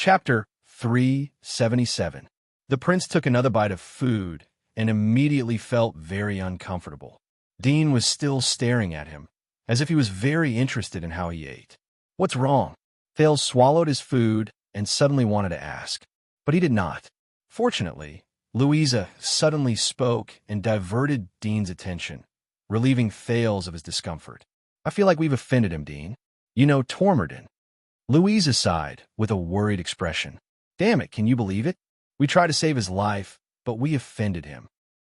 Chapter 377. The prince took another bite of food and immediately felt very uncomfortable. Dean was still staring at him, as if he was very interested in how he ate. "What's wrong?" Thales swallowed his food and suddenly wanted to ask, but he did not. Fortunately, Louisa suddenly spoke and diverted Dean's attention, relieving Thales of his discomfort. "I feel like we've offended him, Dean. You know Tormorden." Louisa sighed with a worried expression. "Damn it, can you believe it? We tried to save his life, but we offended him."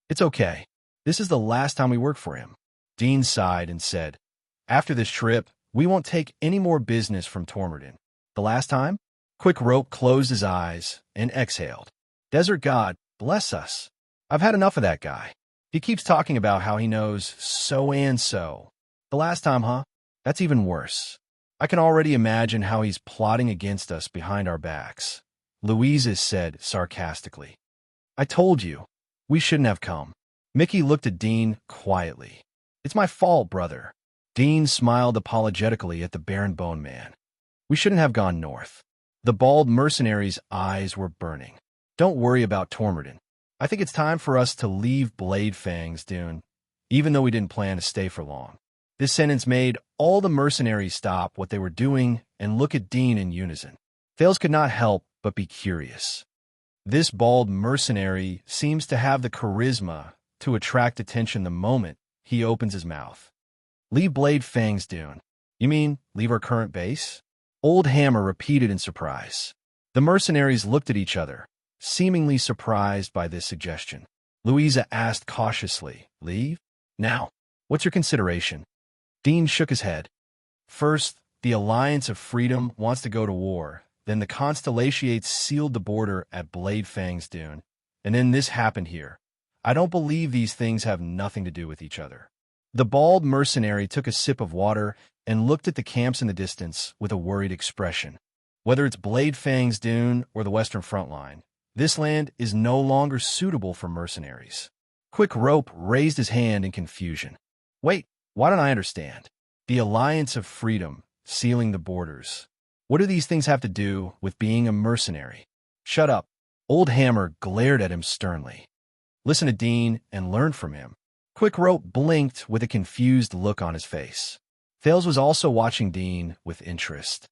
"It's okay. This is the last time we work for him." Dean sighed and said, "After this trip, we won't take any more business from Tormorden." "The last time?" Quick Rope closed his eyes and exhaled. "Desert God, bless us. I've had enough of that guy. He keeps talking about how he knows so and so. The last time, huh? That's even worse. I can already imagine how he's plotting against us behind our backs," Louisa said sarcastically. "I told you, we shouldn't have come." Mickey looked at Dean quietly. "It's my fault, brother." Dean smiled apologetically at the Baron Bone Man. "We shouldn't have gone north." The bald mercenary's eyes were burning. "Don't worry about Tormorden. I think it's time for us to leave Blade Fang's Dune, even though we didn't plan to stay for long." This sentence made all the mercenaries stop what they were doing and look at Dean in unison. Thales could not help but be curious. This bald mercenary seems to have the charisma to attract attention the moment he opens his mouth. "Leave Blade Fang's Dune? You mean leave our current base?" Old Hammer repeated in surprise. The mercenaries looked at each other, seemingly surprised by this suggestion. Louisa asked cautiously, "Leave? Now, what's your consideration?" Dean shook his head. "First, the Alliance of Freedom wants to go to war, then the Constellations sealed the border at Blade Fang's Dune, and then this happened here. I don't believe these things have nothing to do with each other." The bald mercenary took a sip of water and looked at the camps in the distance with a worried expression. "Whether it's Blade Fang's Dune or the Western Front Line, this land is no longer suitable for mercenaries." Quick Rope raised his hand in confusion. "Wait, why don't I understand? The Alliance of Freedom, sealing the borders. What do these things have to do with being a mercenary?" "Shut up." Old Hammer glared at him sternly. "Listen to Dean and learn from him." Quick Rope blinked with a confused look on his face. Thales was also watching Dean with interest.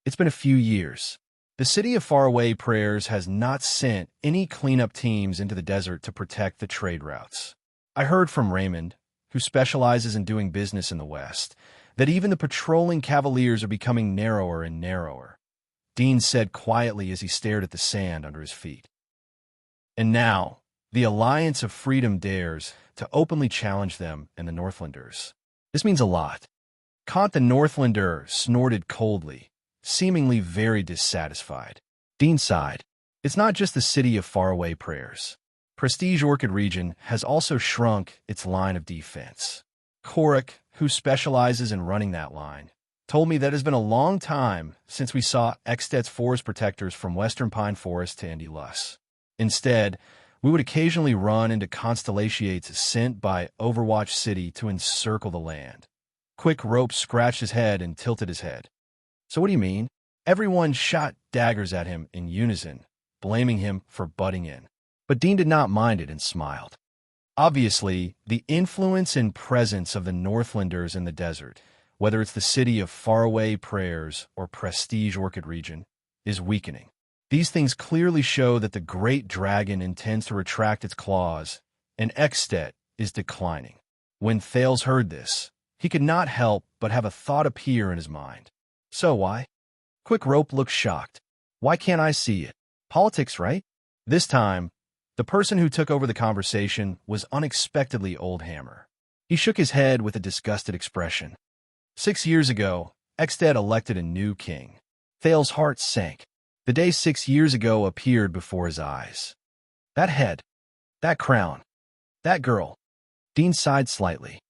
"It's been a few years. The city of Faraway Prayers has not sent any cleanup teams into the desert to protect the trade routes. I heard from Raymond, who specializes in doing business in the West, that even the patrolling cavaliers are becoming narrower and narrower," Dean said quietly as he stared at the sand under his feet. "And now, the Alliance of Freedom dares to openly challenge them and the Northlanders. This means a lot." Kant the Northlander snorted coldly, seemingly very dissatisfied. Dean sighed. "It's not just the city of Faraway Prayers. Prestige Orchid region has also shrunk its line of defense. Korik, who specializes in running that line, told me that it has been a long time since we saw Eksted's forest protectors from Western Pine Forest to Indy Lus. Instead, we would occasionally run into constellations sent by Overwatch City to encircle the land." Quick Rope scratched his head and tilted his head. "So what do you mean?" Everyone shot daggers at him in unison, blaming him for butting in. But Dean did not mind it and smiled. Obviously, the influence and presence of the Northlanders in the desert, whether it's the city of Faraway Prayers or Prestige Orchid region, is weakening. These things clearly show that the Great Dragon intends to retract its claws, and Eksted is declining. When Thales heard this, he could not help but have a thought appear in his mind. "So why?" Quick Rope looked shocked. "Why can't I see it? Politics, right?" This time, the person who took over the conversation was unexpectedly Old Hammer. He shook his head with a disgusted expression. 6 years ago, Eksted elected a new king. Thales' heart sank. The day 6 years ago appeared before his eyes. That head, that crown, that girl. Dean sighed slightly.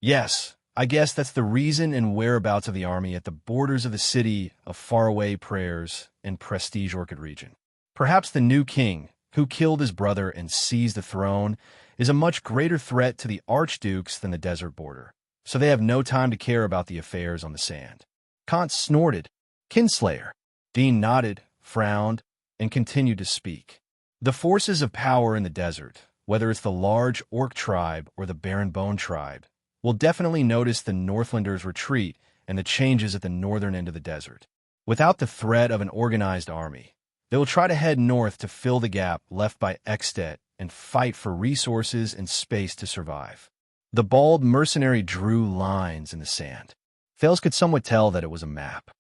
"Yes, I guess that's the reason and whereabouts of the army at the borders of the city of Faraway Prayers and Prestige Orchid region. Perhaps the new king, who killed his brother and seized the throne, is a much greater threat to the archdukes than the desert border, so they have no time to care about the affairs on the sand." Kant snorted. "Kinslayer." Dean nodded, frowned, and continued to speak. The forces of power in the desert, whether it's the large orc tribe or the barren bone tribe, will definitely notice the Northlanders' retreat and the changes at the northern end of the desert. Without the threat of an organized army, they will try to head north to fill the gap left by Extet and fight for resources and space to survive. The bald mercenary drew lines in the sand. Thales could somewhat tell that it was a map.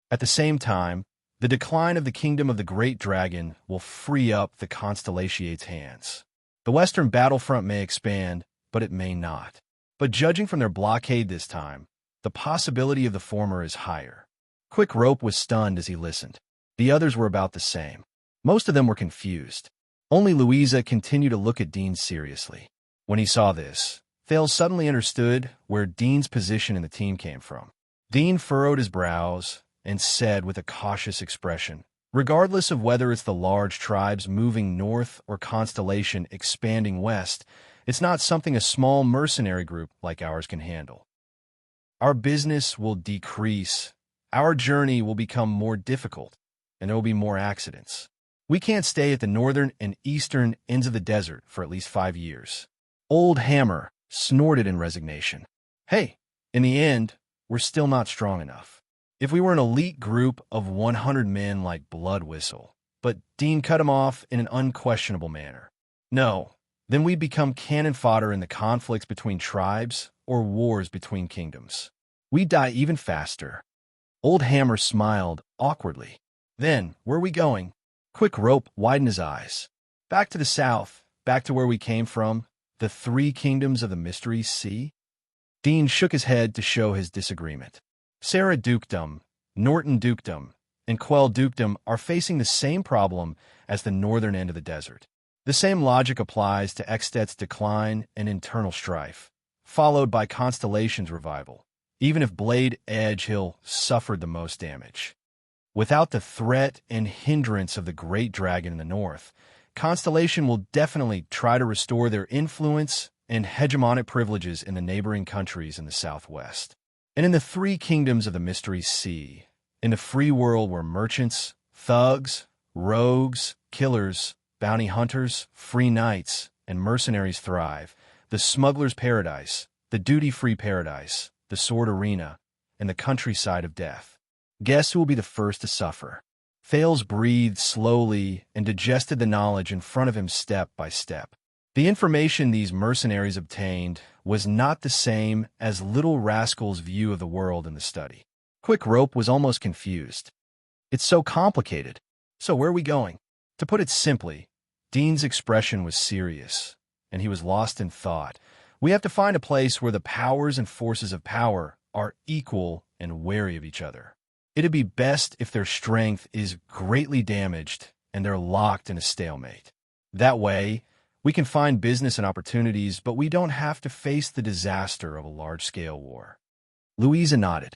At the same time, the decline of the kingdom of the Great Dragon will free up the Constellation's hands. The western battlefront may expand, but it may not. But judging from their blockade this time, the possibility of the former is higher. Quick Rope was stunned as he listened. The others were about the same. Most of them were confused. Only Louisa continued to look at Dean seriously. When he saw this, Thales suddenly understood where Dean's position in the team came from. Dean furrowed his brows and said with a cautious expression, "Regardless of whether it's the large tribes moving north or Constellation expanding west, it's not something a small mercenary group like ours can handle. Our business will decrease, our journey will become more difficult, and there will be more accidents. We can't stay at the northern and eastern ends of the desert for at least 5 years." Old Hammer snorted in resignation. "Hey, in the end, we're still not strong enough. If we were an elite group of 100 men like Blood Whistle," but Dean cut him off in an unquestionable manner. "No, then we'd become cannon fodder in the conflicts between tribes or wars between kingdoms. We'd die even faster." Old Hammer smiled awkwardly. "Then, where are we going?" Quick Rope widened his eyes. "Back to the south, back to where we came from, the 3 kingdoms of the Mystery Sea?" Dean shook his head to show his disagreement. Sarah Dukedom, Norton Dukedom, and Quell Dukedom are facing the same problem as the northern end of the desert. The same logic applies to Extet's decline and internal strife, followed by Constellation's revival, even if Blade Edge Hill suffered the most damage. Without the threat and hindrance of the Great Dragon in the north, Constellation will definitely try to restore their influence and hegemonic privileges in the neighboring countries in the southwest. And in the 3 kingdoms of the Mystery Sea, in the free world where merchants, thugs, rogues, killers, bounty hunters, free knights, and mercenaries thrive, the smuggler's paradise, the duty-free paradise, the sword arena, and the countryside of death. Guess who will be the first to suffer? Thales breathed slowly and digested the knowledge in front of him step by step. The information these mercenaries obtained was not the same as Little Rascal's view of the world in the study. Quick Rope was almost confused. "It's so complicated. So where are we going?" To put it simply, Dean's expression was serious, and he was lost in thought. "We have to find a place where the powers and forces of power are equal and wary of each other. It'd be best if their strength is greatly damaged and they're locked in a stalemate. That way, we can find business and opportunities, but we don't have to face the disaster of a large-scale war." Louisa nodded.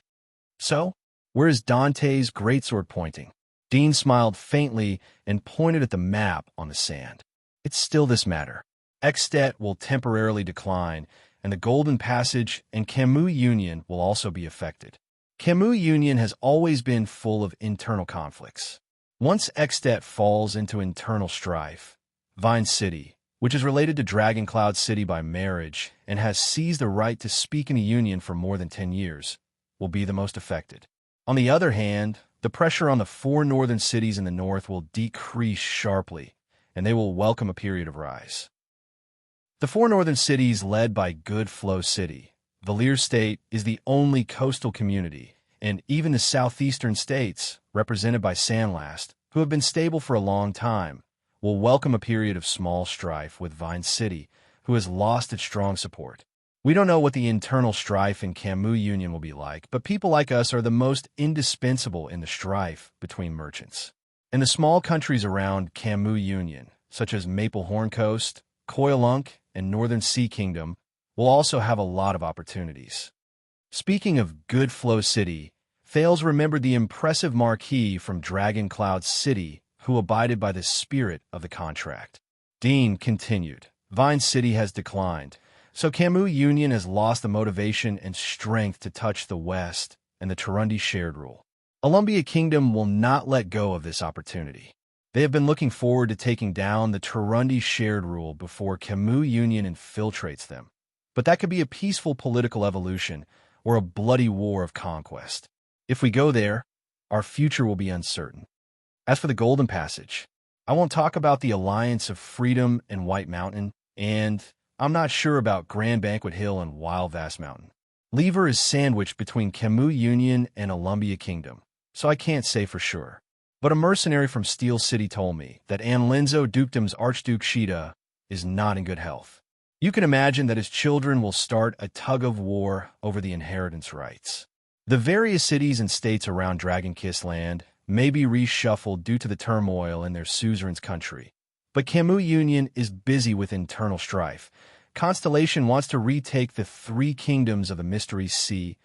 "So, where is Dante's greatsword pointing?" Dean smiled faintly and pointed at the map on the sand. "It's still this matter. Extet will temporarily decline, and the Golden Passage and Camus Union will also be affected. Camus Union has always been full of internal conflicts. Once Extet falls into internal strife, Vine City, which is related to Dragoncloud City by marriage and has seized the right to speak in a union for more than 10 years, will be the most affected. On the other hand, the pressure on the 4 northern cities in the north will decrease sharply, and they will welcome a period of rise. The 4 northern cities led by Good Flow City, Valir State is the only coastal community, and even the southeastern states, represented by Sandlast, who have been stable for a long time, will welcome a period of small strife with Vine City, who has lost its strong support. We don't know what the internal strife in Camus Union will be like, but people like us are the most indispensable in the strife between merchants. And the small countries around Camus Union, such as Maplehorn Coast, Coilunk, and Northern Sea Kingdom, will also have a lot of opportunities. Speaking of Good Flow City, Thales remembered the impressive marquis from Dragoncloud City who abided by the spirit of the contract. Dean continued, "Vine City has declined, so Camus Union has lost the motivation and strength to touch the West and the Turundi shared rule. Columbia Kingdom will not let go of this opportunity. They have been looking forward to taking down the Turundi shared rule before Camus Union infiltrates them. But that could be a peaceful political evolution or a bloody war of conquest. If we go there, our future will be uncertain. As for the Golden Passage, I won't talk about the Alliance of Freedom and White Mountain, and I'm not sure about Grand Banquet Hill and Wild Vast Mountain. Lever is sandwiched between Camus Union and Columbia Kingdom, so I can't say for sure. But a mercenary from Steel City told me that Anlenzo Dukedom's Archduke Shida is not in good health. You can imagine that his children will start a tug-of-war over the inheritance rights. The various cities and states around Dragon Kiss Land may be reshuffled due to the turmoil in their suzerain's country. But Camus Union is busy with internal strife. Constellation wants to retake the three kingdoms of the Mystery Sea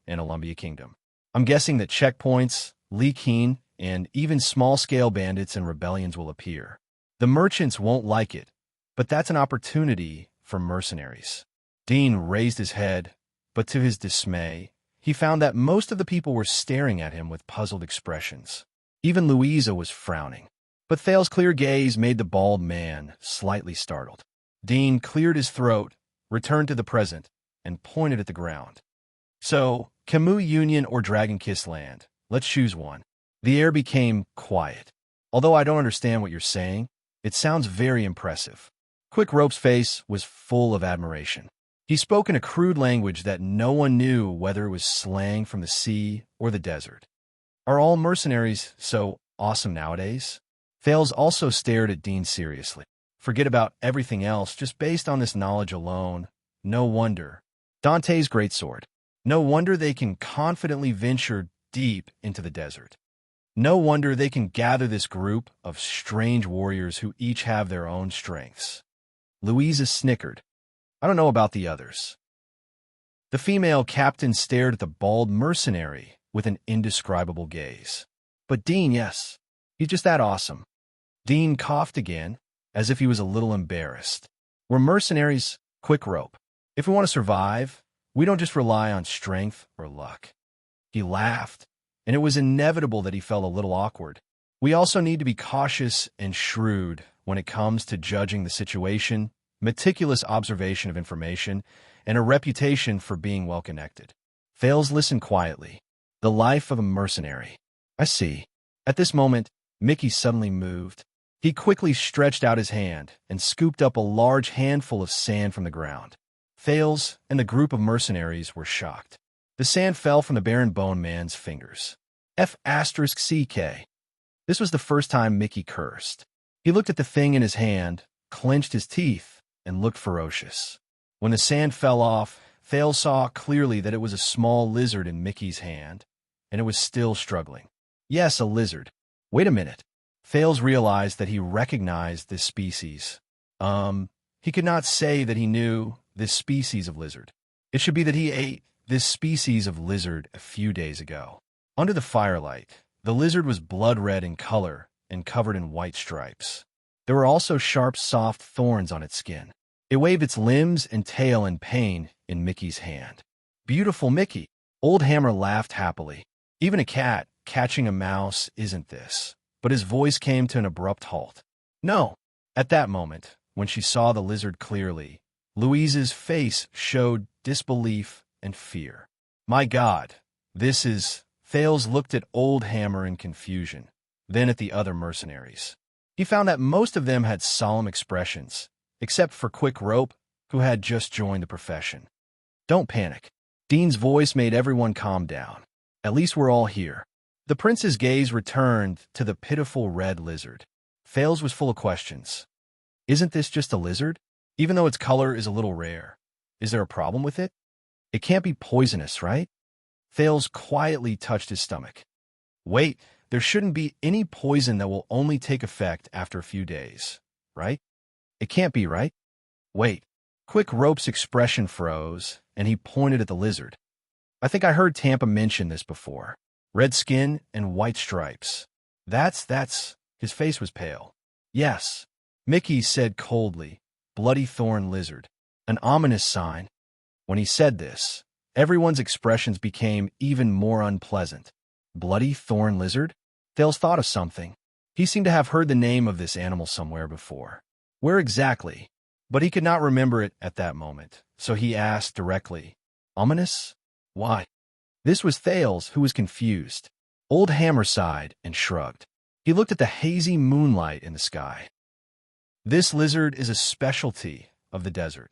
and Columbia Kingdom. I'm guessing that checkpoints, Lee Keen, and even small-scale bandits and rebellions will appear. The merchants won't like it, but that's an opportunity for mercenaries. Dean raised his head, but to his dismay, he found that most of the people were staring at him with puzzled expressions. Even Louisa was frowning. But Thale's clear gaze made the bald man slightly startled. Dean cleared his throat, returned to the present, and pointed at the ground. So, Camus Union or Dragon Kiss Land, let's choose one. The air became quiet. Although I don't understand what you're saying, it sounds very impressive. Quick Rope's face was full of admiration. He spoke in a crude language that no one knew whether it was slang from the sea or the desert. Are all mercenaries so awesome nowadays? Thales also stared at Dean seriously. Forget about everything else, just based on this knowledge alone. No wonder. Dante's greatsword. No wonder they can confidently venture deep into the desert. No wonder they can gather this group of strange warriors who each have their own strengths. Louisa snickered. I don't know about the others. The female captain stared at the bald mercenary with an indescribable gaze. But Dean, yes, he's just that awesome. Dean coughed again, as if he was a little embarrassed. We're mercenaries, Quick Rope. If we want to survive, we don't just rely on strength or luck. He laughed, and it was inevitable that he felt a little awkward. We also need to be cautious and shrewd when it comes to judging the situation, meticulous observation of information, and a reputation for being well-connected. Thales listened quietly. The life of a mercenary. I see. At this moment, Mickey suddenly moved. He quickly stretched out his hand and scooped up a large handful of sand from the ground. Thales and the group of mercenaries were shocked. The sand fell from the Baron Bone Man's fingers. F***CK. This was the first time Mickey cursed. He looked at the thing in his hand, clenched his teeth, and looked ferocious. When the sand fell off, Thales saw clearly that it was a small lizard in Mickey's hand, and it was still struggling. Yes, a lizard. Wait a minute. Thales realized that he recognized this species. He could not say that he knew this species of lizard. It should be that he ate this species of lizard a few days ago. Under the firelight, the lizard was blood red in color and covered in white stripes. There were also sharp, soft thorns on its skin. It waved its limbs and tail in pain in Mickey's hand. Beautiful Mickey. Old Hammer laughed happily. Even a cat catching a mouse isn't this. But his voice came to an abrupt halt. No. At that moment, when she saw the lizard clearly, Louise's face showed disbelief and fear. My God, this is... Thales looked at Old Hammer in confusion, then at the other mercenaries. He found that most of them had solemn expressions, except for Quick Rope, who had just joined the profession. Don't panic. Dean's voice made everyone calm down. At least we're all here. The prince's gaze returned to the pitiful red lizard. Thales was full of questions. Isn't this just a lizard? Even though its color is a little rare. Is there a problem with it? It can't be poisonous, right? Thales quietly touched his stomach. Wait, there shouldn't be any poison that will only take effect after a few days, right? It can't be, right? Wait. Quick Rope's expression froze, and he pointed at the lizard. I think I heard Tampa mention this before. Red skin and white stripes. That's... His face was pale. Yes, Mickey said coldly. Bloody thorn lizard. An ominous sign. When he said this, everyone's expressions became even more unpleasant. Bloody thorn lizard? Thales thought of something. He seemed to have heard the name of this animal somewhere before. Where exactly? But he could not remember it at that moment, so he asked directly, Ominous? Why? This was Thales, who was confused. Old Hammer sighed and shrugged. He looked at the hazy moonlight in the sky. This lizard is a specialty of the desert.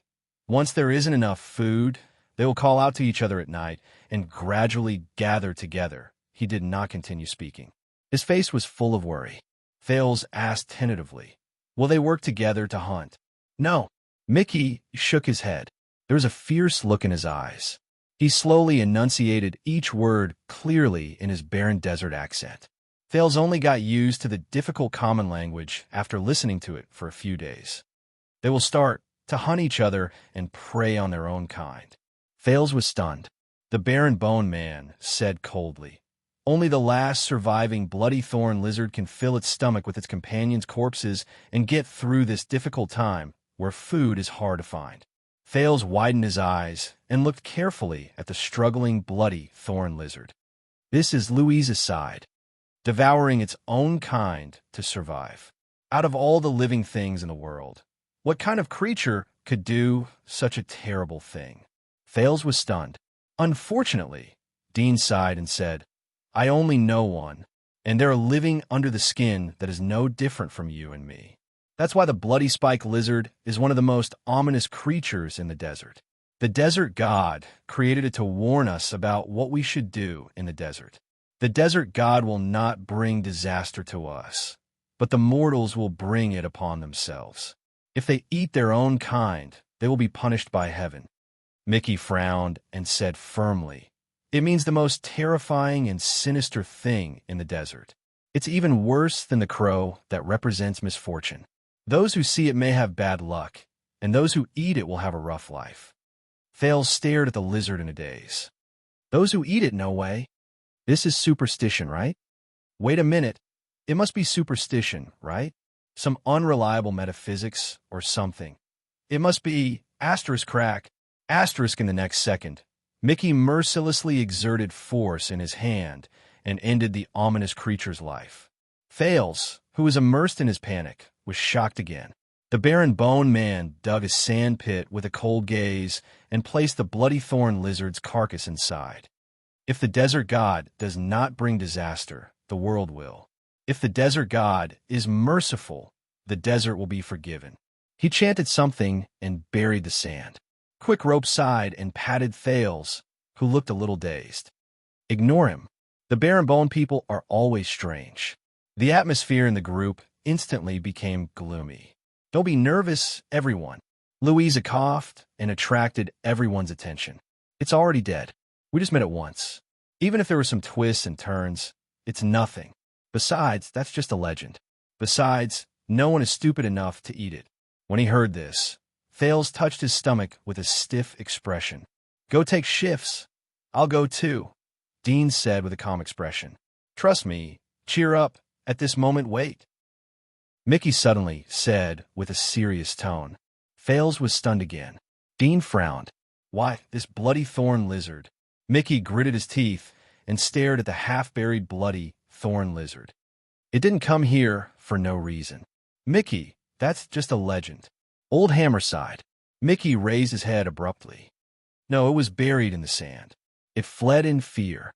Once there isn't enough food, they will call out to each other at night and gradually gather together. He did not continue speaking. His face was full of worry. Thales asked tentatively, Will they work together to hunt? No. Mickey shook his head. There was a fierce look in his eyes. He slowly enunciated each word clearly in his barren desert accent. Thales only got used to the difficult common language after listening to it for a few days. They will start to hunt each other and prey on their own kind. Thales was stunned. The barren bone man said coldly, Only the last surviving bloody thorn lizard can fill its stomach with its companions' corpses and get through this difficult time where food is hard to find. Thales widened his eyes and looked carefully at the struggling, bloody thorn lizard. This is Louise's side, devouring its own kind to survive. Out of all the living things in the world, what kind of creature could do such a terrible thing? Thales was stunned. Unfortunately, Dean sighed and said, I only know one, and they're living under the skin that is no different from you and me. That's why the bloody spike lizard is one of the most ominous creatures in the desert. The desert god created it to warn us about what we should do in the desert. The desert god will not bring disaster to us, but the mortals will bring it upon themselves. If they eat their own kind, they will be punished by heaven. Mickey frowned and said firmly, It means the most terrifying and sinister thing in the desert. It's even worse than the crow that represents misfortune. Those who see it may have bad luck, and those who eat it will have a rough life. Thales stared at the lizard in a daze. Those who eat it, no way. This is superstition, right? Wait a minute. It must be superstition, right? Some unreliable metaphysics or something. It must be asterisk crack, asterisk in the next second. Mickey mercilessly exerted force in his hand and ended the ominous creature's life. Thales, who was immersed in his panic, was shocked again. The barren bone man dug a sand pit with a cold gaze and placed the bloody thorn lizard's carcass inside. If the desert god does not bring disaster, the world will. If the desert god is merciful, the desert will be forgiven. He chanted something and buried the sand. Quick Rope sighed and patted Thales, who looked a little dazed. Ignore him. The barren bone people are always strange. The atmosphere in the group instantly became gloomy. Don't be nervous, everyone. Louisa coughed and attracted everyone's attention. It's already dead. We just met it once. Even if there were some twists and turns, it's nothing. Besides, that's just a legend. Besides, no one is stupid enough to eat it. When he heard this, Thales touched his stomach with a stiff expression. Go take shifts. I'll go too, Dean said with a calm expression. Trust me, cheer up. At this moment, wait. Mickey suddenly said with a serious tone. Thales was stunned again. Dean frowned. Why, this bloody thorn lizard. Mickey gritted his teeth and stared at the half-buried bloody thorn lizard. It didn't come here for no reason. Mickey, that's just a legend. Old Hammer sighed. Mickey raised his head abruptly. No, it was buried in the sand. It fled in fear.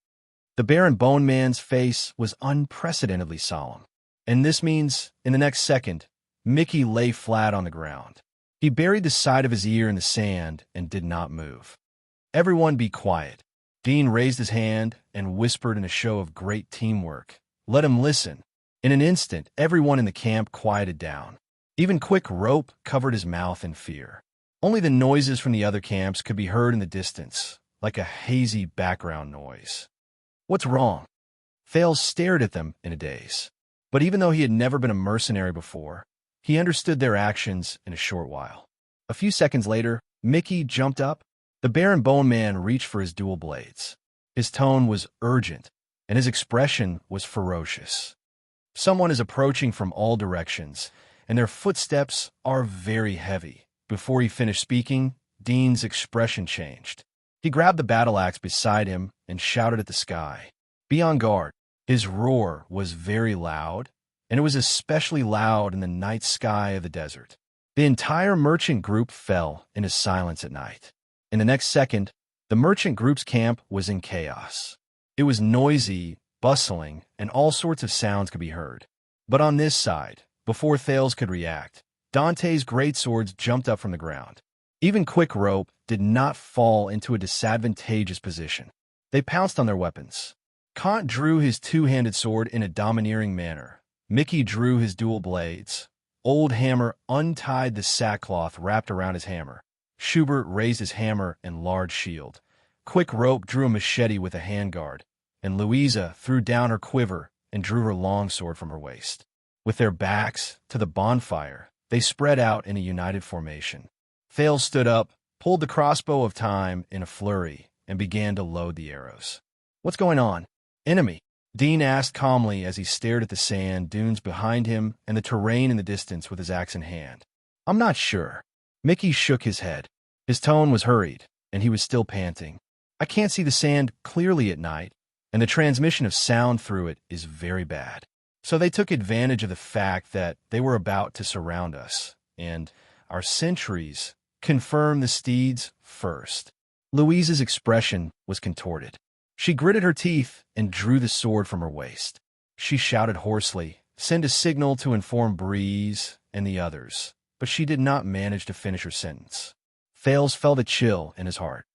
The barren bone man's face was unprecedentedly solemn. And this means, in the next second, Mickey lay flat on the ground. He buried the side of his ear in the sand and did not move. Everyone be quiet. Dean raised his hand and whispered in a show of great teamwork. Let him listen. In an instant, everyone in the camp quieted down. Even Quick Rope covered his mouth in fear. Only the noises from the other camps could be heard in the distance, like a hazy background noise. What's wrong? Thales stared at them in a daze. But even though he had never been a mercenary before, he understood their actions in a short while. A few seconds later, Mickey jumped up. The barren bone man reached for his dual blades. His tone was urgent, and his expression was ferocious. Someone is approaching from all directions, and their footsteps are very heavy. Before he finished speaking, Dean's expression changed. He grabbed the battle axe beside him and shouted at the sky, Be on guard. His roar was very loud, and it was especially loud in the night sky of the desert. The entire merchant group fell into silence at night. In the next second, the merchant group's camp was in chaos. It was noisy, bustling, and all sorts of sounds could be heard. But on this side, before Thales could react, Dante's great swords jumped up from the ground. Even Quick Rope did not fall into a disadvantageous position. They pounced on their weapons. Kant drew his two-handed sword in a domineering manner. Mickey drew his dual blades. Old Hammer untied the sackcloth wrapped around his hammer. Schubert raised his hammer and large shield. Quick Rope drew a machete with a handguard, and Louisa threw down her quiver and drew her long sword from her waist. With their backs to the bonfire, they spread out in a united formation. Thales stood up, pulled the crossbow of time in a flurry, and began to load the arrows. "What's going on?" "Enemy," Dean asked calmly as he stared at the sand dunes behind him and the terrain in the distance with his axe in hand. "I'm not sure." Mickey shook his head. His tone was hurried, and he was still panting. "I can't see the sand clearly at night, and the transmission of sound through it is very bad." So they took advantage of the fact that they were about to surround us, and our sentries confirmed the steeds first. Louisa's expression was contorted. She gritted her teeth and drew the sword from her waist. She shouted hoarsely, "Send a signal to inform Breeze and the others," but she did not manage to finish her sentence. Thales felt a chill in his heart.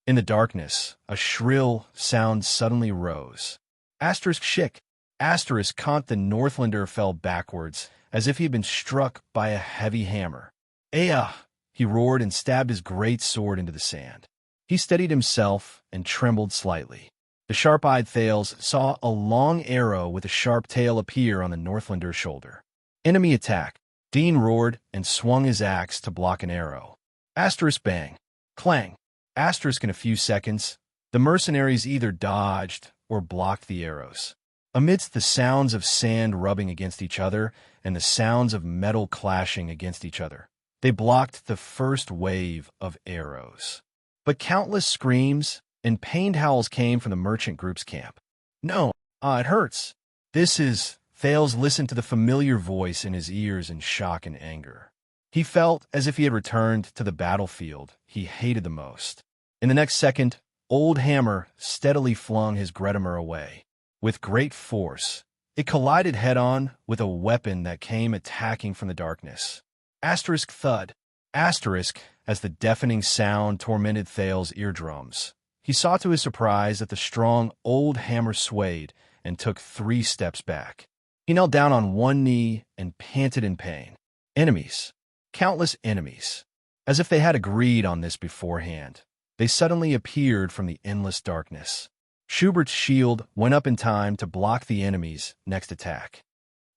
In the darkness, a shrill sound suddenly rose. Asterisk Schick. Asterisk Kant the Northlander fell backwards, as if he had been struck by a heavy hammer. "Aya!" he roared and stabbed his great sword into the sand. He steadied himself and trembled slightly. The sharp-eyed Thales saw a long arrow with a sharp tail appear on the Northlander's shoulder. "Enemy attack!" Dean roared and swung his axe to block an arrow. Asterisk bang! Clang! Asterisk in a few seconds, the mercenaries either dodged or blocked the arrows. Amidst the sounds of sand rubbing against each other and the sounds of metal clashing against each other, they blocked the first wave of arrows. But countless screams and pained howls came from the merchant group's camp. "No, it hurts." Thales listened to the familiar voice in his ears in shock and anger. He felt as if he had returned to the battlefield he hated the most. In the next second, Old Hammer steadily flung his Gretamer away. With great force, it collided head-on with a weapon that came attacking from the darkness. Asterisk thud. Asterisk as the deafening sound tormented Thales' eardrums. He saw to his surprise that the strong Old Hammer swayed and took 3 steps back. He knelt down on one knee and panted in pain. Enemies. Countless enemies. As if they had agreed on this beforehand, they suddenly appeared from the endless darkness. Schubert's shield went up in time to block the enemy's next attack.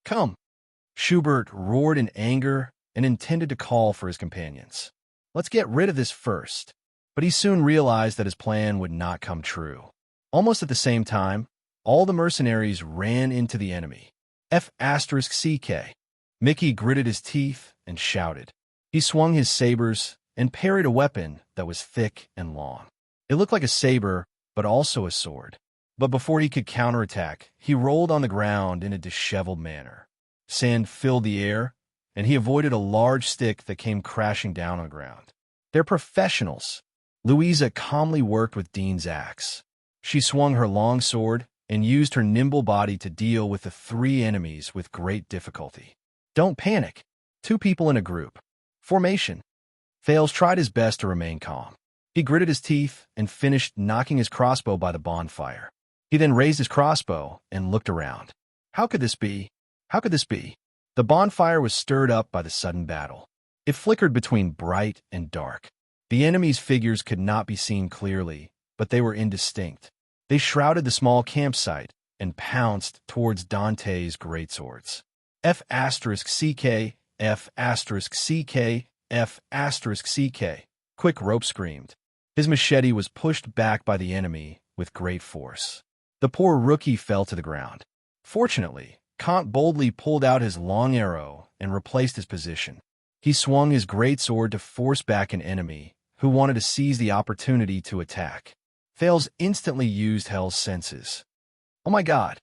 "Come!" Schubert roared in anger and intended to call for his companions. "Let's get rid of this first." But he soon realized that his plan would not come true. Almost at the same time, all the mercenaries ran into the enemy. F***CK. Mickey gritted his teeth and shouted. He swung his sabers and parried a weapon that was thick and long. It looked like a saber, but also a sword. But before he could counterattack, he rolled on the ground in a disheveled manner. Sand filled the air, and he avoided a large stick that came crashing down on the ground. "They're professionals." Louisa calmly worked with Dean's axe. She swung her long sword and used her nimble body to deal with the 3 enemies with great difficulty. "Don't panic. 2 people in a group. Formation." Thales tried his best to remain calm. He gritted his teeth and finished knocking his crossbow by the bonfire. He then raised his crossbow and looked around. How could this be? How could this be? The bonfire was stirred up by the sudden battle. It flickered between bright and dark. The enemy's figures could not be seen clearly, but they were indistinct. They shrouded the small campsite and pounced towards Dante's greatswords. F***CK, F***CK, F***CK. Quick Rope screamed. His machete was pushed back by the enemy with great force. The poor rookie fell to the ground. Fortunately, Kant boldly pulled out his long arrow and replaced his position. He swung his greatsword to force back an enemy who wanted to seize the opportunity to attack. Thales instantly used Hell's senses. "Oh my God!"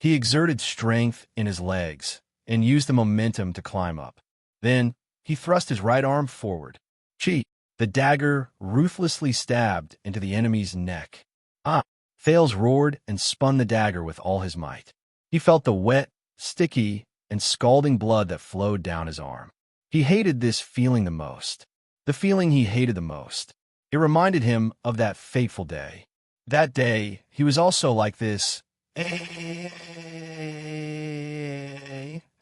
He exerted strength in his legs and used the momentum to climb up. Then, he thrust his right arm forward. Chi! The dagger ruthlessly stabbed into the enemy's neck. Ah! Thales roared and spun the dagger with all his might. He felt the wet, sticky, and scalding blood that flowed down his arm. He hated this feeling the most. The feeling he hated the most. It reminded him of that fateful day. That day, he was also like this. The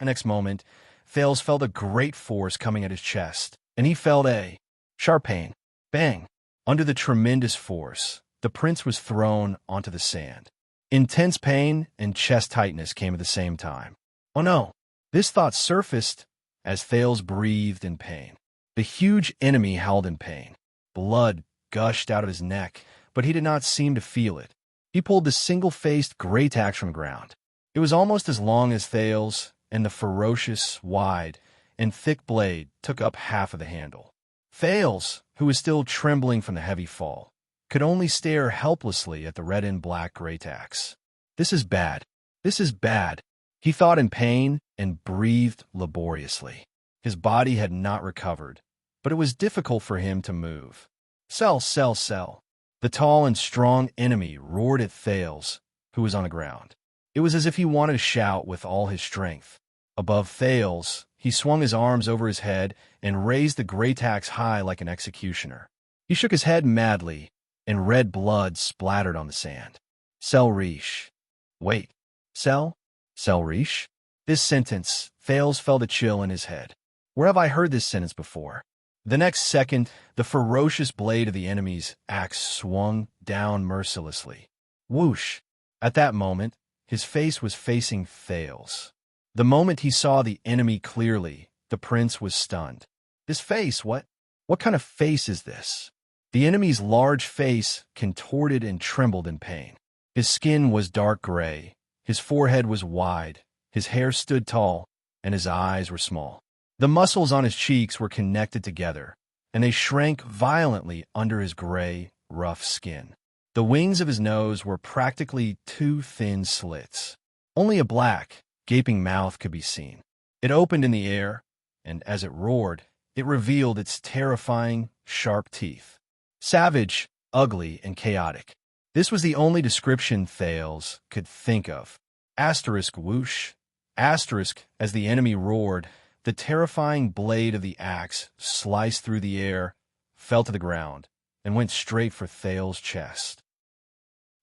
next moment, Thales felt a great force coming at his chest, and he felt a sharp pain. Bang! Under the tremendous force, the prince was thrown onto the sand. Intense pain and chest tightness came at the same time. Oh no! This thought surfaced as Thales breathed in pain. The huge enemy howled in pain. Blood gushed out of his neck, but he did not seem to feel it. He pulled the single-faced great axe from the ground. It was almost as long as Thales, and the ferocious, wide, and thick blade took up half of the handle. Thales, who was still trembling from the heavy fall, could only stare helplessly at the red and black great axe. This is bad. This is bad. He thought in pain and breathed laboriously. His body had not recovered, but it was difficult for him to move. Sell, sell, sell. The tall and strong enemy roared at Thales, who was on the ground. It was as if he wanted to shout with all his strength. Above Thales, he swung his arms over his head and raised the great axe high like an executioner. He shook his head madly, and red blood splattered on the sand. Sell Riche. Wait. Sell? Sell Riche? This sentence, Thales felt a chill in his head. Where have I heard this sentence before? The next second, the ferocious blade of the enemy's axe swung down mercilessly. Whoosh! At that moment, his face was facing Thales. The moment he saw the enemy clearly, the prince was stunned. This face, what? What kind of face is this? The enemy's large face contorted and trembled in pain. His skin was dark gray, his forehead was wide, his hair stood tall, and his eyes were small. The muscles on his cheeks were connected together, and they shrank violently under his gray, rough skin. The wings of his nose were practically two thin slits. Only a black, gaping mouth could be seen. It opened in the air, and as it roared, it revealed its terrifying, sharp teeth. Savage, ugly, and chaotic. This was the only description Thales could think of. Asterisk whoosh. Asterisk, as the enemy roared, the terrifying blade of the axe sliced through the air, fell to the ground, and went straight for Thales' chest.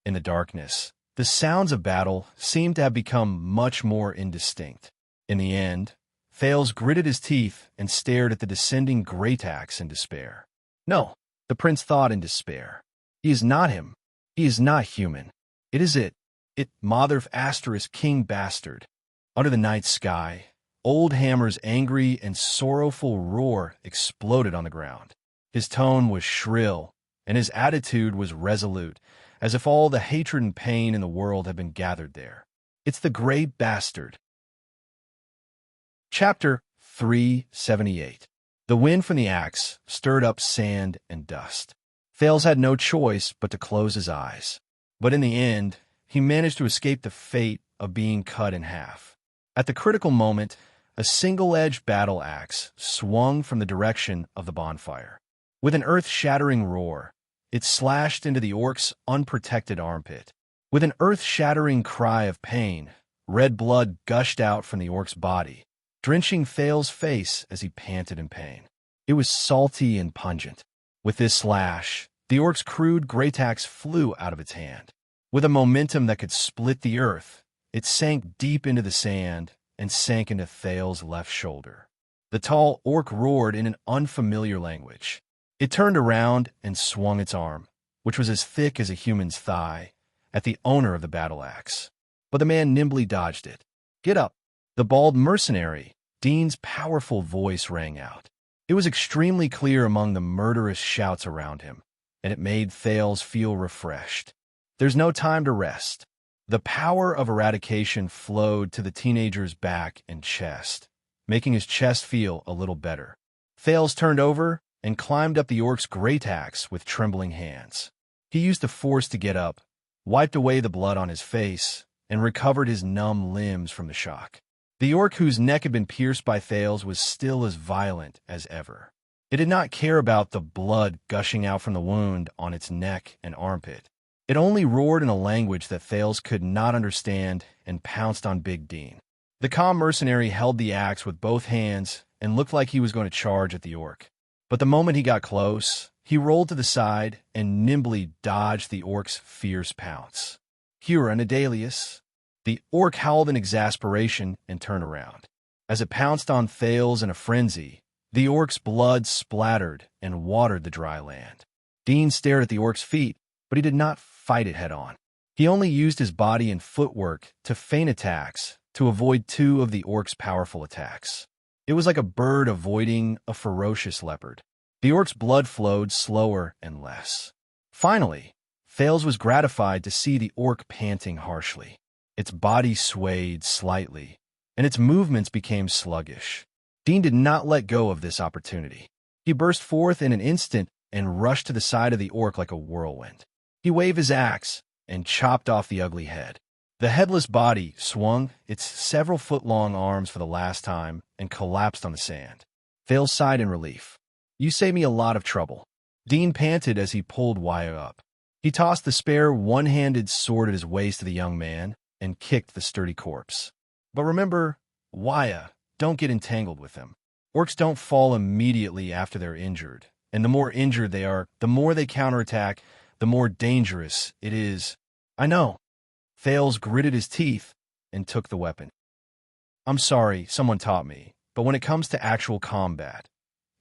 In the darkness, the sounds of battle seemed to have become much more indistinct. In the end, Thales gritted his teeth and stared at the descending great axe in despair. No, the prince thought in despair. He is not him. He is not human. It is it. Mother of asterisk king bastard. Under the night sky, Old Hammer's angry and sorrowful roar exploded on the ground. His tone was shrill, and his attitude was resolute, as if all the hatred and pain in the world had been gathered there. It's the great bastard. Chapter 378. The wind from the axe stirred up sand and dust. Thales had no choice but to close his eyes. But in the end, he managed to escape the fate of being cut in half. At the critical moment, a single-edged battle axe swung from the direction of the bonfire. With an earth-shattering roar, it slashed into the orc's unprotected armpit. With an earth-shattering cry of pain, red blood gushed out from the orc's body, drenching Thales' face as he panted in pain. It was salty and pungent. With this slash, the orc's crude great axe flew out of its hand. With a momentum that could split the earth, it sank deep into the sand and sank into Thales' left shoulder. The tall orc roared in an unfamiliar language. It turned around and swung its arm, which was as thick as a human's thigh, at the owner of the battle axe. But the man nimbly dodged it. "Get up!" The bald mercenary, Dean's powerful voice rang out. It was extremely clear among the murderous shouts around him, and it made Thales feel refreshed. There's no time to rest. The power of eradication flowed to the teenager's back and chest, making his chest feel a little better. Thales turned over and climbed up the orc's great axe with trembling hands. He used the force to get up, wiped away the blood on his face, and recovered his numb limbs from the shock. The orc whose neck had been pierced by Thales was still as violent as ever. It did not care about the blood gushing out from the wound on its neck and armpit. It only roared in a language that Thales could not understand and pounced on Big Dean. The calm mercenary held the axe with both hands and looked like he was going to charge at the orc. But the moment he got close, he rolled to the side and nimbly dodged the orc's fierce pounce. "Hura Nadalius!" The orc howled in exasperation and turned around. As it pounced on Thales in a frenzy, the orc's blood splattered and watered the dry land. Dean stared at the orc's feet, but he did not fight it head-on. He only used his body and footwork to feint attacks to avoid two of the orc's powerful attacks. It was like a bird avoiding a ferocious leopard. The orc's blood flowed slower and less. Finally, Thales was gratified to see the orc panting harshly. Its body swayed slightly, and its movements became sluggish. Dean did not let go of this opportunity. He burst forth in an instant and rushed to the side of the orc like a whirlwind. He waved his axe and chopped off the ugly head. The headless body swung its several-foot-long arms for the last time and collapsed on the sand. Thales sighed in relief. "You saved me a lot of trouble." Dean panted as he pulled Wuxia up. He tossed the spare one-handed sword at his waist to the young man and kicked the sturdy corpse. "But remember, Wuxia, don't get entangled with them. Orcs don't fall immediately after they're injured, and the more injured they are, the more they counterattack, the more dangerous it is." "I know." Thales gritted his teeth and took the weapon. "I'm sorry, someone taught me, but when it comes to actual combat,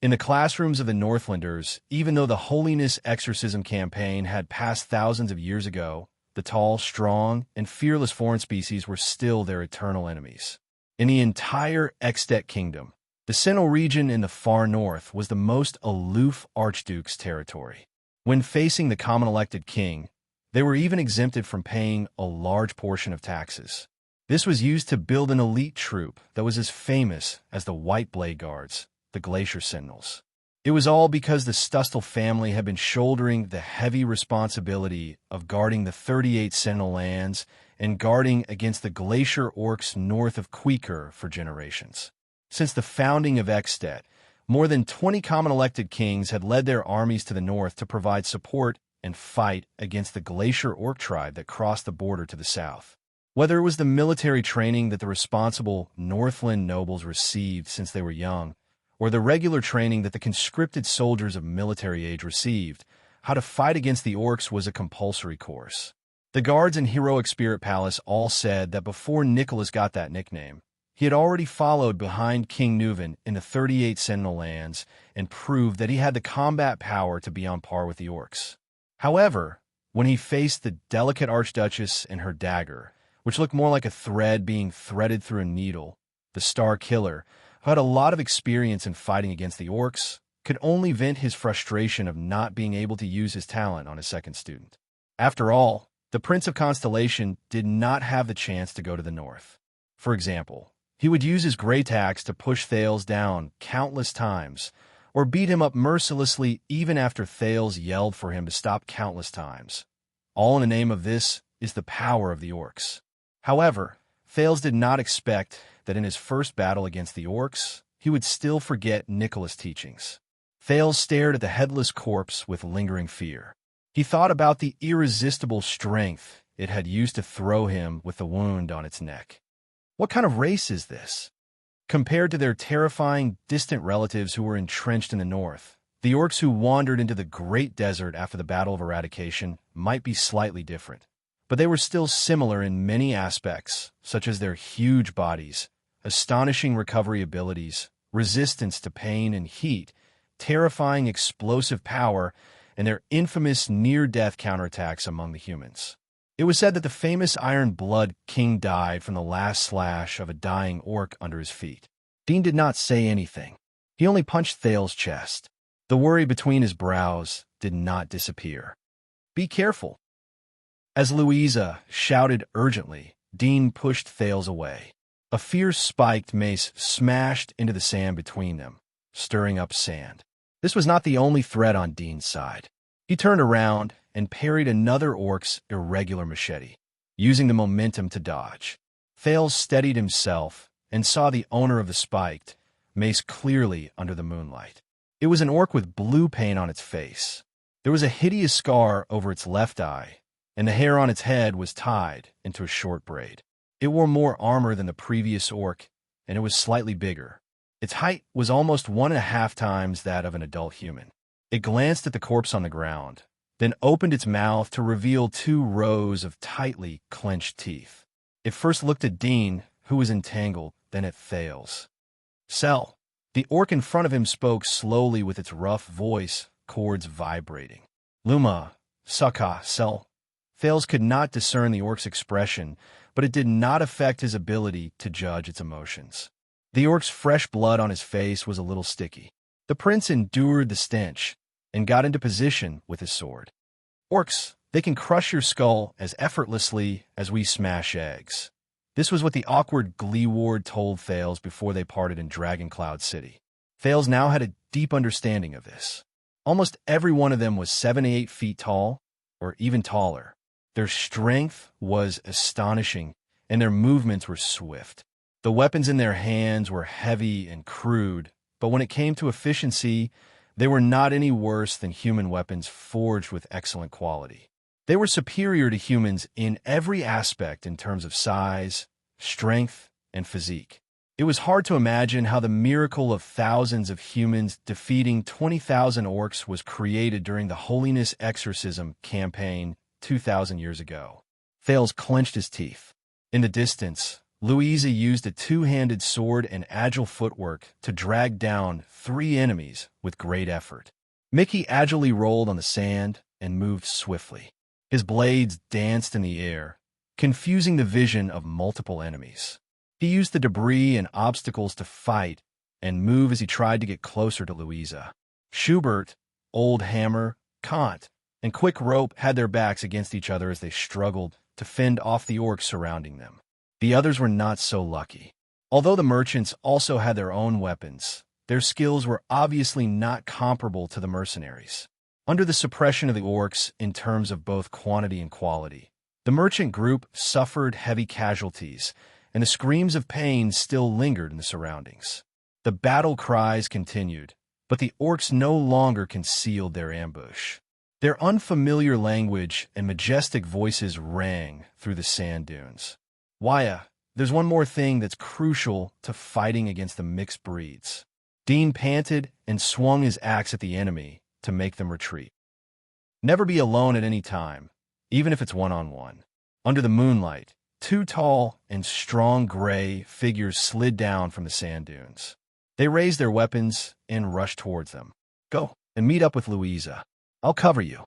in the classrooms of the Northlanders, even though the Holiness Exorcism campaign had passed thousands of years ago, the tall, strong, and fearless foreign species were still their eternal enemies. In the entire Extet Kingdom, the Sinnoh region in the far north was the most aloof Archduke's territory. When facing the common elected king, they were even exempted from paying a large portion of taxes. This was used to build an elite troop that was as famous as the White Blade Guards, the Glacier Sentinels. It was all because the Stustel family had been shouldering the heavy responsibility of guarding the 38 Sentinel lands and guarding against the glacier orcs north of Queeker for generations. Since the founding of Extet, more than 20 common elected kings had led their armies to the north to provide support and fight against the glacier orc tribe that crossed the border to the south. Whether it was the military training that the responsible Northland nobles received since they were young, or the regular training that the conscripted soldiers of military age received, how to fight against the orcs was a compulsory course. The guards in Heroic Spirit Palace all said that before Nicholas got that nickname, he had already followed behind King Nuvan in the 38 Sentinel lands and proved that he had the combat power to be on par with the orcs. However, when he faced the delicate Archduchess and her dagger, which looked more like a thread being threaded through a needle, the Star Killer, who had a lot of experience in fighting against the orcs, could only vent his frustration of not being able to use his talent on his second student. After all, the Prince of Constellation did not have the chance to go to the north. For example, he would use his great axe to push Thales down countless times, or beat him up mercilessly even after Thales yelled for him to stop countless times. All in the name of this is the power of the orcs. However, Thales did not expect that in his first battle against the orcs, he would still forget Nicholas' teachings. Thales stared at the headless corpse with lingering fear. He thought about the irresistible strength it had used to throw him with the wound on its neck. What kind of race is this? Compared to their terrifying, distant relatives who were entrenched in the north, the orcs who wandered into the Great Desert after the Battle of Eradication might be slightly different, but they were still similar in many aspects, such as their huge bodies, astonishing recovery abilities, resistance to pain and heat, terrifying explosive power, and their infamous near-death counterattacks among the humans. It was said that the famous Iron Blood King died from the last slash of a dying orc under his feet. Dean did not say anything. He only punched Thales' chest. The worry between his brows did not disappear. "Be careful." As Louisa shouted urgently, Dean pushed Thales away. A fierce spiked mace smashed into the sand between them, stirring up sand. This was not the only threat on Dean's side. He turned around and parried another orc's irregular machete. using the momentum to dodge. Thales steadied himself and saw the owner of the spiked mace clearly under the moonlight. It was an orc with blue paint on its face. There was a hideous scar over its left eye, and the hair on its head was tied into a short braid. It wore more armor than the previous orc, and it was slightly bigger. Its height was almost 1.5 times that of an adult human. It glanced at the corpse on the ground, then opened its mouth to reveal 2 rows of tightly clenched teeth. It first looked at Dean, who was entangled, then at Thales. "Sell." The orc in front of him spoke slowly with its rough voice, chords vibrating. "Luma, Saka, sell." Thales could not discern the orc's expression, but it did not affect his ability to judge its emotions. The orc's fresh blood on his face was a little sticky. The prince endured the stench and got into position with his sword. "Orcs, they can crush your skull as effortlessly as we smash eggs." This was what the awkward Glee Ward told Thales before they parted in Dragoncloud City. Thales now had a deep understanding of this. Almost every one of them was 78 feet tall, or even taller. Their strength was astonishing, and their movements were swift. The weapons in their hands were heavy and crude, but when it came to efficiency, they were not any worse than human weapons forged with excellent quality. They were superior to humans in every aspect in terms of size, strength, and physique. It was hard to imagine how the miracle of thousands of humans defeating 20,000 orcs was created during the Holiness Exorcism campaign 2,000 years ago. Thales clenched his teeth. In the distance, Louisa used a 2-handed sword and agile footwork to drag down 3 enemies with great effort. Mickey agilely rolled on the sand and moved swiftly. His blades danced in the air, confusing the vision of multiple enemies. He used the debris and obstacles to fight and move as he tried to get closer to Louisa. Schubert, Old Hammer, Kant, and Quick Rope had their backs against each other as they struggled to fend off the orcs surrounding them. The others were not so lucky. Although the merchants also had their own weapons, their skills were obviously not comparable to the mercenaries. Under the suppression of the orcs in terms of both quantity and quality, the merchant group suffered heavy casualties, and the screams of pain still lingered in the surroundings. The battle cries continued, but the orcs no longer concealed their ambush. Their unfamiliar language and majestic voices rang through the sand dunes. "Waya, there's one more thing that's crucial to fighting against the mixed breeds." Dean panted and swung his axe at the enemy to make them retreat. Never be alone at any time, even if it's one-on-one. Under the moonlight, 2 tall and strong gray figures slid down from the sand dunes. They raised their weapons and rushed towards them. "Go and meet up with Louisa. I'll cover you."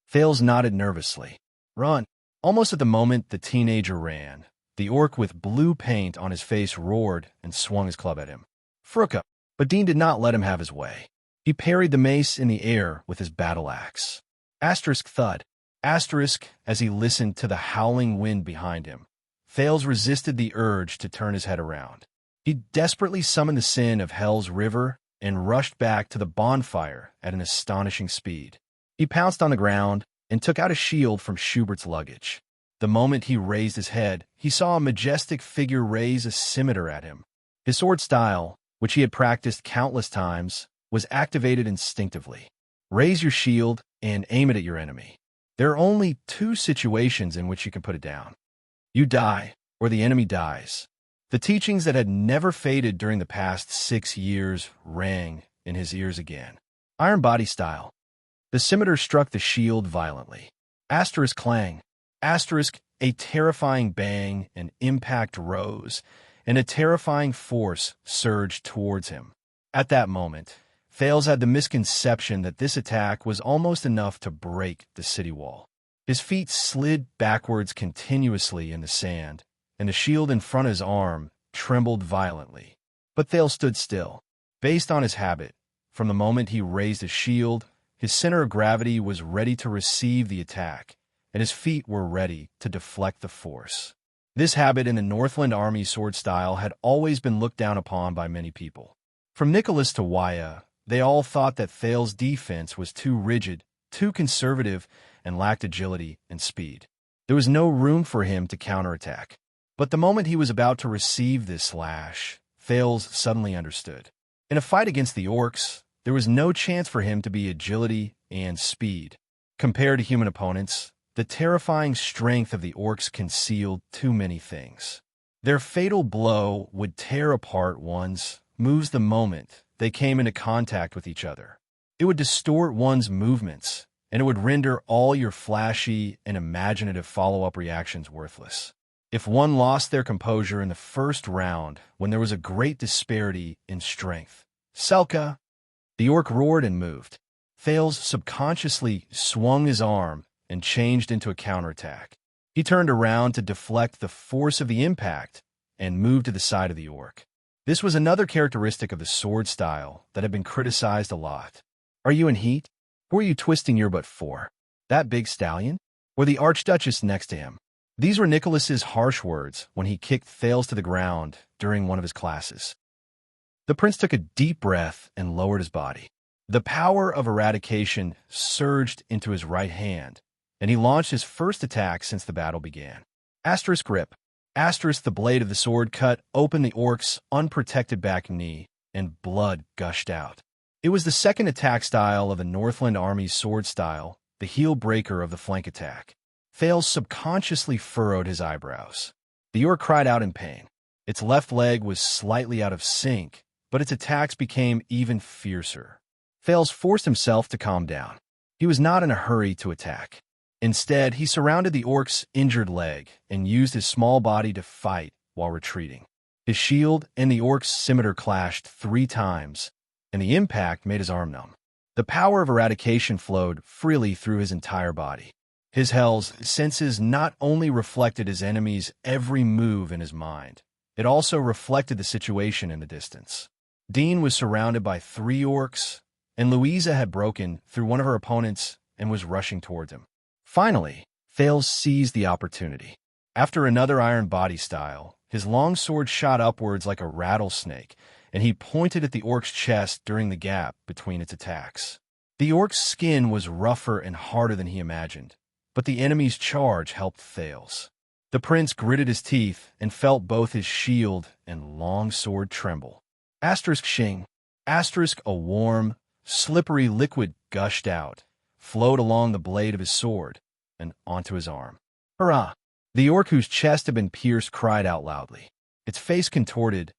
Thales nodded nervously. "Run." Almost at the moment the teenager ran, the orc with blue paint on his face roared and swung his club at him. "Fruka!" But Dean did not let him have his way. He parried the mace in the air with his battle axe. Asterisk thud. Asterisk as he listened to the howling wind behind him. Thales resisted the urge to turn his head around. He desperately summoned the sin of Hell's River and rushed back to the bonfire at an astonishing speed. He pounced on the ground and took out a shield from Schubert's luggage. The moment he raised his head, he saw a majestic figure raise a scimitar at him. His sword style, which he had practiced countless times, was activated instinctively. Raise your shield and aim it at your enemy. There are only 2 situations in which you can put it down. You die, or the enemy dies. The teachings that had never faded during the past 6 years rang in his ears again. Iron body style. The scimitar struck the shield violently. Asterisk clang. Asterisk, a terrifying bang and impact rose, and a terrifying force surged towards him. At that moment, Thales had the misconception that this attack was almost enough to break the city wall. His feet slid backwards continuously in the sand, and the shield in front of his arm trembled violently. But Thales stood still. Based on his habit, from the moment he raised his shield, his center of gravity was ready to receive the attack, and his feet were ready to deflect the force. This habit in the Northland Army sword style had always been looked down upon by many people. From Nicholas to Waya, they all thought that Thales' defense was too rigid, too conservative, and lacked agility and speed. There was no room for him to counterattack. But the moment he was about to receive this slash, Thales suddenly understood. In a fight against the orcs, there was no chance for him to be agility and speed. Compared to human opponents, the terrifying strength of the orcs concealed too many things. Their fatal blow would tear apart one's moves the moment they came into contact with each other. It would distort one's movements, and it would render all your flashy and imaginative follow-up reactions worthless. If one lost their composure in the first round when there was a great disparity in strength, Selka, the orc roared and moved. Thales subconsciously swung his arm and changed into a counterattack. He turned around to deflect the force of the impact and moved to the side of the orc. This was another characteristic of the sword style that had been criticized a lot. Are you in heat? Who are you twisting your butt for? That big stallion? Or the Archduchess next to him? These were Nicholas's harsh words when he kicked Thales to the ground during one of his classes. The prince took a deep breath and lowered his body. The power of eradication surged into his right hand, and he launched his first attack since the battle began. Asterisk grip. Asterisk the blade of the sword cut open the orc's unprotected back knee, and blood gushed out. It was the second attack style of the Northland Army's sword style, the heel breaker of the flank attack. Thales subconsciously furrowed his eyebrows. The orc cried out in pain. Its left leg was slightly out of sync, but its attacks became even fiercer. Thales forced himself to calm down. He was not in a hurry to attack. Instead, he surrounded the orc's injured leg and used his small body to fight while retreating. His shield and the orc's scimitar clashed 3 times, and the impact made his arm numb. The power of eradication flowed freely through his entire body. His hell's senses not only reflected his enemy's every move in his mind, it also reflected the situation in the distance. Dean was surrounded by 3 orcs, and Louisa had broken through one of her opponents and was rushing towards him. Finally, Thales seized the opportunity. After another iron body style, his long sword shot upwards like a rattlesnake, and he pointed at the orc's chest during the gap between its attacks. The orc's skin was rougher and harder than he imagined, but the enemy's charge helped Thales. The prince gritted his teeth and felt both his shield and long sword tremble. Asterisk shing. Asterisk a warm, slippery liquid gushed out, flowed along the blade of his sword, and onto his arm. Hurrah! The orc whose chest had been pierced cried out loudly. Its face contorted,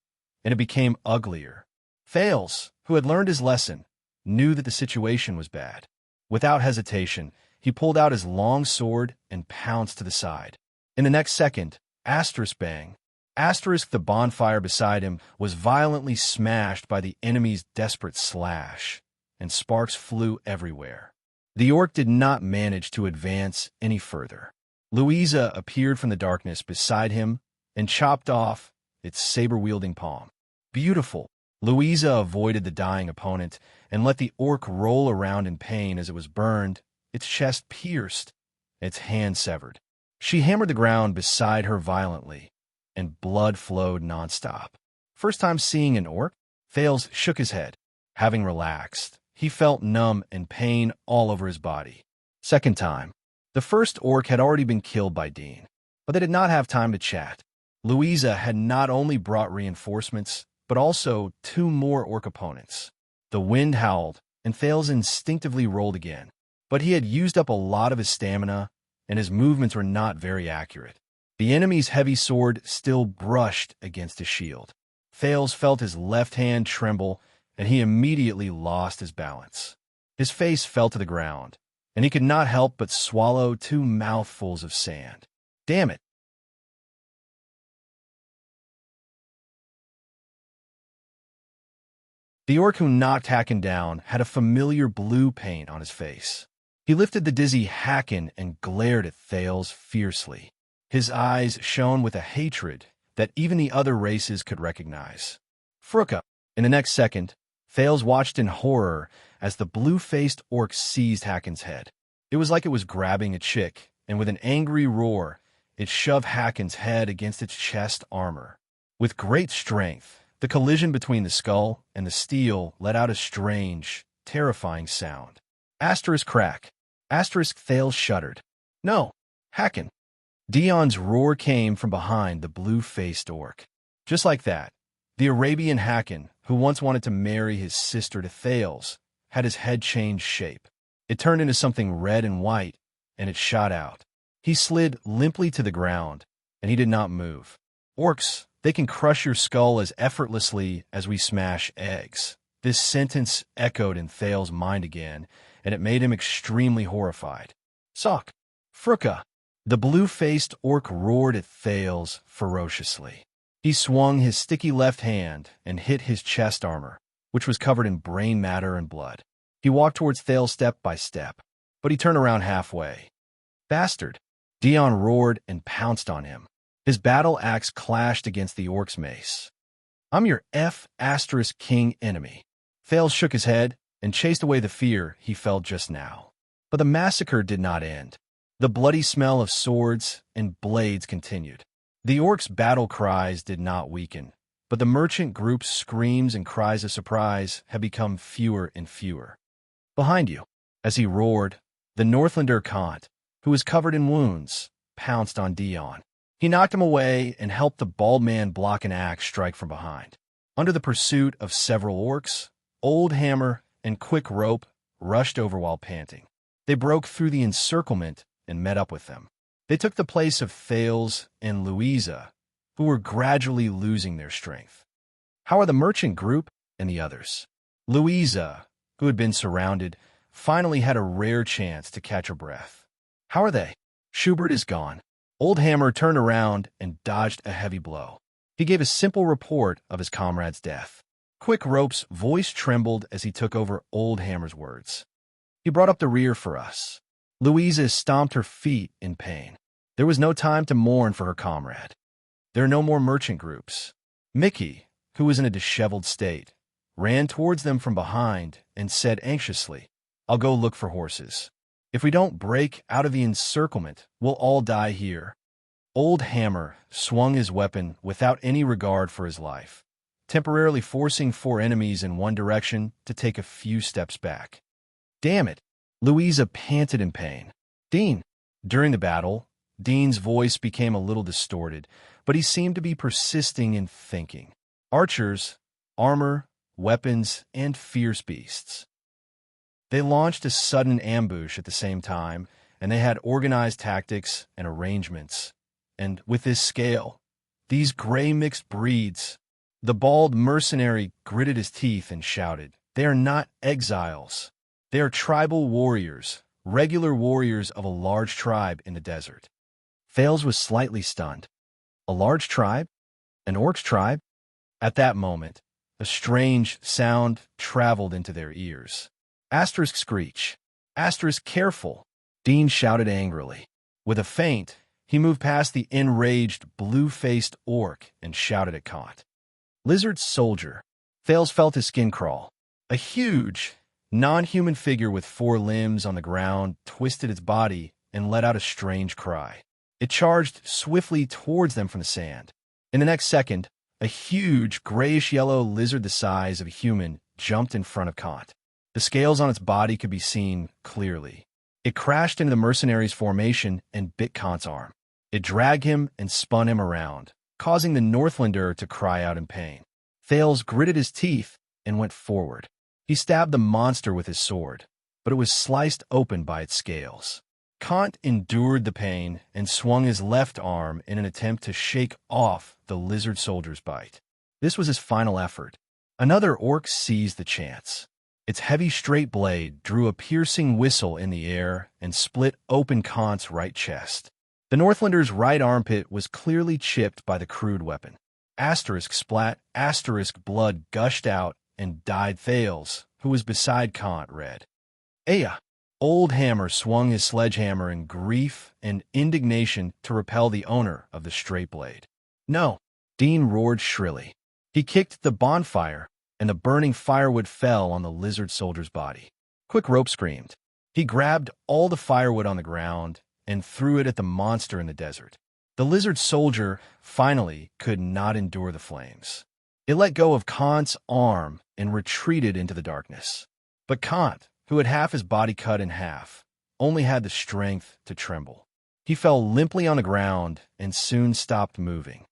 and it became uglier. Thales, who had learned his lesson, knew that the situation was bad. Without hesitation, he pulled out his long sword and pounced to the side. In the next second, asterisk bang, asterisk the bonfire beside him was violently smashed by the enemy's desperate slash, and sparks flew everywhere. The orc did not manage to advance any further. Louisa appeared from the darkness beside him and chopped off its saber-wielding palm. Beautiful! Louisa avoided the dying opponent and let the orc roll around in pain as it was burned, its chest pierced, its hand severed. She hammered the ground beside her violently, and blood flowed nonstop. First time seeing an orc, Thales shook his head. Having relaxed, he felt numb and pain all over his body. Second time. The first orc had already been killed by Dean, but they did not have time to chat. Louisa had not only brought reinforcements, but also 2 more orc opponents. The wind howled, and Thales instinctively rolled again. But he had used up a lot of his stamina, and his movements were not very accurate. The enemy's heavy sword still brushed against his shield. Thales felt his left hand tremble, and he immediately lost his balance. His face fell to the ground, and he could not help but swallow 2 mouthfuls of sand. Damn it! The orc who knocked Hakken down had a familiar blue paint on his face. He lifted the dizzy Hakken and glared at Thales fiercely. His eyes shone with a hatred that even the other races could recognize. Fruka! In the next second, Thales watched in horror as the blue-faced orc seized Hakken's head. It was like it was grabbing a chick, and with an angry roar, it shoved Hakken's head against its chest armor. With great strength, the collision between the skull and the steel let out a strange, terrifying sound. Asterisk crack. Asterisk Thales shuddered. No, Hakken. Dion's roar came from behind the blue-faced orc. Just like that, the Arabian Hakan, who once wanted to marry his sister to Thales, had his head change shape. It turned into something red and white, and it shot out. He slid limply to the ground, and he did not move. Orcs, they can crush your skull as effortlessly as we smash eggs. This sentence echoed in Thales' mind again, and it made him extremely horrified. Sock! Fruka! The blue-faced orc roared at Thales ferociously. He swung his sticky left hand and hit his chest armor, which was covered in brain matter and blood. He walked towards Thales step by step, but he turned around halfway. Bastard! Dion roared and pounced on him. His battle axe clashed against the orc's mace. I'm your F***king enemy. Thales shook his head and chased away the fear he felt just now. But the massacre did not end. The bloody smell of swords and blades continued. The orcs' battle cries did not weaken, but the merchant group's screams and cries of surprise had become fewer and fewer. Behind you, as he roared, the Northlander Kant, who was covered in wounds, pounced on Dion. He knocked him away and helped the bald man block an axe strike from behind. Under the pursuit of several orcs, Old Hammer and Quick Rope rushed over while panting. They broke through the encirclement and met up with them. They took the place of Thales and Louisa, who were gradually losing their strength. How are the merchant group and the others? Louisa, who had been surrounded, finally had a rare chance to catch her breath. How are they? Schubert is gone. Old Hammer turned around and dodged a heavy blow. He gave a simple report of his comrade's death. Quick Rope's voice trembled as he took over Old Hammer's words. He brought up the rear for us. Louisa stomped her feet in pain. There was no time to mourn for her comrade. There are no more merchant groups. Mickey, who was in a disheveled state, ran towards them from behind and said anxiously, I'll go look for horses. If we don't break out of the encirclement, we'll all die here. Old Hammer swung his weapon without any regard for his life, temporarily forcing 4 enemies in one direction to take a few steps back. Damn it! Louisa panted in pain. Dean! During the battle, Dean's voice became a little distorted, but he seemed to be persisting in thinking. Archers, armor, weapons, and fierce beasts. They launched a sudden ambush at the same time, and they had organized tactics and arrangements. And with this scale, these gray mixed breeds, the bald mercenary gritted his teeth and shouted, They are not exiles. They are tribal warriors, regular warriors of a large tribe in the desert. Thales was slightly stunned. A large tribe? An orc's tribe? At that moment, a strange sound traveled into their ears. Asterisk screech. Asterisk careful. Dean shouted angrily. With a feint, he moved past the enraged, blue-faced orc and shouted at Kant. Lizard soldier. Thales felt his skin crawl. A huge, non-human figure with 4 limbs on the ground twisted its body and let out a strange cry. It charged swiftly towards them from the sand. In the next second, a huge, grayish-yellow lizard the size of a human jumped in front of Kant. The scales on its body could be seen clearly. It crashed into the mercenary's formation and bit Kant's arm. It dragged him and spun him around, causing the Northlander to cry out in pain. Thales gritted his teeth and went forward. He stabbed the monster with his sword, but it was sliced open by its scales. Kant endured the pain and swung his left arm in an attempt to shake off the lizard soldier's bite. This was his final effort. Another orc seized the chance. Its heavy straight blade drew a piercing whistle in the air and split open Kant's right chest. The Northlander's right armpit was clearly chipped by the crude weapon. Asterisk splat, asterisk blood gushed out and died. Thales, who was beside Kant, read. Aya! Old Hammer swung his sledgehammer in grief and indignation to repel the owner of the straight blade. No! Dean roared shrilly. He kicked the bonfire, and the burning firewood fell on the lizard soldier's body. Quick Rope screamed. He grabbed all the firewood on the ground and threw it at the monster in the desert. The lizard soldier finally could not endure the flames. It let go of Kant's arm and retreated into the darkness. But Kant, who had half his body cut in half, only had the strength to tremble. He fell limply on the ground and soon stopped moving.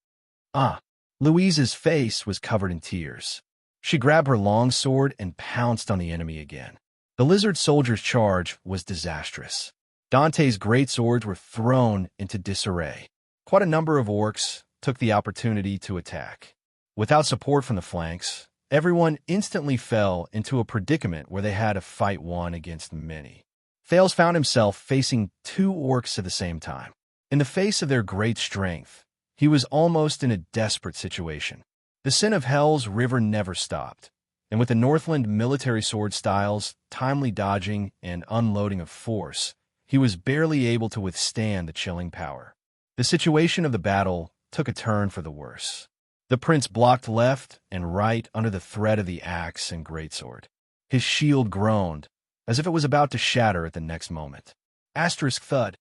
Louise's face was covered in tears. She grabbed her long sword and pounced on the enemy again. The lizard soldier's charge was disastrous. Dante's great swords were thrown into disarray. Quite a number of orcs took the opportunity to attack. Without support from the flanks, everyone instantly fell into a predicament where they had to fight one against many. Thales found himself facing 2 orcs at the same time. In the face of their great strength, he was almost in a desperate situation. The sin of Hell's River never stopped, and with the Northland military sword styles, timely dodging, and unloading of force, he was barely able to withstand the chilling power. The situation of the battle took a turn for the worse. The prince blocked left and right under the threat of the axe and greatsword. His shield groaned, as if it was about to shatter at the next moment. Asterisk thud.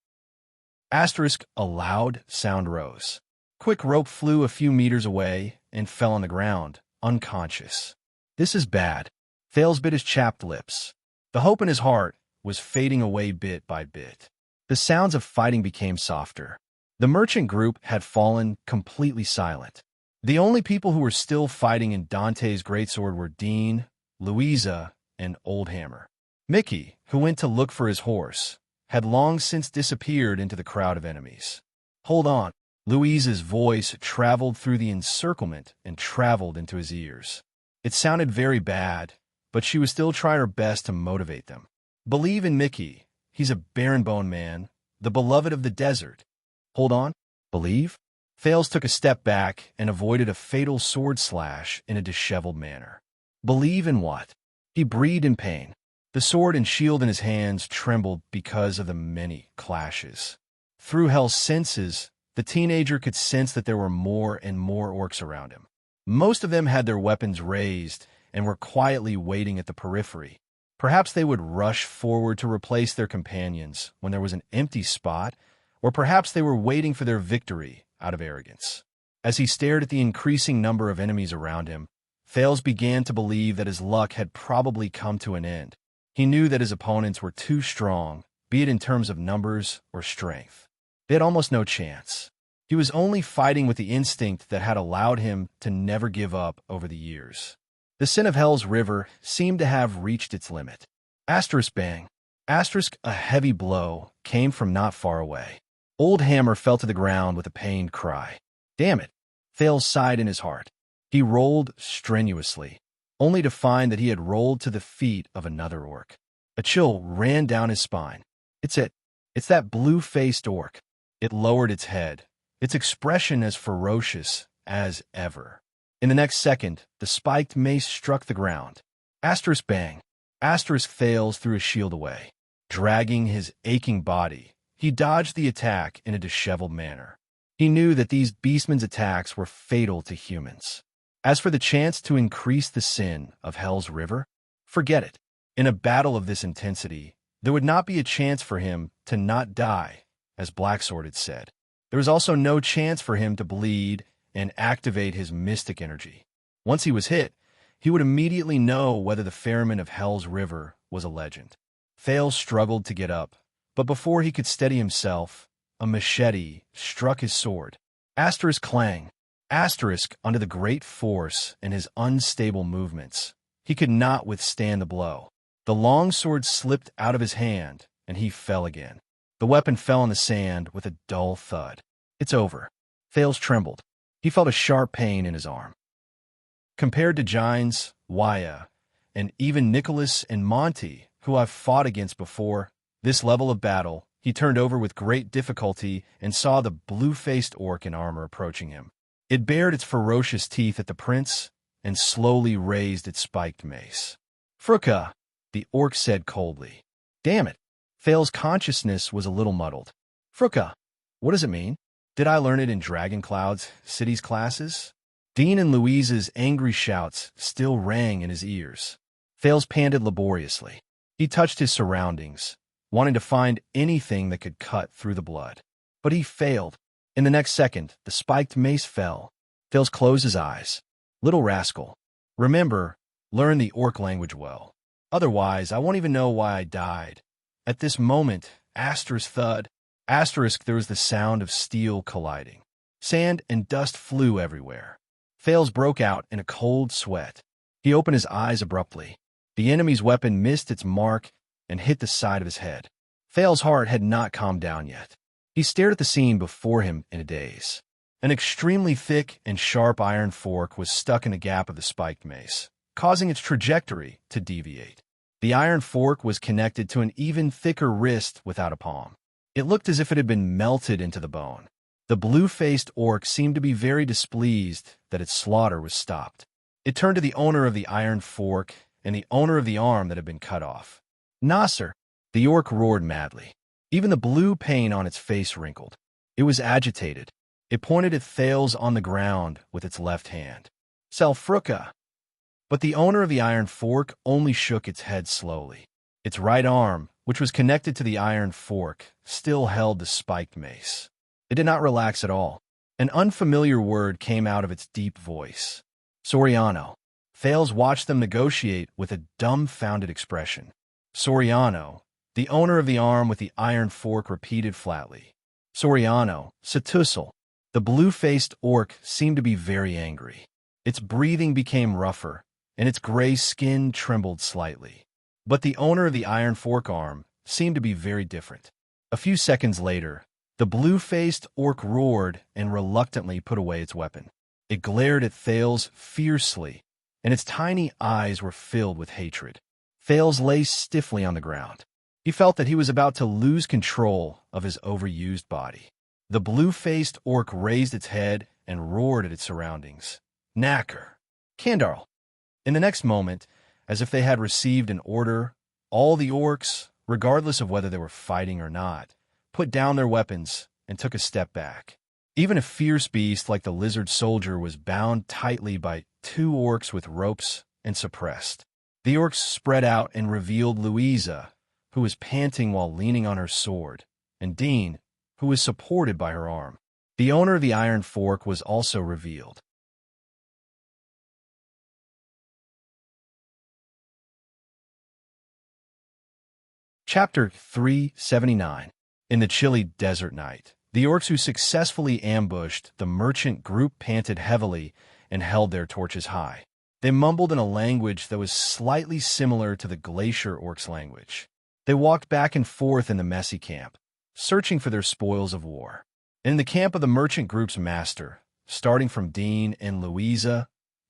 Asterisk a loud sound rose. Quick rope flew a few meters away and fell on the ground, unconscious. This is bad. Thales bit his chapped lips. The hope in his heart was fading away bit by bit. The sounds of fighting became softer. The merchant group had fallen completely silent. The only people who were still fighting in Dante's greatsword were Dean, Louisa, and Old Hammer. Mickey, who went to look for his horse, had long since disappeared into the crowd of enemies. Hold on. Louisa's voice traveled through the encirclement and traveled into his ears. It sounded very bad, but she was still trying her best to motivate them. Believe in Mickey. He's a barren-bone man, the beloved of the desert. Hold on. Believe? Thales took a step back and avoided a fatal sword slash in a disheveled manner. Believe in what? He breathed in pain. The sword and shield in his hands trembled because of the many clashes. Through Hell's senses, the teenager could sense that there were more and more orcs around him. Most of them had their weapons raised and were quietly waiting at the periphery. Perhaps they would rush forward to replace their companions when there was an empty spot, or perhaps they were waiting for their victory out of arrogance. As he stared at the increasing number of enemies around him, Thales began to believe that his luck had probably come to an end. He knew that his opponents were too strong, be it in terms of numbers or strength. They had almost no chance. He was only fighting with the instinct that had allowed him to never give up over the years. The sin of Hell's River seemed to have reached its limit. Asterisk bang. Asterisk a heavy blow came from not far away. Old Hammer fell to the ground with a pained cry. Damn it. Thales sighed in his heart. He rolled strenuously, only to find that he had rolled to the feet of another orc. A chill ran down his spine. It's that blue-faced orc. It lowered its head, its expression as ferocious as ever. In the next second, the spiked mace struck the ground. Asterisk bang. Asterisk Thales threw his shield away. Dragging his aching body, he dodged the attack in a disheveled manner. He knew that these beastmen's attacks were fatal to humans. As for the chance to increase the sin of Hell's River, forget it. In a battle of this intensity, there would not be a chance for him to not die, as Blacksword had said. There was also no chance for him to bleed and activate his mystic energy. Once he was hit, he would immediately know whether the ferryman of Hell's River was a legend. Thales struggled to get up, but before he could steady himself, a machete struck his sword. Asterisk clang. Asterisk under the great force and his unstable movements. He could not withstand the blow. The long sword slipped out of his hand, and he fell again. The weapon fell on the sand with a dull thud. It's over. Thales trembled. He felt a sharp pain in his arm. Compared to Gines, Wuxia, and even Nicholas and Monty, who I've fought against before, this level of battle, he turned over with great difficulty and saw the blue-faced orc in armor approaching him. It bared its ferocious teeth at the prince and slowly raised its spiked mace. Fruka, the orc said coldly. Damn it. Thales' consciousness was a little muddled. Fruka, what does it mean? Did I learn it in Dragoncloud's cities classes? Dean and Louisa's angry shouts still rang in his ears. Thales panted laboriously. He touched his surroundings, wanting to find anything that could cut through the blood. But he failed. In the next second, the spiked mace fell. Thales closed his eyes. Little rascal. Remember, learn the orc language well. Otherwise, I won't even know why I died. At this moment, Astor's thud, Asterisk, there was the sound of steel colliding. Sand and dust flew everywhere. Thales broke out in a cold sweat. He opened his eyes abruptly. The enemy's weapon missed its mark and hit the side of his head. Thales' heart had not calmed down yet. He stared at the scene before him in a daze. An extremely thick and sharp iron fork was stuck in the gap of the spiked mace, causing its trajectory to deviate. The iron fork was connected to an even thicker wrist without a palm. It looked as if it had been melted into the bone. The blue-faced orc seemed to be very displeased that its slaughter was stopped. It turned to the owner of the iron fork and the owner of the arm that had been cut off. "Nasser!" The orc roared madly. Even the blue paint on its face wrinkled. It was agitated. It pointed at Thales on the ground with its left hand. "Selfruka!" But the owner of the iron fork only shook its head slowly. Its right arm, which was connected to the iron fork, still held the spiked mace. It did not relax at all. An unfamiliar word came out of its deep voice. "Soriano." Thales watched them negotiate with a dumbfounded expression. "Soriano," the owner of the arm with the iron fork repeated flatly. "Soriano, Satusal." The blue-faced orc seemed to be very angry. Its breathing became rougher, and its gray skin trembled slightly. But the owner of the iron fork arm seemed to be very different. A few seconds later, the blue-faced orc roared and reluctantly put away its weapon. It glared at Thales fiercely, and its tiny eyes were filled with hatred. Thales lay stiffly on the ground. He felt that he was about to lose control of his overused body. The blue-faced orc raised its head and roared at its surroundings. "Knacker! Kandarl!" In the next moment, as if they had received an order, all the orcs, regardless of whether they were fighting or not, put down their weapons and took a step back. Even a fierce beast like the lizard soldier was bound tightly by two orcs with ropes and suppressed. The orcs spread out and revealed Louisa, who was panting while leaning on her sword, and Dean, who was supported by her arm. The owner of the iron fork was also revealed. Chapter 379. In the chilly desert night, the orcs who successfully ambushed the merchant group panted heavily and held their torches high. They mumbled in a language that was slightly similar to the glacier orcs' language. They walked back and forth in the messy camp, searching for their spoils of war. In the camp of the merchant group's master, starting from Dean and Louisa,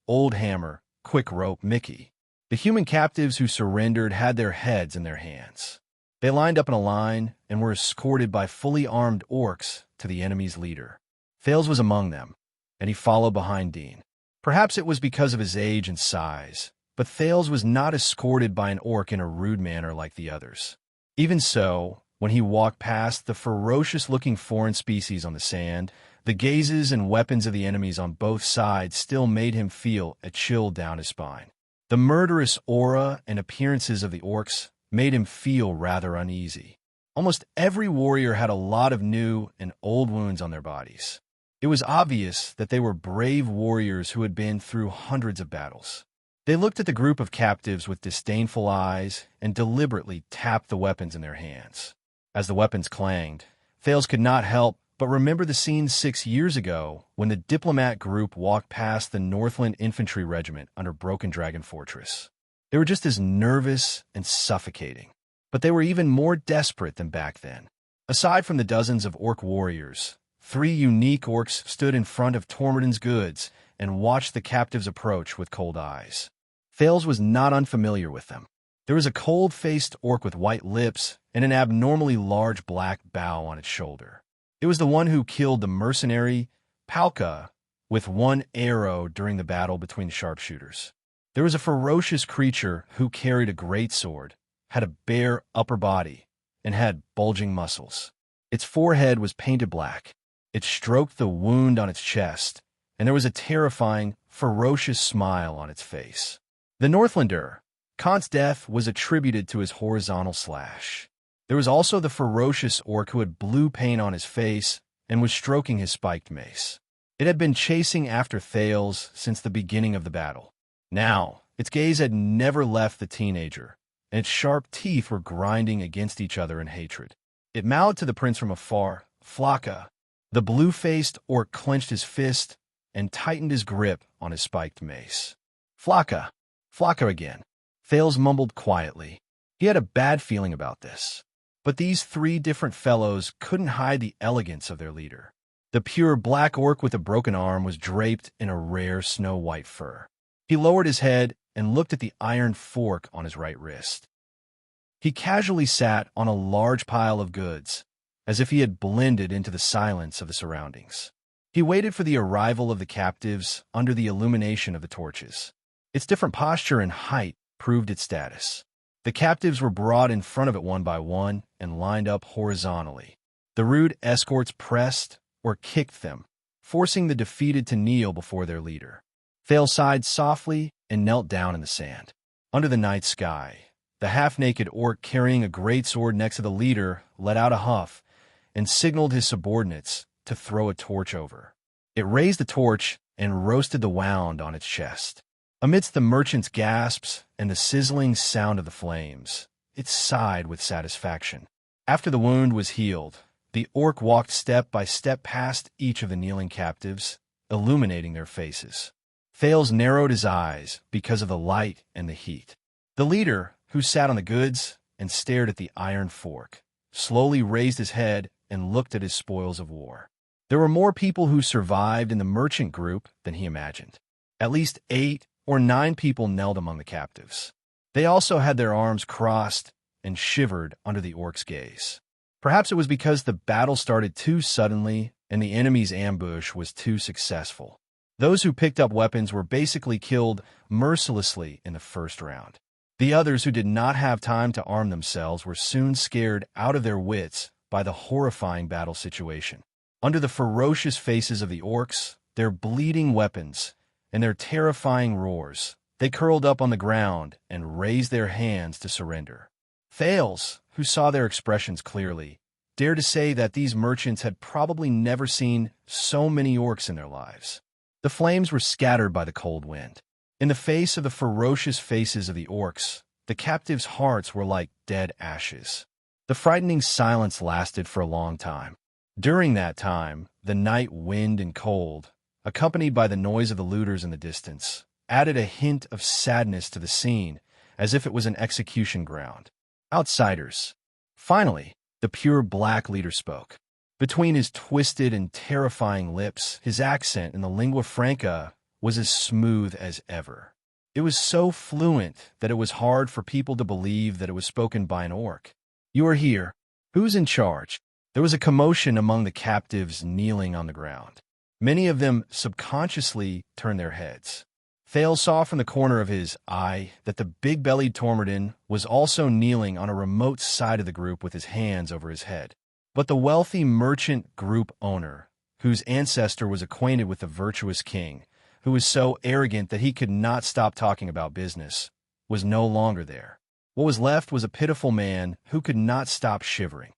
Old Hammer, Quick Rope, Mickey, the human captives who surrendered had their heads in their hands. They lined up in a line and were escorted by fully armed orcs to the enemy's leader. Thales was among them, and he followed behind Dean. Perhaps it was because of his age and size, but Thales was not escorted by an orc in a rude manner like the others. Even so, when he walked past the ferocious-looking foreign species on the sand, the gazes and weapons of the enemies on both sides still made him feel a chill down his spine. The murderous aura and appearances of the orcs made him feel rather uneasy. Almost every warrior had a lot of new and old wounds on their bodies. It was obvious that they were brave warriors who had been through hundreds of battles. They looked at the group of captives with disdainful eyes and deliberately tapped the weapons in their hands. As the weapons clanged, Thales could not help but remember the scene 6 years ago when the diplomat group walked past the Northland Infantry Regiment under Broken Dragon Fortress. They were just as nervous and suffocating, but they were even more desperate than back then. Aside from the dozens of orc warriors, 3 unique orcs stood in front of Tormodin's goods and watched the captives approach with cold eyes. Thales was not unfamiliar with them. There was a cold-faced orc with white lips and an abnormally large black bow on its shoulder. It was the one who killed the mercenary Palka with 1 arrow during the battle between the sharpshooters. There was a ferocious creature who carried a great sword, had a bare upper body, and had bulging muscles. Its forehead was painted black. It stroked the wound on its chest, and there was a terrifying, ferocious smile on its face. The Northlander, Kant's death was attributed to his horizontal slash. There was also the ferocious orc who had blue paint on his face and was stroking his spiked mace. It had been chasing after Thales since the beginning of the battle. Now, its gaze had never left the teenager, and its sharp teeth were grinding against each other in hatred. It mowed to the prince from afar. Flocka. The blue-faced orc clenched his fist and tightened his grip on his spiked mace. Flocka. Flocka again. Thales mumbled quietly. He had a bad feeling about this. But these three different fellows couldn't hide the elegance of their leader. The pure black orc with a broken arm was draped in a rare snow-white fur. He lowered his head and looked at the iron fork on his right wrist. He casually sat on a large pile of goods, as if he had blended into the silence of the surroundings. He waited for the arrival of the captives under the illumination of the torches. Its different posture and height proved its status. The captives were brought in front of it one by one and lined up horizontally. The rude escorts pressed or kicked them, forcing the defeated to kneel before their leader. Thales sighed softly and knelt down in the sand. Under the night sky, the half-naked orc carrying a great sword next to the leader let out a huff and signaled his subordinates to throw a torch over. It raised the torch and roasted the wound on its chest. Amidst the merchant's gasps and the sizzling sound of the flames, it sighed with satisfaction. After the wound was healed, the orc walked step by step past each of the kneeling captives, illuminating their faces. Thales narrowed his eyes because of the light and the heat. The leader, who sat on the goods and stared at the iron fork, slowly raised his head and looked at his spoils of war. There were more people who survived in the merchant group than he imagined. At least 8 or 9 people knelt among the captives. They also had their arms crossed and shivered under the orc's gaze. Perhaps it was because the battle started too suddenly and the enemy's ambush was too successful. Those who picked up weapons were basically killed mercilessly in the first round. The others who did not have time to arm themselves were soon scared out of their wits by the horrifying battle situation. Under the ferocious faces of the orcs, their bleeding weapons, and their terrifying roars, they curled up on the ground and raised their hands to surrender. Thales, who saw their expressions clearly, dared to say that these merchants had probably never seen so many orcs in their lives. The flames were scattered by the cold wind. In the face of the ferocious faces of the orcs, the captives' hearts were like dead ashes. The frightening silence lasted for a long time. During that time, the night wind and cold, accompanied by the noise of the looters in the distance, added a hint of sadness to the scene, as if it was an execution ground. Outsiders. Finally, the pure black leader spoke. Between his twisted and terrifying lips, his accent in the lingua franca was as smooth as ever. It was so fluent that it was hard for people to believe that it was spoken by an orc. "You are here. Who's in charge?" There was a commotion among the captives kneeling on the ground. Many of them subconsciously turned their heads. Thales saw from the corner of his eye that the big-bellied Tormodin was also kneeling on a remote side of the group with his hands over his head. But the wealthy merchant group owner, whose ancestor was acquainted with the virtuous king, who was so arrogant that he could not stop talking about business, was no longer there. What was left was a pitiful man who could not stop shivering.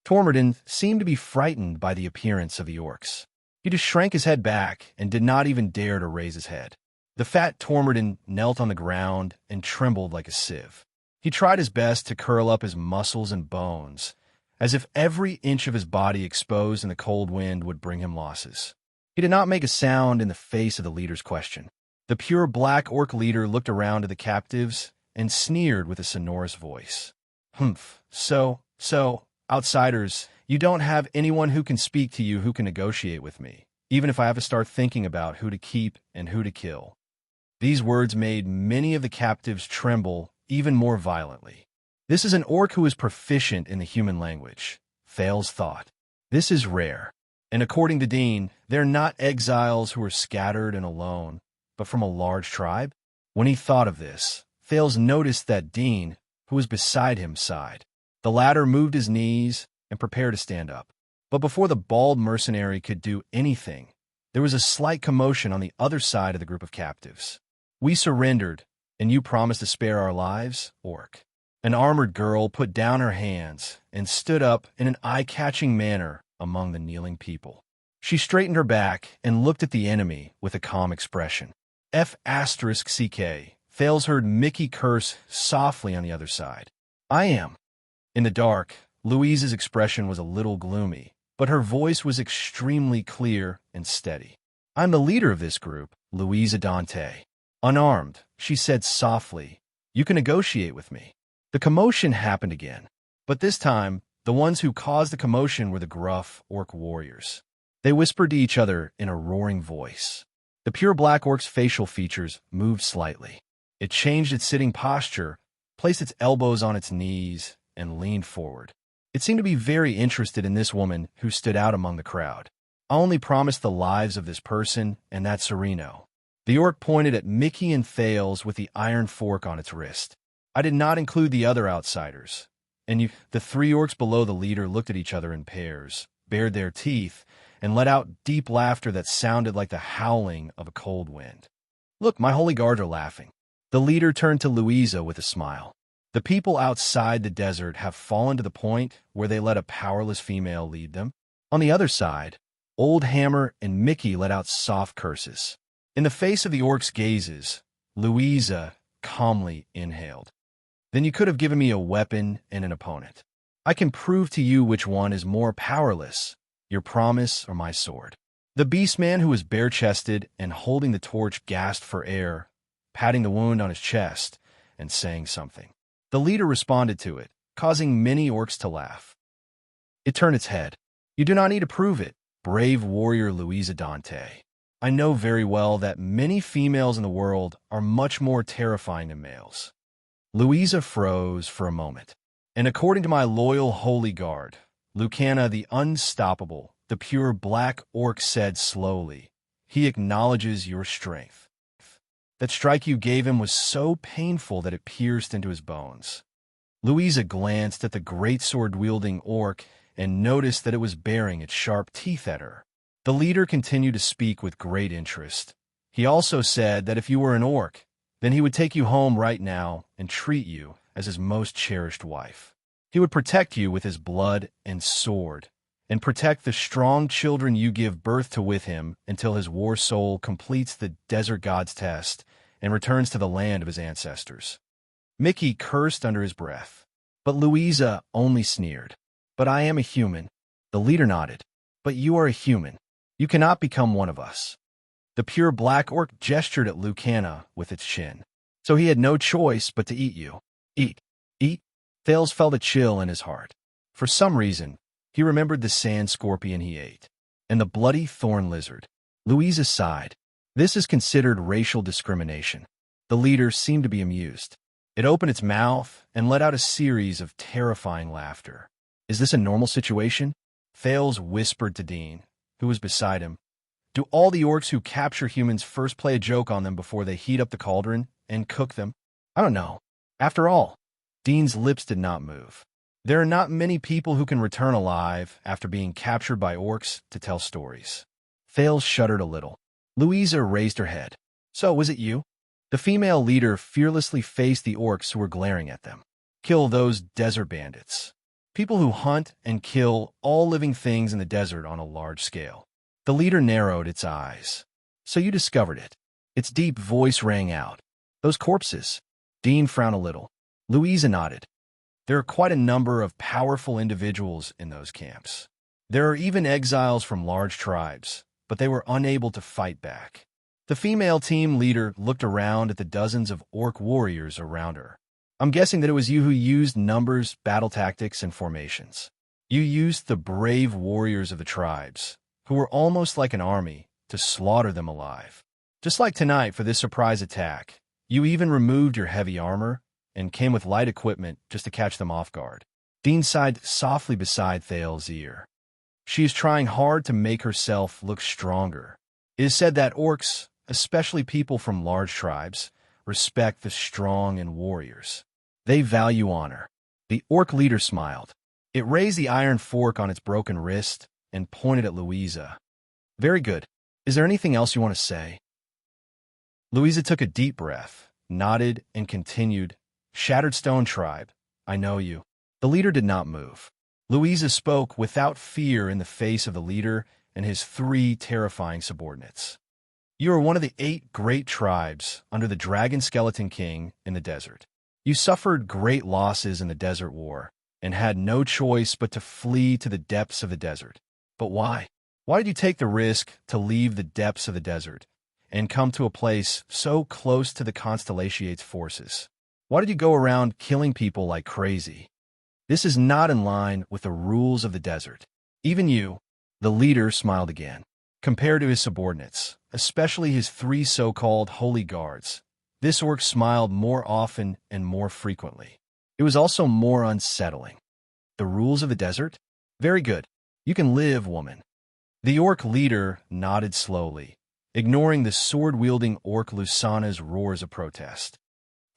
Tormodin seemed to be frightened by the appearance of the orcs. He just shrank his head back and did not even dare to raise his head. The fat Tormodin knelt on the ground and trembled like a sieve. He tried his best to curl up his muscles and bones, as if every inch of his body exposed in the cold wind would bring him losses. He did not make a sound in the face of the leader's question. The pure black orc leader looked around to the captives and sneered with a sonorous voice. "Humph, so, outsiders, you don't have anyone who can speak to you who can negotiate with me, even if I have to start thinking about who to keep and who to kill." These words made many of the captives tremble even more violently. This is an orc who is proficient in the human language, Thales thought. This is rare. And according to Dean, they're not exiles who are scattered and alone, but from a large tribe. When he thought of this, Thales noticed that Dean, who was beside him, sighed. The latter moved his knees and prepared to stand up. But before the bald mercenary could do anything, there was a slight commotion on the other side of the group of captives. "We surrendered, and you promised to spare our lives, orc." An armored girl put down her hands and stood up in an eye-catching manner among the kneeling people. She straightened her back and looked at the enemy with a calm expression. F***CK. Thales heard Mickey curse softly on the other side. "I am." In the dark, Louise's expression was a little gloomy, but her voice was extremely clear and steady. "I'm the leader of this group, Louisa Dante. Unarmed," she said softly. "You can negotiate with me." The commotion happened again, but this time, the ones who caused the commotion were the gruff orc warriors. They whispered to each other in a roaring voice. The pure black orc's facial features moved slightly. It changed its sitting posture, placed its elbows on its knees, and leaned forward. It seemed to be very interested in this woman who stood out among the crowd. "I only promised the lives of this person, and that's Sereno." The orc pointed at Mickey and Thales with the iron fork on its wrist. "I did not include the other outsiders." And you, the three orcs below the leader looked at each other in pairs, bared their teeth, and let out deep laughter that sounded like the howling of a cold wind. "Look, my holy guards are laughing." The leader turned to Louisa with a smile. "The people outside the desert have fallen to the point where they let a powerless female lead them." On the other side, Old Hammer and Mickey let out soft curses. In the face of the orc's gazes, Louisa calmly inhaled. "Then you could have given me a weapon and an opponent. I can prove to you which one is more powerless, your promise or my sword." The beastman, who was bare-chested and holding the torch, gasped for air, patting the wound on his chest and saying something. The leader responded to it, causing many orcs to laugh. It turned its head. "You do not need to prove it, brave warrior Louisa Dante. I know very well that many females in the world are much more terrifying than males." Louisa froze for a moment. "And according to my loyal holy guard, Lucana the Unstoppable, the pure black orc said slowly, he acknowledges your strength. That strike you gave him was so painful that it pierced into his bones." Louisa glanced at the greatsword-wielding orc and noticed that it was baring its sharp teeth at her. The leader continued to speak with great interest. "He also said that if you were an orc, then he would take you home right now and treat you as his most cherished wife. He would protect you with his blood and sword, and protect the strong children you give birth to with him until his war soul completes the desert god's test and returns to the land of his ancestors." Mickey cursed under his breath, but Louisa only sneered. "But I am a human." The leader nodded. "But you are a human. You cannot become one of us." The pure black orc gestured at Lucana with its chin. "So he had no choice but to eat you." "Eat. Eat?" Thales felt a chill in his heart. For some reason, he remembered the sand scorpion he ate, and the bloody thorn lizard. Louisa sighed. "This is considered racial discrimination." The leader seemed to be amused. It opened its mouth and let out a series of terrifying laughter. "Is this a normal situation?" Thales whispered to Dean, who was beside him. "Do all the orcs who capture humans first play a joke on them before they heat up the cauldron and cook them?" "I don't know. After all," Dean's lips did not move. "There are not many people who can return alive after being captured by orcs to tell stories." Thales shuddered a little. Louisa raised her head. "So, was it you?" The female leader fearlessly faced the orcs who were glaring at them. "Kill those desert bandits. People who hunt and kill all living things in the desert on a large scale." The leader narrowed its eyes. "So you discovered it." Its deep voice rang out. "Those corpses." Dean frowned a little. Louisa nodded. "There are quite a number of powerful individuals in those camps. There are even exiles from large tribes, but they were unable to fight back." The female team leader looked around at the dozens of orc warriors around her. "I'm guessing that it was you who used numbers, battle tactics, and formations. You used the brave warriors of the tribes, who were almost like an army, to slaughter them alive. Just like tonight for this surprise attack, you even removed your heavy armor and came with light equipment just to catch them off guard." Dean sighed softly beside Thales' ear. "She is trying hard to make herself look stronger. It is said that orcs, especially people from large tribes, respect the strong and warriors. They value honor." The orc leader smiled. It raised the iron fork on its broken wrist and pointed at Louisa. "Very good. Is there anything else you want to say?" Louisa took a deep breath, nodded, and continued. "Shattered Stone Tribe, I know you." The leader did not move. Louisa spoke without fear in the face of the leader and his three terrifying subordinates. "You are one of the 8 great tribes under the Dragon Skeleton King in the desert. You suffered great losses in the Desert War, and had no choice but to flee to the depths of the desert. But why? Why did you take the risk to leave the depths of the desert and come to a place so close to the Constellation's forces? Why did you go around killing people like crazy? This is not in line with the rules of the desert. Even you, the leader, smiled again. Compared to his subordinates, especially his 3 so-called holy guards, this orc smiled more often and more frequently. It was also more unsettling. The rules of the desert? Very good. You can live, woman. The orc leader nodded slowly, ignoring the sword-wielding orc Lusana's roars of protest.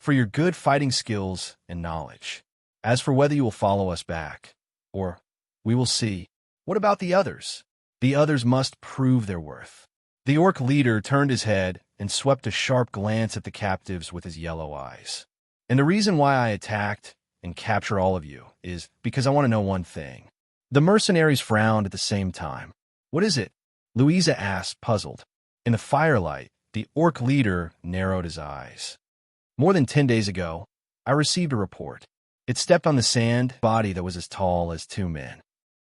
For your good fighting skills and knowledge. As for whether you will follow us back, or we will see. What about the others? The others must prove their worth. The orc leader turned his head and swept a sharp glance at the captives with his yellow eyes. And the reason why I attacked and captured all of you is because I want to know one thing. The mercenaries frowned at the same time. What is it? Louisa asked, puzzled. In the firelight, the orc leader narrowed his eyes. More than 10 days ago, I received a report. It stepped on the sand body that was as tall as 2 men.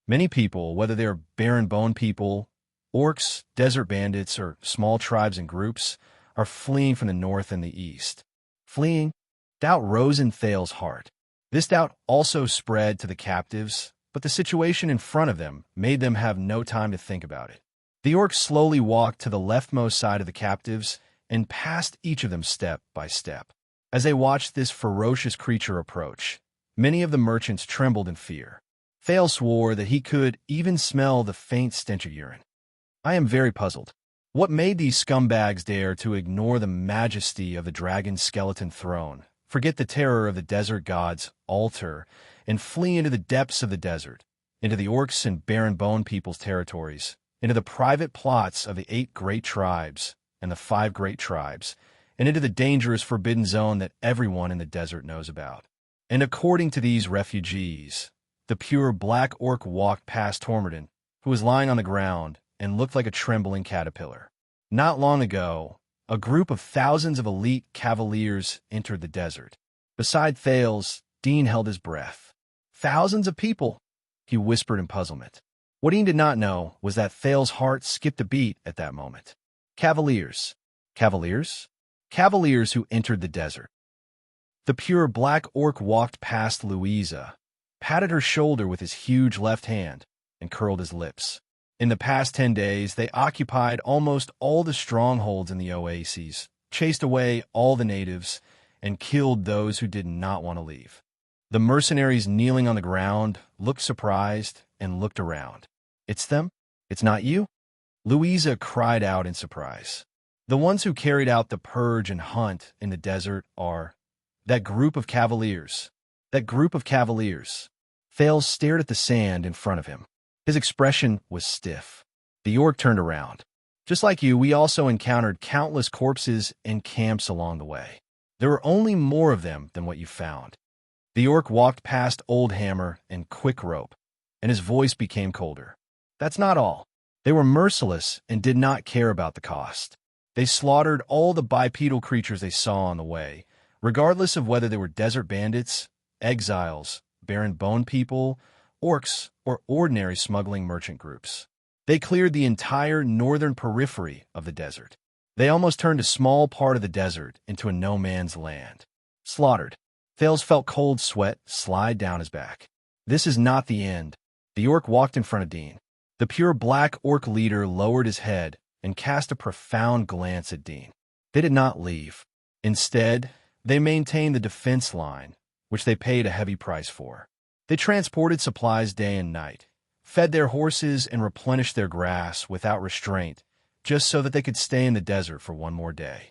Many people, whether they're barren bone people, orcs, desert bandits, or small tribes and groups, are fleeing from the north and the east. Fleeing? Doubt rose in Thal's heart. This doubt also spread to the captives, but the situation in front of them made them have no time to think about it. The orc slowly walked to the leftmost side of the captives and passed each of them step by step. As they watched this ferocious creature approach, many of the merchants trembled in fear. Thal swore that he could even smell the faint stench of urine. I am very puzzled. What made these scumbags dare to ignore the majesty of the dragon's skeleton throne, forget the terror of the desert god's altar, and flee into the depths of the desert, into the orcs and barren bone people's territories, into the private plots of the 8 great tribes and the 5 great tribes, and into the dangerous forbidden zone that everyone in the desert knows about. And according to these refugees, the pure black orc walked past Tormodin, who was lying on the ground and looked like a trembling caterpillar. Not long ago, a group of thousands of elite cavaliers entered the desert. Beside Thales, Dean held his breath. Thousands of people, he whispered in puzzlement. What Dean did not know was that Thales' heart skipped a beat at that moment. Cavaliers. Cavaliers? Cavaliers who entered the desert. The pure black orc walked past Louisa, patted her shoulder with his huge left hand, and curled his lips. In the past 10 days, they occupied almost all the strongholds in the oases, chased away all the natives, and killed those who did not want to leave. The mercenaries kneeling on the ground looked surprised and looked around. It's them? It's not you? Louisa cried out in surprise. The ones who carried out the purge and hunt in the desert are that group of cavaliers. That group of cavaliers. Thales stared at the sand in front of him. His expression was stiff. The orc turned around. Just like you, we also encountered countless corpses and camps along the way. There were only more of them than what you found. The orc walked past Old Hammer and Quick Rope, and his voice became colder. That's not all. They were merciless and did not care about the cost. They slaughtered all the bipedal creatures they saw on the way, regardless of whether they were desert bandits, exiles, barren bone people, orcs, or ordinary smuggling merchant groups. They cleared the entire northern periphery of the desert. They almost turned a small part of the desert into a no-man's land. Slaughtered. Thales felt cold sweat slide down his back. This is not the end. The orc walked in front of Dean. The pure black orc leader lowered his head and cast a profound glance at Dean. They did not leave. Instead, they maintained the defense line, which they paid a heavy price for. They transported supplies day and night, fed their horses and replenished their grass without restraint, just so that they could stay in the desert for one more day.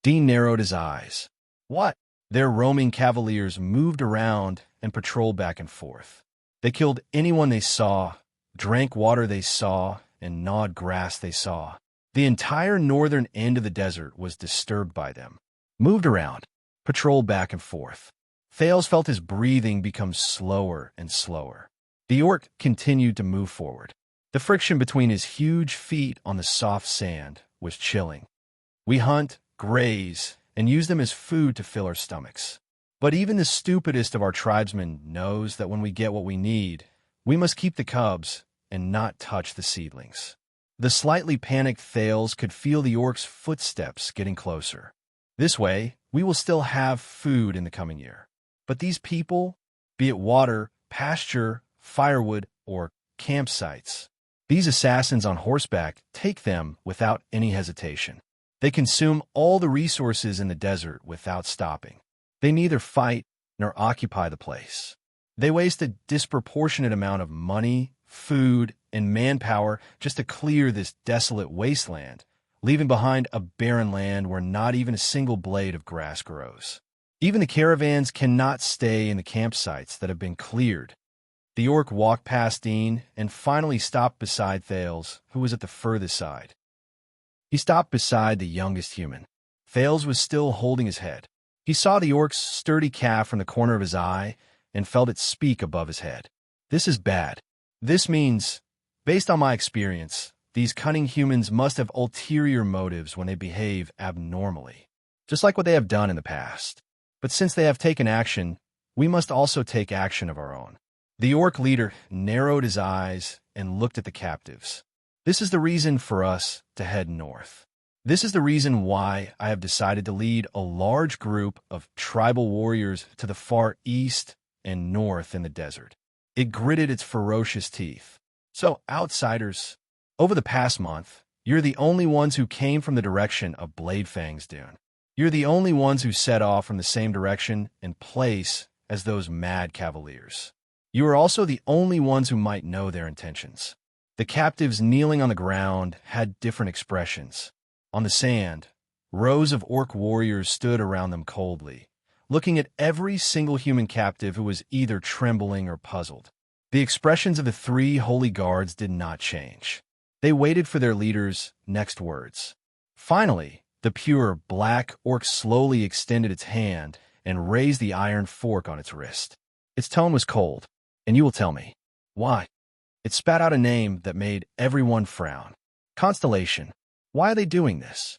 Dean narrowed his eyes. What? Their roaming cavaliers moved around and patrolled back and forth. They killed anyone they saw, drank water they saw, and gnawed grass they saw. The entire northern end of the desert was disturbed by them. Moved around, patrolled back and forth. Thales felt his breathing become slower and slower. The orc continued to move forward. The friction between his huge feet on the soft sand was chilling. We hunt, graze, and use them as food to fill our stomachs. But even the stupidest of our tribesmen knows that when we get what we need, we must keep the cubs and not touch the seedlings. The slightly panicked Thales could feel the orc's footsteps getting closer. This way, we will still have food in the coming year. But these people, be it water, pasture, firewood, or campsites, these assassins on horseback take them without any hesitation. They consume all the resources in the desert without stopping. They neither fight nor occupy the place. They waste a disproportionate amount of money, food, and manpower just to clear this desolate wasteland, leaving behind a barren land where not even a single blade of grass grows. Even the caravans cannot stay in the campsites that have been cleared. The orc walked past Dean and finally stopped beside Thales, who was at the furthest side. He stopped beside the youngest human. Thales was still holding his head. He saw the orc's sturdy calf from the corner of his eye and felt it speak above his head. This is bad. This means, based on my experience, these cunning humans must have ulterior motives when they behave abnormally, just like what they have done in the past. But since they have taken action, we must also take action of our own. The orc leader narrowed his eyes and looked at the captives. This is the reason for us to head north. This is the reason why I have decided to lead a large group of tribal warriors to the far east and north in the desert. It gritted its ferocious teeth. So, outsiders, over the past month, you're the only ones who came from the direction of Bladefang's dune. You're the only ones who set off from the same direction and place as those mad cavaliers. You are also the only ones who might know their intentions. The captives kneeling on the ground had different expressions. On the sand, rows of orc warriors stood around them coldly, looking at every single human captive who was either trembling or puzzled. The expressions of the three holy guards did not change. They waited for their leader's next words. Finally, the pure black orc slowly extended its hand and raised the iron fork on its wrist. Its tone was cold, and you will tell me why. It spat out a name that made everyone frown. Constellation. Why are they doing this?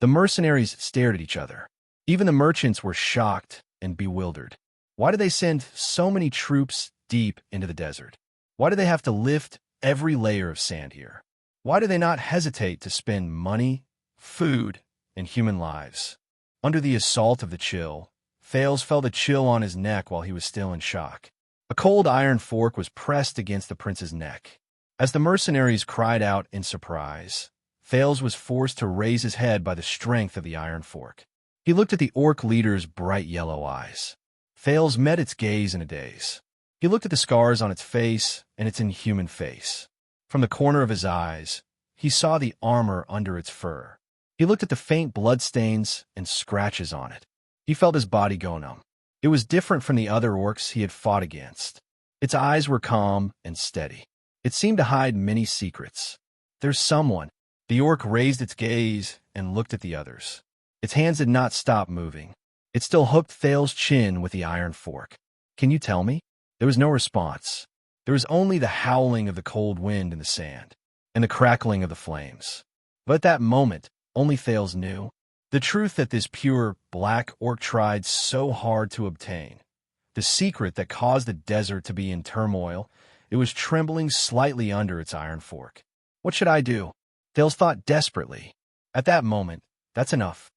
The mercenaries stared at each other. Even the merchants were shocked and bewildered. Why do they send so many troops deep into the desert? Why do they have to lift every layer of sand here? Why do they not hesitate to spend money, food, and human lives? Under the assault of the chill, Thales felt a chill on his neck while he was still in shock. A cold iron fork was pressed against the prince's neck. As the mercenaries cried out in surprise, Thales was forced to raise his head by the strength of the iron fork. He looked at the orc leader's bright yellow eyes. Thales met its gaze in a daze. He looked at the scars on its face and its inhuman face. From the corner of his eyes, he saw the armor under its fur. He looked at the faint bloodstains and scratches on it. He felt his body go numb. It was different from the other orcs he had fought against. Its eyes were calm and steady. It seemed to hide many secrets. There's someone. The orc raised its gaze and looked at the others. Its hands had not stopped moving. It still hooked Thales' chin with the iron fork. Can you tell me? There was no response. There was only the howling of the cold wind in the sand and the crackling of the flames. But at that moment, only Thales knew the truth that this pure black orc tried so hard to obtain. The secret that caused the desert to be in turmoil. It was trembling slightly under its iron fork. What should I do? Thales thought desperately. At that moment, that's enough.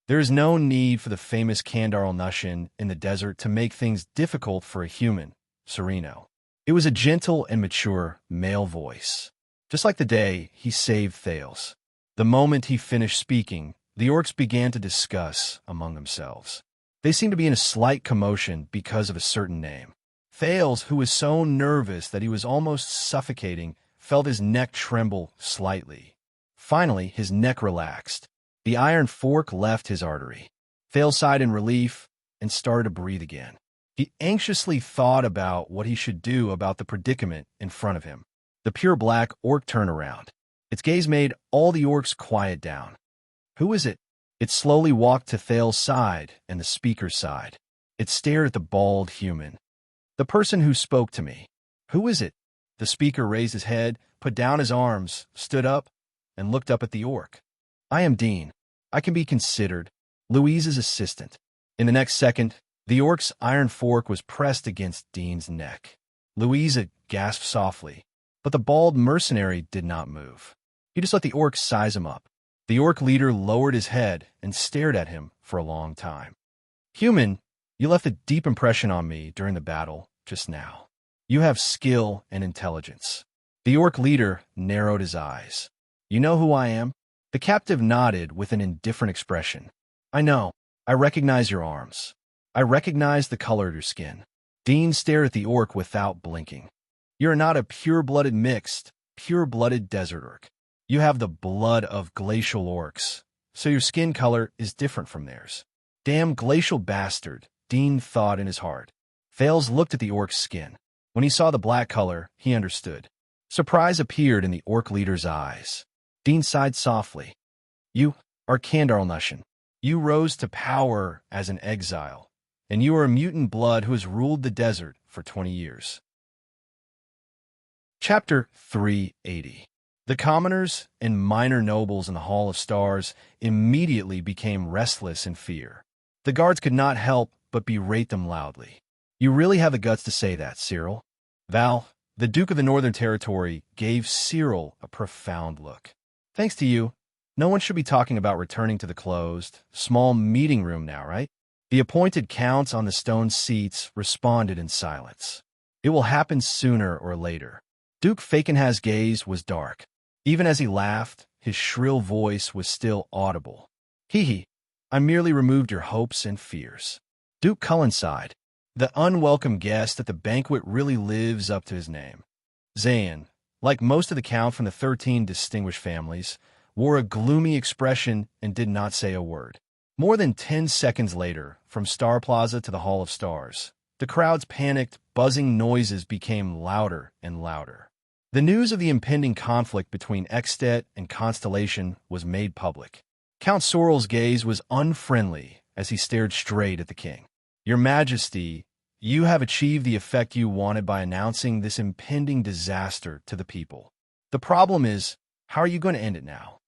There is no need for the famous Kandar Nushin in the desert to make things difficult for a human, Sereno. It was a gentle and mature male voice. Just like the day he saved Thales. The moment he finished speaking, the orcs began to discuss among themselves. They seemed to be in a slight commotion because of a certain name. Thales, who was so nervous that he was almost suffocating, felt his neck tremble slightly. Finally, his neck relaxed. The iron fork left his artery. Thales sighed in relief and started to breathe again. He anxiously thought about what he should do about the predicament in front of him. The pure black orc turned around. Its gaze made all the orcs quiet down. Who is it? It slowly walked to Thales' side and the speaker's side. It stared at the bald human. The person who spoke to me. Who is it? The speaker raised his head, put down his arms, stood up, and looked up at the orc. I am Dean. I can be considered Louise's assistant. In the next second, The orc's iron fork was pressed against Dean's neck. Louisa gasped softly, but the bald mercenary did not move. He just let the orc size him up. The orc leader lowered his head and stared at him for a long time. Human, you left a deep impression on me during the battle just now. You have skill and intelligence. The orc leader narrowed his eyes. You know who I am? The captive nodded with an indifferent expression. I know. I recognize your arms. I recognize the color of your skin. Dean stared at the orc without blinking. You're not a pure-blooded mixed, pure-blooded desert orc. You have the blood of glacial orcs, so your skin color is different from theirs. Damn glacial bastard, Dean thought in his heart. Thales looked at the orc's skin. When he saw the black color, he understood. Surprise appeared in the orc leader's eyes. Dean sighed softly. You are Kandarl-Nushin. You rose to power as an exile, and you are a mutant blood who has ruled the desert for 20 years. Chapter 380. The commoners and minor nobles in the Hall of Stars immediately became restless in fear. The guards could not help but berate them loudly. You really have the guts to say that, Cyril. Val, the Duke of the Northern Territory, gave Cyril a profound look. Thanks to you, no one should be talking about returning to the closed, small meeting room now, right? The appointed counts on the stone seats responded in silence. It will happen sooner or later. Duke Fakenhaz's gaze was dark. Even as he laughed, his shrill voice was still audible. Hee, I merely removed your hopes and fears. Duke Cullen sighed. The unwelcome guest at the banquet really lives up to his name. Zayn, like most of the count from the 13 distinguished families, wore a gloomy expression and did not say a word. More than 10 seconds later, from Star Plaza to the Hall of Stars, the crowd's panicked, buzzing noises became louder and louder. The news of the impending conflict between Extet and Constellation was made public. Count Sorrel's gaze was unfriendly as he stared straight at the king. Your Majesty, you have achieved the effect you wanted by announcing this impending disaster to the people. The problem is, how are you going to end it now?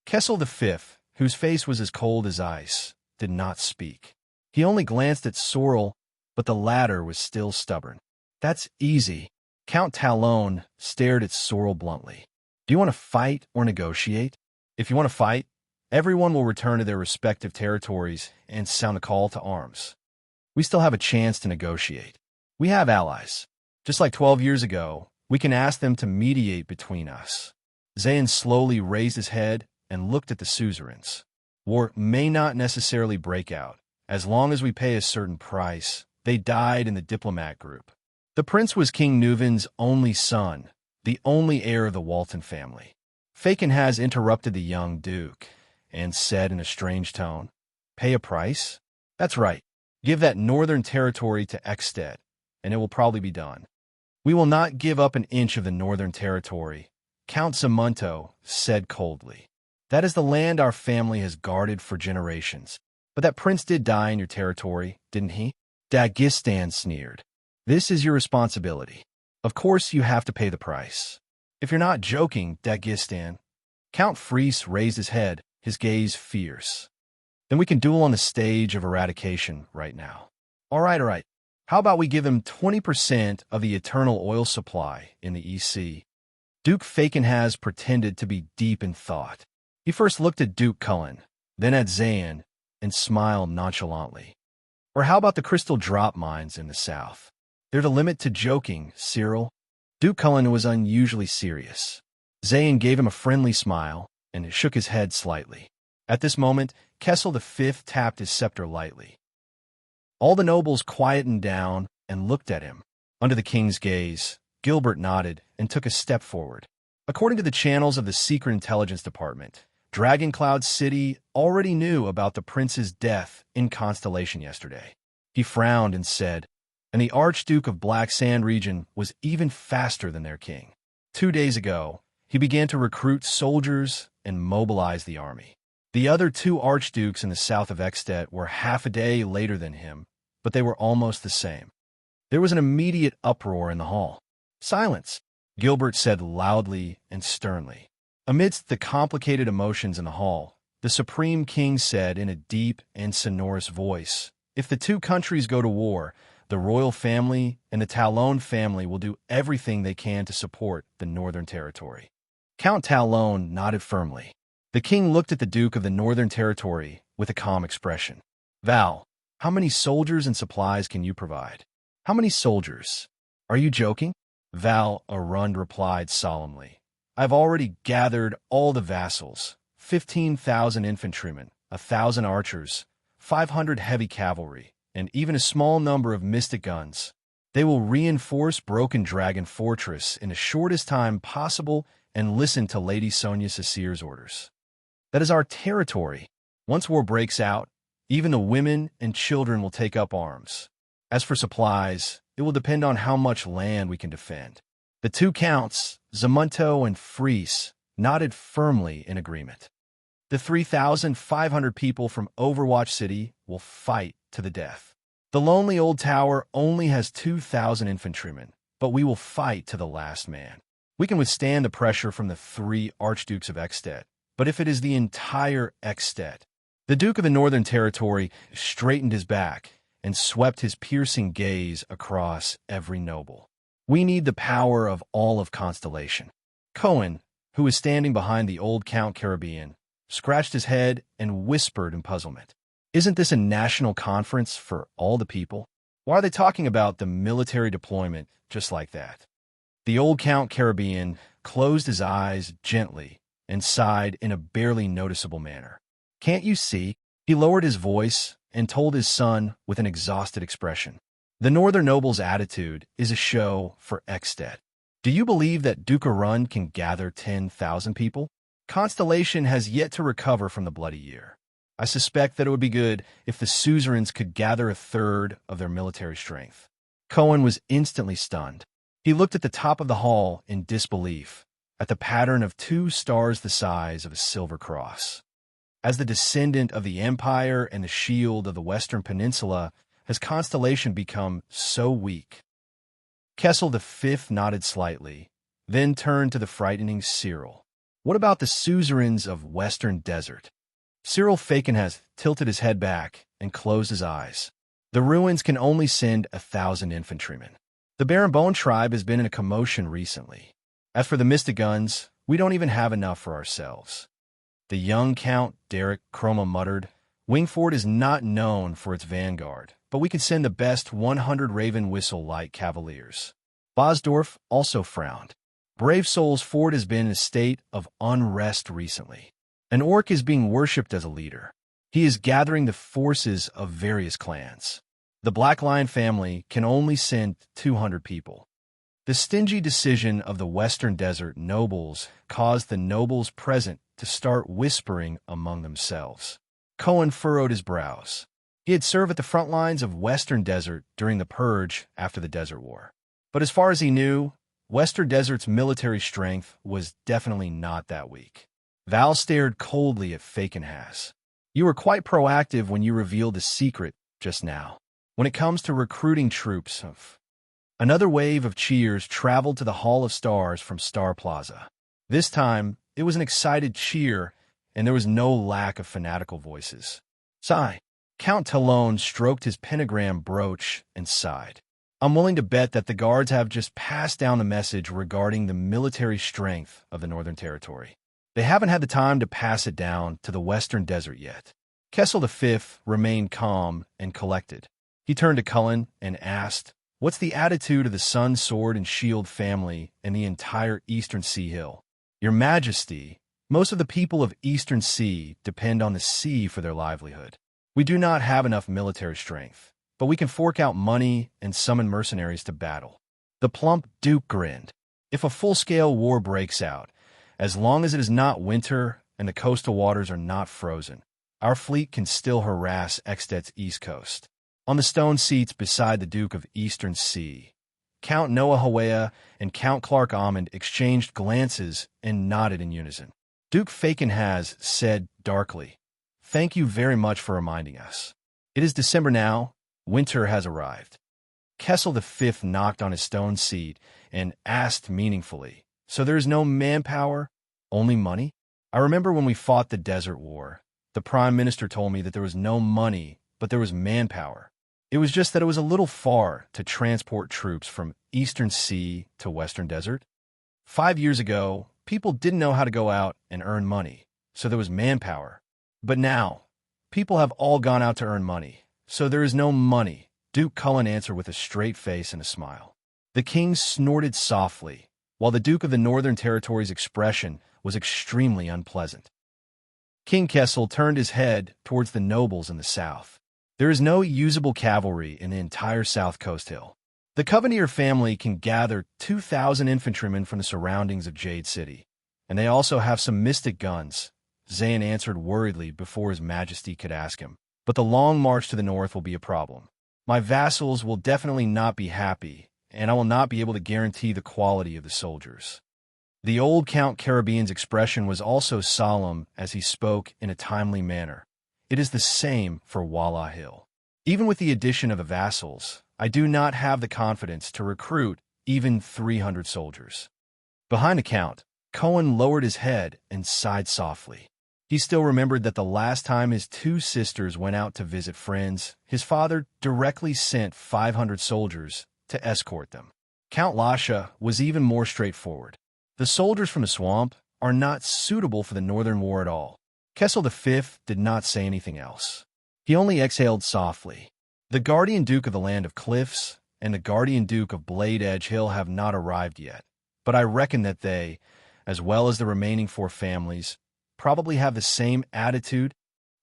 Kessel V, whose face was as cold as ice, did not speak. He only glanced at Sorrel, but the latter was still stubborn. That's easy. Count Talon stared at Sorrel bluntly. Do you want to fight or negotiate? If you want to fight, everyone will return to their respective territories and sound the call to arms. We still have a chance to negotiate. We have allies. Just like 12 years ago, we can ask them to mediate between us. Zayn slowly raised his head and looked at the suzerains. War may not necessarily break out. As long as we pay a certain price, they died in the diplomat group. The prince was King Nuvin's only son, the only heir of the Walton family. Fakenhaz interrupted the young duke and said in a strange tone, Pay a price? That's right. Give that northern territory to Extet, and it will probably be done. We will not give up an inch of the northern territory, Count Zamunto said coldly. That is the land our family has guarded for generations. But that prince did die in your territory, didn't he? Dagistan sneered. This is your responsibility. Of course you have to pay the price. If you're not joking, Dagistan. Count Fries raised his head, his gaze fierce. Then we can duel on the stage of eradication right now. All right. How about we give him 20% of the eternal oil supply in the EC? Duke Fakenhaz pretended to be deep in thought. He first looked at Duke Cullen, then at Zayn, and smiled nonchalantly. Or how about the crystal drop mines in the south? They're the limit to joking, Cyril. Duke Cullen was unusually serious. Zayn gave him a friendly smile and shook his head slightly. At this moment, Kessel V tapped his scepter lightly. All the nobles quietened down and looked at him. Under the king's gaze, Gilbert nodded and took a step forward. According to the channels of the Secret Intelligence Department, Dragoncloud City already knew about the prince's death in Constellation yesterday. He frowned and said, and the Archduke of Black Sand region was even faster than their king. 2 days ago, he began to recruit soldiers and mobilize the army. The other 2 archdukes in the south of Extet were half a day later than him, but they were almost the same. There was an immediate uproar in the hall. Silence, Gilbert said loudly and sternly. Amidst the complicated emotions in the hall, the Supreme King said in a deep and sonorous voice, If the two countries go to war, the royal family and the Talon family will do everything they can to support the Northern Territory. Count Talon nodded firmly. The king looked at the Duke of the Northern Territory with a calm expression. Val, how many soldiers and supplies can you provide? How many soldiers? Are you joking? Val Arund replied solemnly. I've already gathered all the vassals, 15,000 infantrymen, 1,000 archers, 500 heavy cavalry, and even a small number of mystic guns. They will reinforce Broken Dragon Fortress in the shortest time possible and listen to Lady Sonia Sasir's orders. That is our territory. Once war breaks out, even the women and children will take up arms. As for supplies, it will depend on how much land we can defend. The two counts, Zamunto and Fries, nodded firmly in agreement. The 3,500 people from Overwatch City will fight to the death. The lonely old tower only has 2,000 infantrymen, but we will fight to the last man. We can withstand the pressure from the 3 archdukes of Ekstedt, but if it is the entire Ekstedt, the Duke of the Northern Territory straightened his back and swept his piercing gaze across every noble. We need the power of all of Constellation. Cohen, who was standing behind the old Count Caribbean, scratched his head and whispered in puzzlement. Isn't this a national conference for all the people? Why are they talking about the military deployment just like that? The old Count Caribbean closed his eyes gently and sighed in a barely noticeable manner. Can't you see? He lowered his voice and told his son with an exhausted expression. The Northern noble's attitude is a show for Ekstedt. Do you believe that Duke Arund can gather 10,000 people? Constellation has yet to recover from the bloody year. I suspect that it would be good if the suzerains could gather a third of their military strength. Cohen was instantly stunned. He looked at the top of the hall in disbelief, at the pattern of 2 stars the size of a silver cross. As the descendant of the Empire and the shield of the Western Peninsula, has Constellation become so weak? Kessel V nodded slightly, then turned to the frightening Cyril. What about the suzerains of Western Desert? Cyril Fakenhas tilted his head back and closed his eyes. The ruins can only send 1,000 infantrymen. The Baron Bone tribe has been in a commotion recently. As for the Mystic Guns, we don't even have enough for ourselves. The young Count Derek Chroma muttered, Wingford is not known for its vanguard, but we could send the best 100 Raven Whistle Light Cavaliers. Bosdorf also frowned. Brave Souls Ford has been in a state of unrest recently. An orc is being worshipped as a leader. He is gathering the forces of various clans. The Black Lion family can only send 200 people. The stingy decision of the Western Desert nobles caused the nobles present to start whispering among themselves. Cohen furrowed his brows. He had served at the front lines of Western Desert during the Purge after the Desert War. But as far as he knew, Western Desert's military strength was definitely not that weak. Val stared coldly at Fakenhas. You were quite proactive when you revealed the secret just now. When it comes to recruiting troops, another wave of cheers traveled to the Hall of Stars from Star Plaza. This time, it was an excited cheer, and there was no lack of fanatical voices. Sigh. Count Talon stroked his pentagram brooch and sighed. I'm willing to bet that the guards have just passed down the message regarding the military strength of the Northern Territory. They haven't had the time to pass it down to the Western Desert yet. Kessel V remained calm and collected. He turned to Cullen and asked, What's the attitude of the Sun, Sword, and Shield family and the entire Eastern Sea Hill? Your Majesty, most of the people of Eastern Sea depend on the sea for their livelihood. We do not have enough military strength, but we can fork out money and summon mercenaries to battle. The plump Duke grinned. If a full-scale war breaks out, as long as it is not winter and the coastal waters are not frozen, our fleet can still harass Ekstedt's east coast. On the stone seats beside the Duke of Eastern Sea, Count Noah Hawea and Count Clark Amond exchanged glances and nodded in unison. Duke Fakenhas said darkly, Thank you very much for reminding us. It is December now. Winter has arrived. Kessel V knocked on his stone seat and asked meaningfully, So there is no manpower, only money? I remember when we fought the Desert War, the Prime Minister told me that there was no money but there was manpower. It was just that it was a little far to transport troops from Eastern Sea to Western Desert. 5 years ago, people didn't know how to go out and earn money, so there was manpower. But now, people have all gone out to earn money, so there is no money, Duke Cullen answered with a straight face and a smile. The king snorted softly, while the Duke of the Northern Territory's expression was extremely unpleasant. King Kessel turned his head towards the nobles in the south. There is no usable cavalry in the entire South Coast Hill. The Covenanter family can gather 2,000 infantrymen from the surroundings of Jade City, and they also have some mystic guns, Zayn answered worriedly before His Majesty could ask him. But the long march to the north will be a problem. My vassals will definitely not be happy, and I will not be able to guarantee the quality of the soldiers. The old Count Caribbean's expression was also solemn as he spoke in a timely manner. It is the same for Walla Hill. Even with the addition of the vassals, I do not have the confidence to recruit even 300 soldiers. Behind the count, Cohen lowered his head and sighed softly. He still remembered that the last time his two sisters went out to visit friends, his father directly sent 500 soldiers to escort them. Count Lasha was even more straightforward. The soldiers from the swamp are not suitable for the Northern War at all. Kessel V did not say anything else. He only exhaled softly. The Guardian Duke of the Land of Cliffs and the Guardian Duke of Blade Edge Hill have not arrived yet, but I reckon that they, as well as the remaining 4 families, probably have the same attitude.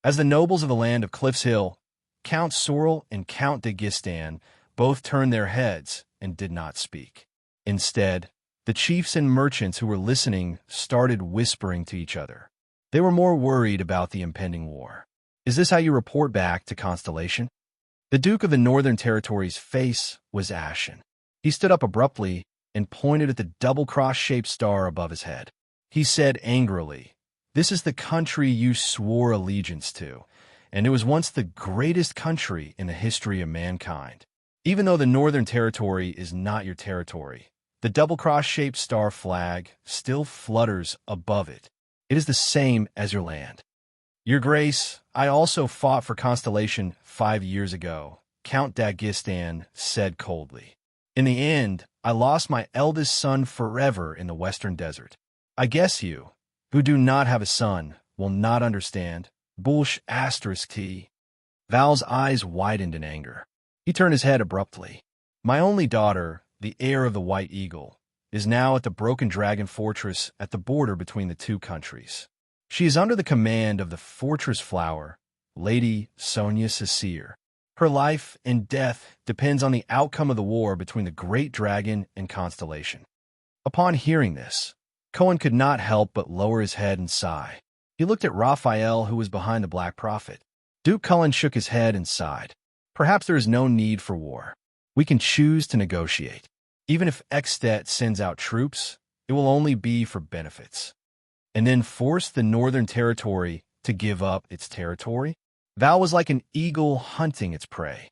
As the nobles of the Land of Cliffs Hill, Count Sorrel and Count de Gistan both turned their heads and did not speak. Instead, the chiefs and merchants who were listening started whispering to each other. They were more worried about the impending war. Is this how you report back to Constellation? The Duke of the Northern Territory's face was ashen. He stood up abruptly and pointed at the double-cross-shaped star above his head. He said angrily, "This is the country you swore allegiance to, and it was once the greatest country in the history of mankind. Even though the Northern Territory is not your territory, the double-cross-shaped star flag still flutters above it. It is the same as your land." "Your Grace, I also fought for Constellation 5 years ago," Count Dagistan said coldly. "In the end, I lost my eldest son forever in the Western Desert. I guess you, who do not have a son, will not understand. Bullsh asterisk T." Val's eyes widened in anger. He turned his head abruptly. "My only daughter, the heir of the White Eagle, is now at the Broken Dragon Fortress at the border between the two countries. She is under the command of the Fortress Flower, Lady Sonia Cecere. Her life and death depends on the outcome of the war between the Great Dragon and Constellation." Upon hearing this, Cohen could not help but lower his head and sigh. He looked at Raphael, who was behind the Black Prophet. Duke Cullen shook his head and sighed. "Perhaps there is no need for war. We can choose to negotiate. Even if Extet sends out troops, it will only be for benefits. And then force the Northern Territory to give up its territory?" Val was like an eagle hunting its prey.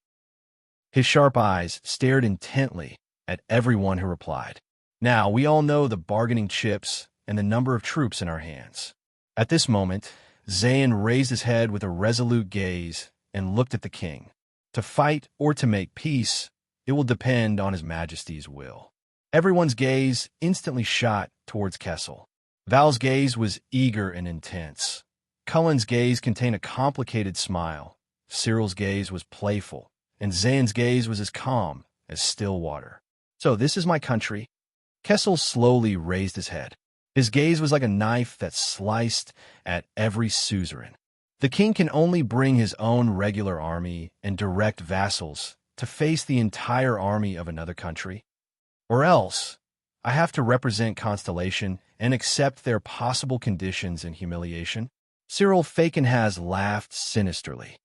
His sharp eyes stared intently at everyone who replied. Now, we all know the bargaining chips and the number of troops in our hands. At this moment, Zayn raised his head with a resolute gaze and looked at the king. To fight or to make peace, it will depend on His Majesty's will. Everyone's gaze instantly shot towards Kessel. Val's gaze was eager and intense. Cullen's gaze contained a complicated smile. Cyril's gaze was playful, and Zayn's gaze was as calm as still water. "So this is my country." Kessel slowly raised his head. His gaze was like a knife that sliced at every suzerain. The king can only bring his own regular army and direct vassals to face the entire army of another country. Or else, I have to represent Constellation and accept their possible conditions and humiliation. Cyril Fakenhas laughed sinisterly.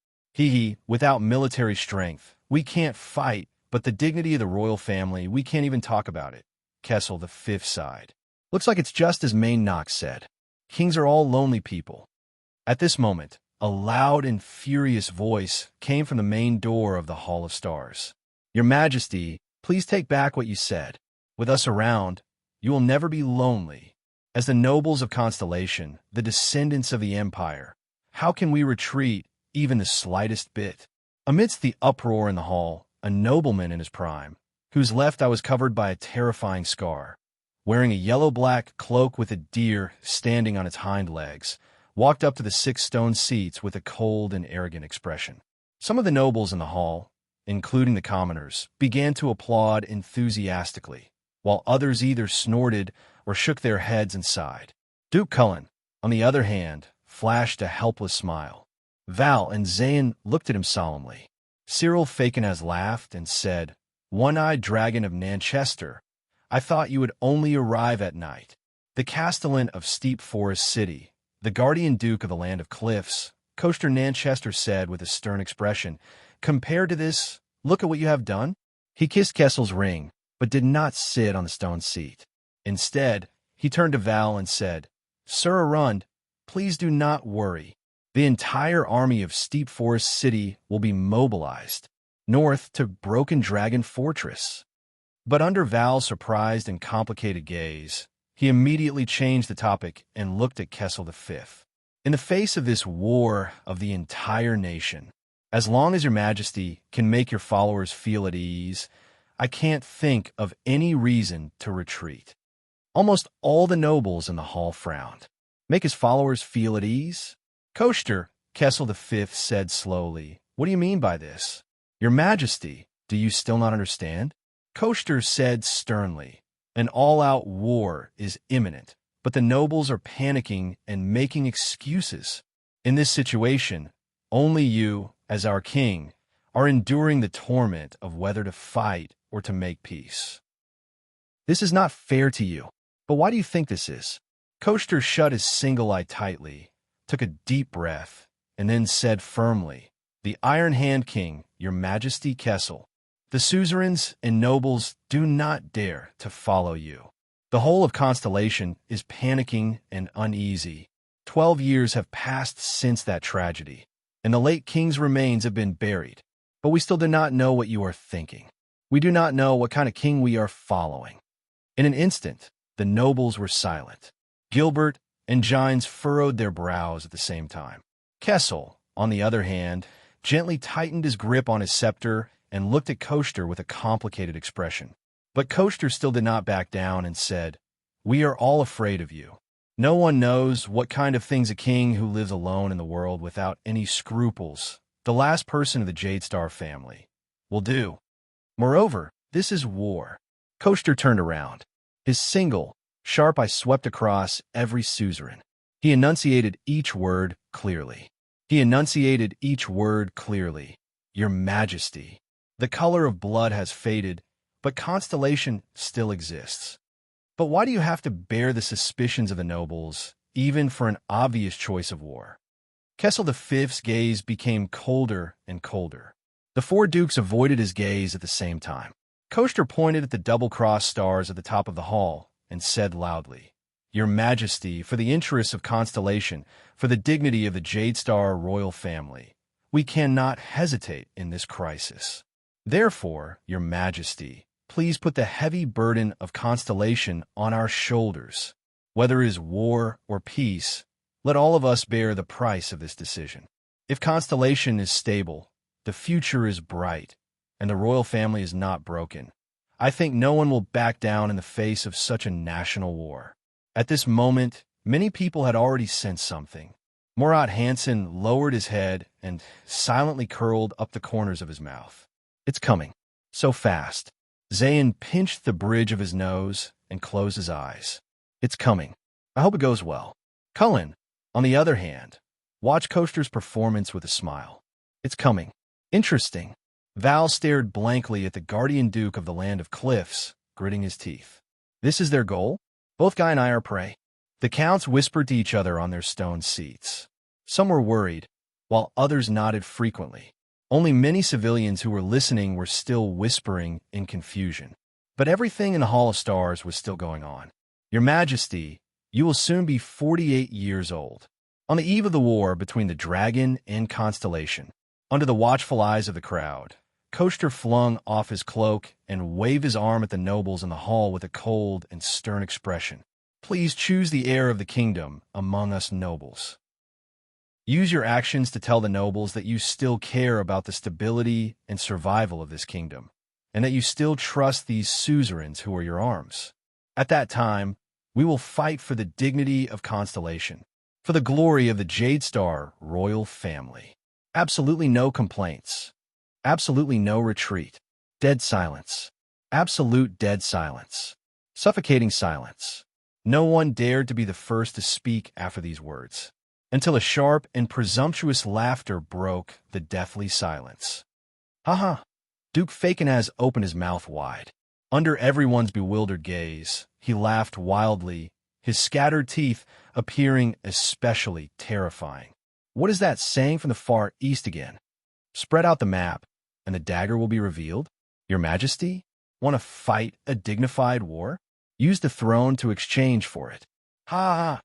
Without military strength, we can't fight, but the dignity of the royal family, we can't even talk about it." Kessel V sighed. "Looks like it's just as Main Knox said. Kings are all lonely people." At this moment, a loud and furious voice came from the main door of the Hall of Stars. "Your Majesty, please take back what you said. With us around, you will never be lonely. As the nobles of Constellation, the descendants of the Empire, how can we retreat even the slightest bit?" Amidst the uproar in the hall, a nobleman in his prime, whose left eye was covered by a terrifying scar, wearing a yellow-black cloak with a deer standing on its hind legs, walked up to the 6 stone seats with a cold and arrogant expression. Some of the nobles in the hall, including the commoners, began to applaud enthusiastically, while others either snorted or shook their heads and sighed. Duke Cullen, on the other hand, flashed a helpless smile. Val and Zayn looked at him solemnly. Cyril Fakenaz laughed and said, "One-eyed dragon of Nanchester, I thought you would only arrive at night." The castellan of Steep Forest City, the guardian duke of the land of cliffs, Coaster Nanchester said with a stern expression, "Compared to this, look at what you have done." He kissed Kessel's ring, but did not sit on the stone seat. Instead, he turned to Val and said, "Sir Arund, please do not worry. The entire army of Steep Forest City will be mobilized north to Broken Dragon Fortress." But under Val's surprised and complicated gaze, he immediately changed the topic and looked at Kessel V. "In the face of this war of the entire nation, as long as your majesty can make your followers feel at ease, I can't think of any reason to retreat." Almost all the nobles in the hall frowned. Make his followers feel at ease? "Coaster," Kessel V said slowly, "what do you mean by this? Your majesty, do you still not understand?" Coaster said sternly, "An all-out war is imminent, but the nobles are panicking and making excuses. In this situation, only you, as our king, are enduring the torment of whether to fight or to make peace. This is not fair to you. But why do you think this is?" Coaster shut his single eye tightly, took a deep breath, and then said firmly, "The Iron Hand King, your majesty Kessel, the suzerains and nobles do not dare to follow you. The whole of Constellation is panicking and uneasy. 12 years have passed since that tragedy, and the late king's remains have been buried. But we still do not know what you are thinking. We do not know what kind of king we are following." In an instant, the nobles were silent. Gilbert and Gines furrowed their brows at the same time. Kessel, on the other hand, gently tightened his grip on his scepter and looked at Coaster with a complicated expression. But Coaster still did not back down and said, "We are all afraid of you. No one knows what kind of things a king who lives alone in the world without any scruples, the last person of the Jadestar family, will do. Moreover, this is war." Coaster turned around. His single, sharp eye swept across every suzerain. He enunciated each word clearly. "Your majesty. The color of blood has faded, but Constellation still exists. But why do you have to bear the suspicions of the nobles, even for an obvious choice of war?" Kessel V's gaze became colder and colder. The 4 dukes avoided his gaze at the same time. Coaster pointed at the double-crossed stars at the top of the hall and said loudly, "Your majesty, for the interests of Constellation, for the dignity of the Jadestar royal family, we cannot hesitate in this crisis. Therefore, your majesty, please put the heavy burden of Constellation on our shoulders. Whether it is war or peace, let all of us bear the price of this decision. If Constellation is stable, the future is bright, and the royal family is not broken, I think no one will back down in the face of such a national war." At this moment, many people had already sensed something. Murat Hansen lowered his head and silently curled up the corners of his mouth. "It's coming. So fast." Zayn pinched the bridge of his nose and closed his eyes. "It's coming. I hope it goes well." Cullen, on the other hand, watched Coaster's performance with a smile. "It's coming. Interesting." Val stared blankly at the guardian duke of the land of cliffs, gritting his teeth. "This is their goal? Both Guy and I are prey." The counts whispered to each other on their stone seats. Some were worried, while others nodded frequently. Only many civilians who were listening were still whispering in confusion. But everything in the Hall of Stars was still going on. "Your Majesty, you will soon be 48 years old. On the eve of the war between the dragon and Constellation, under the watchful eyes of the crowd, Coaster flung off his cloak and waved his arm at the nobles in the hall with a cold and stern expression. Please choose the heir of the kingdom among us nobles." Use your actions to tell the nobles that you still care about the stability and survival of this kingdom, and that you still trust these suzerains who are your arms. At that time, we will fight for the dignity of Constellation, for the glory of the Jade Star royal family. Absolutely no complaints. Absolutely no retreat. Dead silence. Absolute dead silence. Suffocating silence. No one dared to be the first to speak after these words, until a sharp and presumptuous laughter broke the deathly silence. Ha! Duke Fakenaz opened his mouth wide. Under everyone's bewildered gaze, he laughed wildly, his scattered teeth appearing especially terrifying. What is that saying from the far east again? Spread out the map, and the dagger will be revealed? Your Majesty? Want to fight a dignified war? Use the throne to exchange for it. Ha!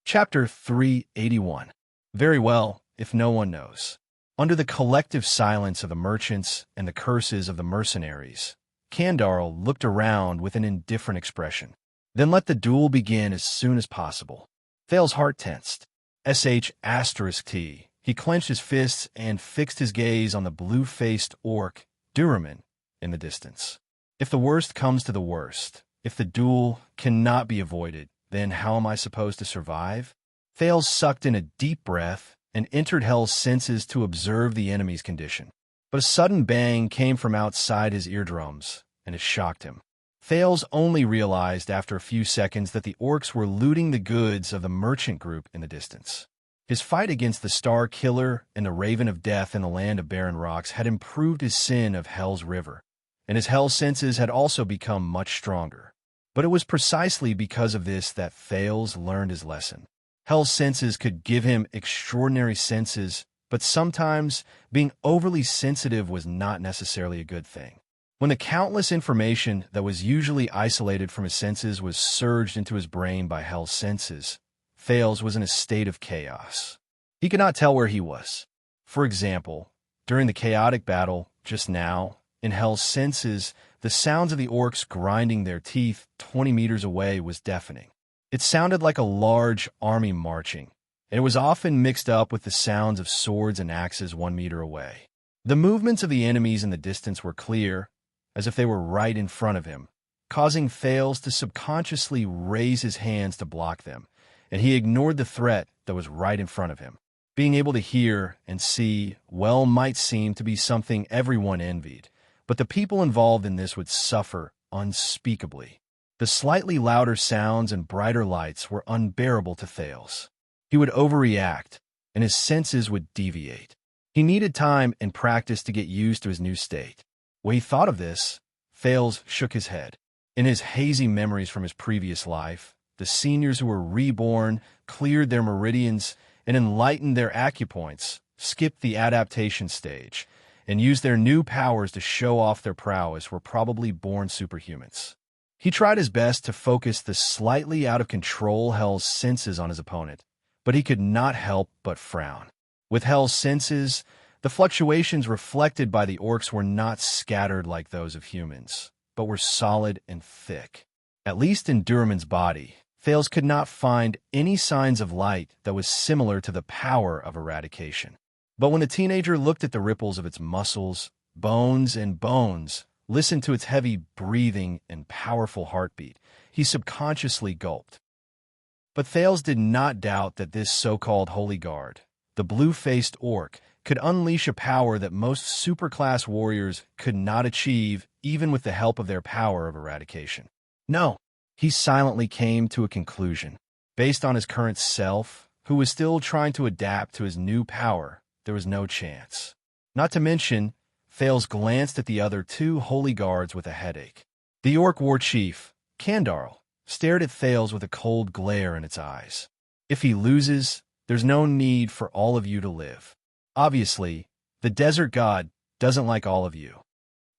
Chapter 381. Very well, if no one knows. Under the collective silence of the merchants and the curses of the mercenaries, Kandarl looked around with an indifferent expression. Then let the duel begin as soon as possible. Thal's heart tensed. T. He clenched his fists and fixed his gaze on the blue-faced orc, Duraman, in the distance. If the worst comes to the worst, if the duel cannot be avoided, then how am I supposed to survive? Thale sucked in a deep breath and entered Hell's senses to observe the enemy's condition. But a sudden bang came from outside his eardrums, and it shocked him. Thales only realized after a few seconds that the orcs were looting the goods of the merchant group in the distance. His fight against the Star Killer and the Raven of Death in the land of barren rocks had improved his sin of Hell's River, and his Hell senses had also become much stronger. But it was precisely because of this that Thales learned his lesson. Hell's senses could give him extraordinary senses, but sometimes being overly sensitive was not necessarily a good thing. When the countless information that was usually isolated from his senses was surged into his brain by Hell's senses, Thales was in a state of chaos. He could not tell where he was. For example, during the chaotic battle just now, in Hell's senses, the sounds of the orcs grinding their teeth 20 meters away was deafening. It sounded like a large army marching, and it was often mixed up with the sounds of swords and axes 1 meter away. The movements of the enemies in the distance were clear, as if they were right in front of him, causing Thales to subconsciously raise his hands to block them, and he ignored the threat that was right in front of him. Being able to hear and see well might seem to be something everyone envied, but the people involved in this would suffer unspeakably. The slightly louder sounds and brighter lights were unbearable to Thales. He would overreact, and his senses would deviate. He needed time and practice to get used to his new state. When he thought of this, Thales shook his head. In his hazy memories from his previous life, the seniors who were reborn, cleared their meridians, and enlightened their acupoints, skipped the adaptation stage, and used their new powers to show off their prowess were probably born superhumans. He tried his best to focus the slightly out-of-control Hell's senses on his opponent, but he could not help but frown. With Hell's senses, the fluctuations reflected by the orcs were not scattered like those of humans, but were solid and thick. At least in Duraman's body, Thales could not find any signs of light that was similar to the power of eradication. But when the teenager looked at the ripples of its muscles, bones, listened to its heavy breathing and powerful heartbeat, he subconsciously gulped. But Thales did not doubt that this so-called Holy Guard, the blue-faced orc, could unleash a power that most superclass warriors could not achieve even with the help of their power of eradication. No, he silently came to a conclusion. Based on his current self, who was still trying to adapt to his new power, there was no chance. Not to mention, Thales glanced at the other 2 holy guards with a headache. The orc war chief, Kandarl, stared at Thales with a cold glare in its eyes. If he loses, there's no need for all of you to live. Obviously, the desert god doesn't like all of you.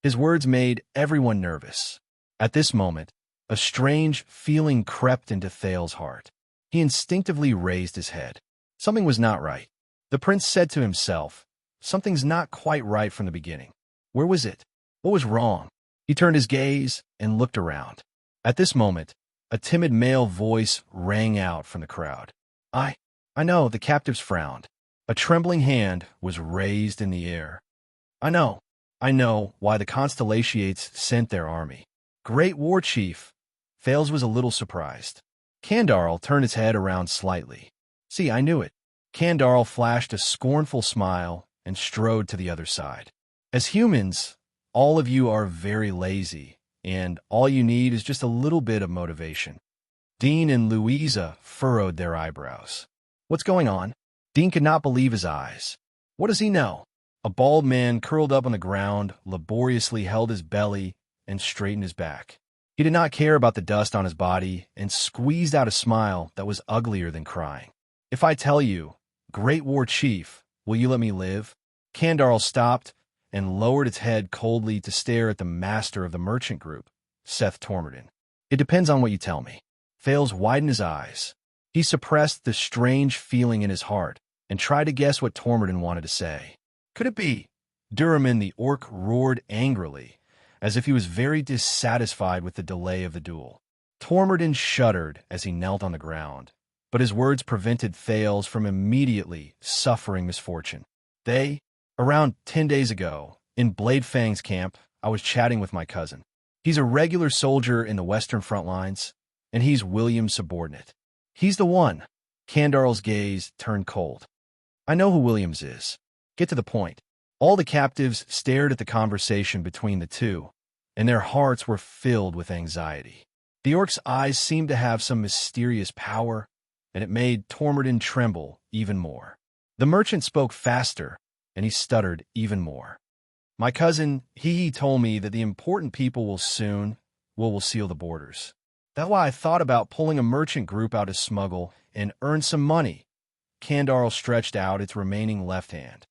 His words made everyone nervous. At this moment, a strange feeling crept into Thales' heart. He instinctively raised his head. Something was not right. The prince said to himself, something's not quite right from the beginning. Where was it? What was wrong? He turned his gaze and looked around. At this moment, a timid male voice rang out from the crowd. I I know, the captives frowned. A trembling hand was raised in the air. I know why the Constellations sent their army. Great War Chief. Thales was a little surprised. Kandarl turned his head around slightly. See, I knew it. Kandarl flashed a scornful smile and strode to the other side. As humans, all of you are very lazy, and all you need is just a little bit of motivation. Dean and Louisa furrowed their eyebrows. What's going on? Dean could not believe his eyes. What does he know? A bald man curled up on the ground laboriously held his belly and straightened his back. He did not care about the dust on his body and squeezed out a smile that was uglier than crying. If I tell you, Great War Chief, will you let me live? Kandarl stopped and lowered its head coldly to stare at the master of the merchant group, Seth Tormorden. It depends on what you tell me. Thales widened his eyes. He suppressed the strange feeling in his heart and tried to guess what Tormorden wanted to say. Could it be? Duraman the orc roared angrily, as if he was very dissatisfied with the delay of the duel. Tormorden shuddered as he knelt on the ground, but his words prevented Thales from immediately suffering misfortune. Around 10 days ago, in Blade Fang's camp, I was chatting with my cousin. He's a regular soldier in the Western front lines, and he's William's subordinate. He's the one. Kandarl's gaze turned cold. I know who Williams is. Get to the point. All the captives stared at the conversation between the two, and their hearts were filled with anxiety. The orc's eyes seemed to have some mysterious power, and it made Tormorden tremble even more. The merchant spoke faster, and he stuttered even more. My cousin, he told me that the important people will soon seal the borders. That's why I thought about pulling a merchant group out to smuggle and earn some money. Kandarl stretched out its remaining left hand.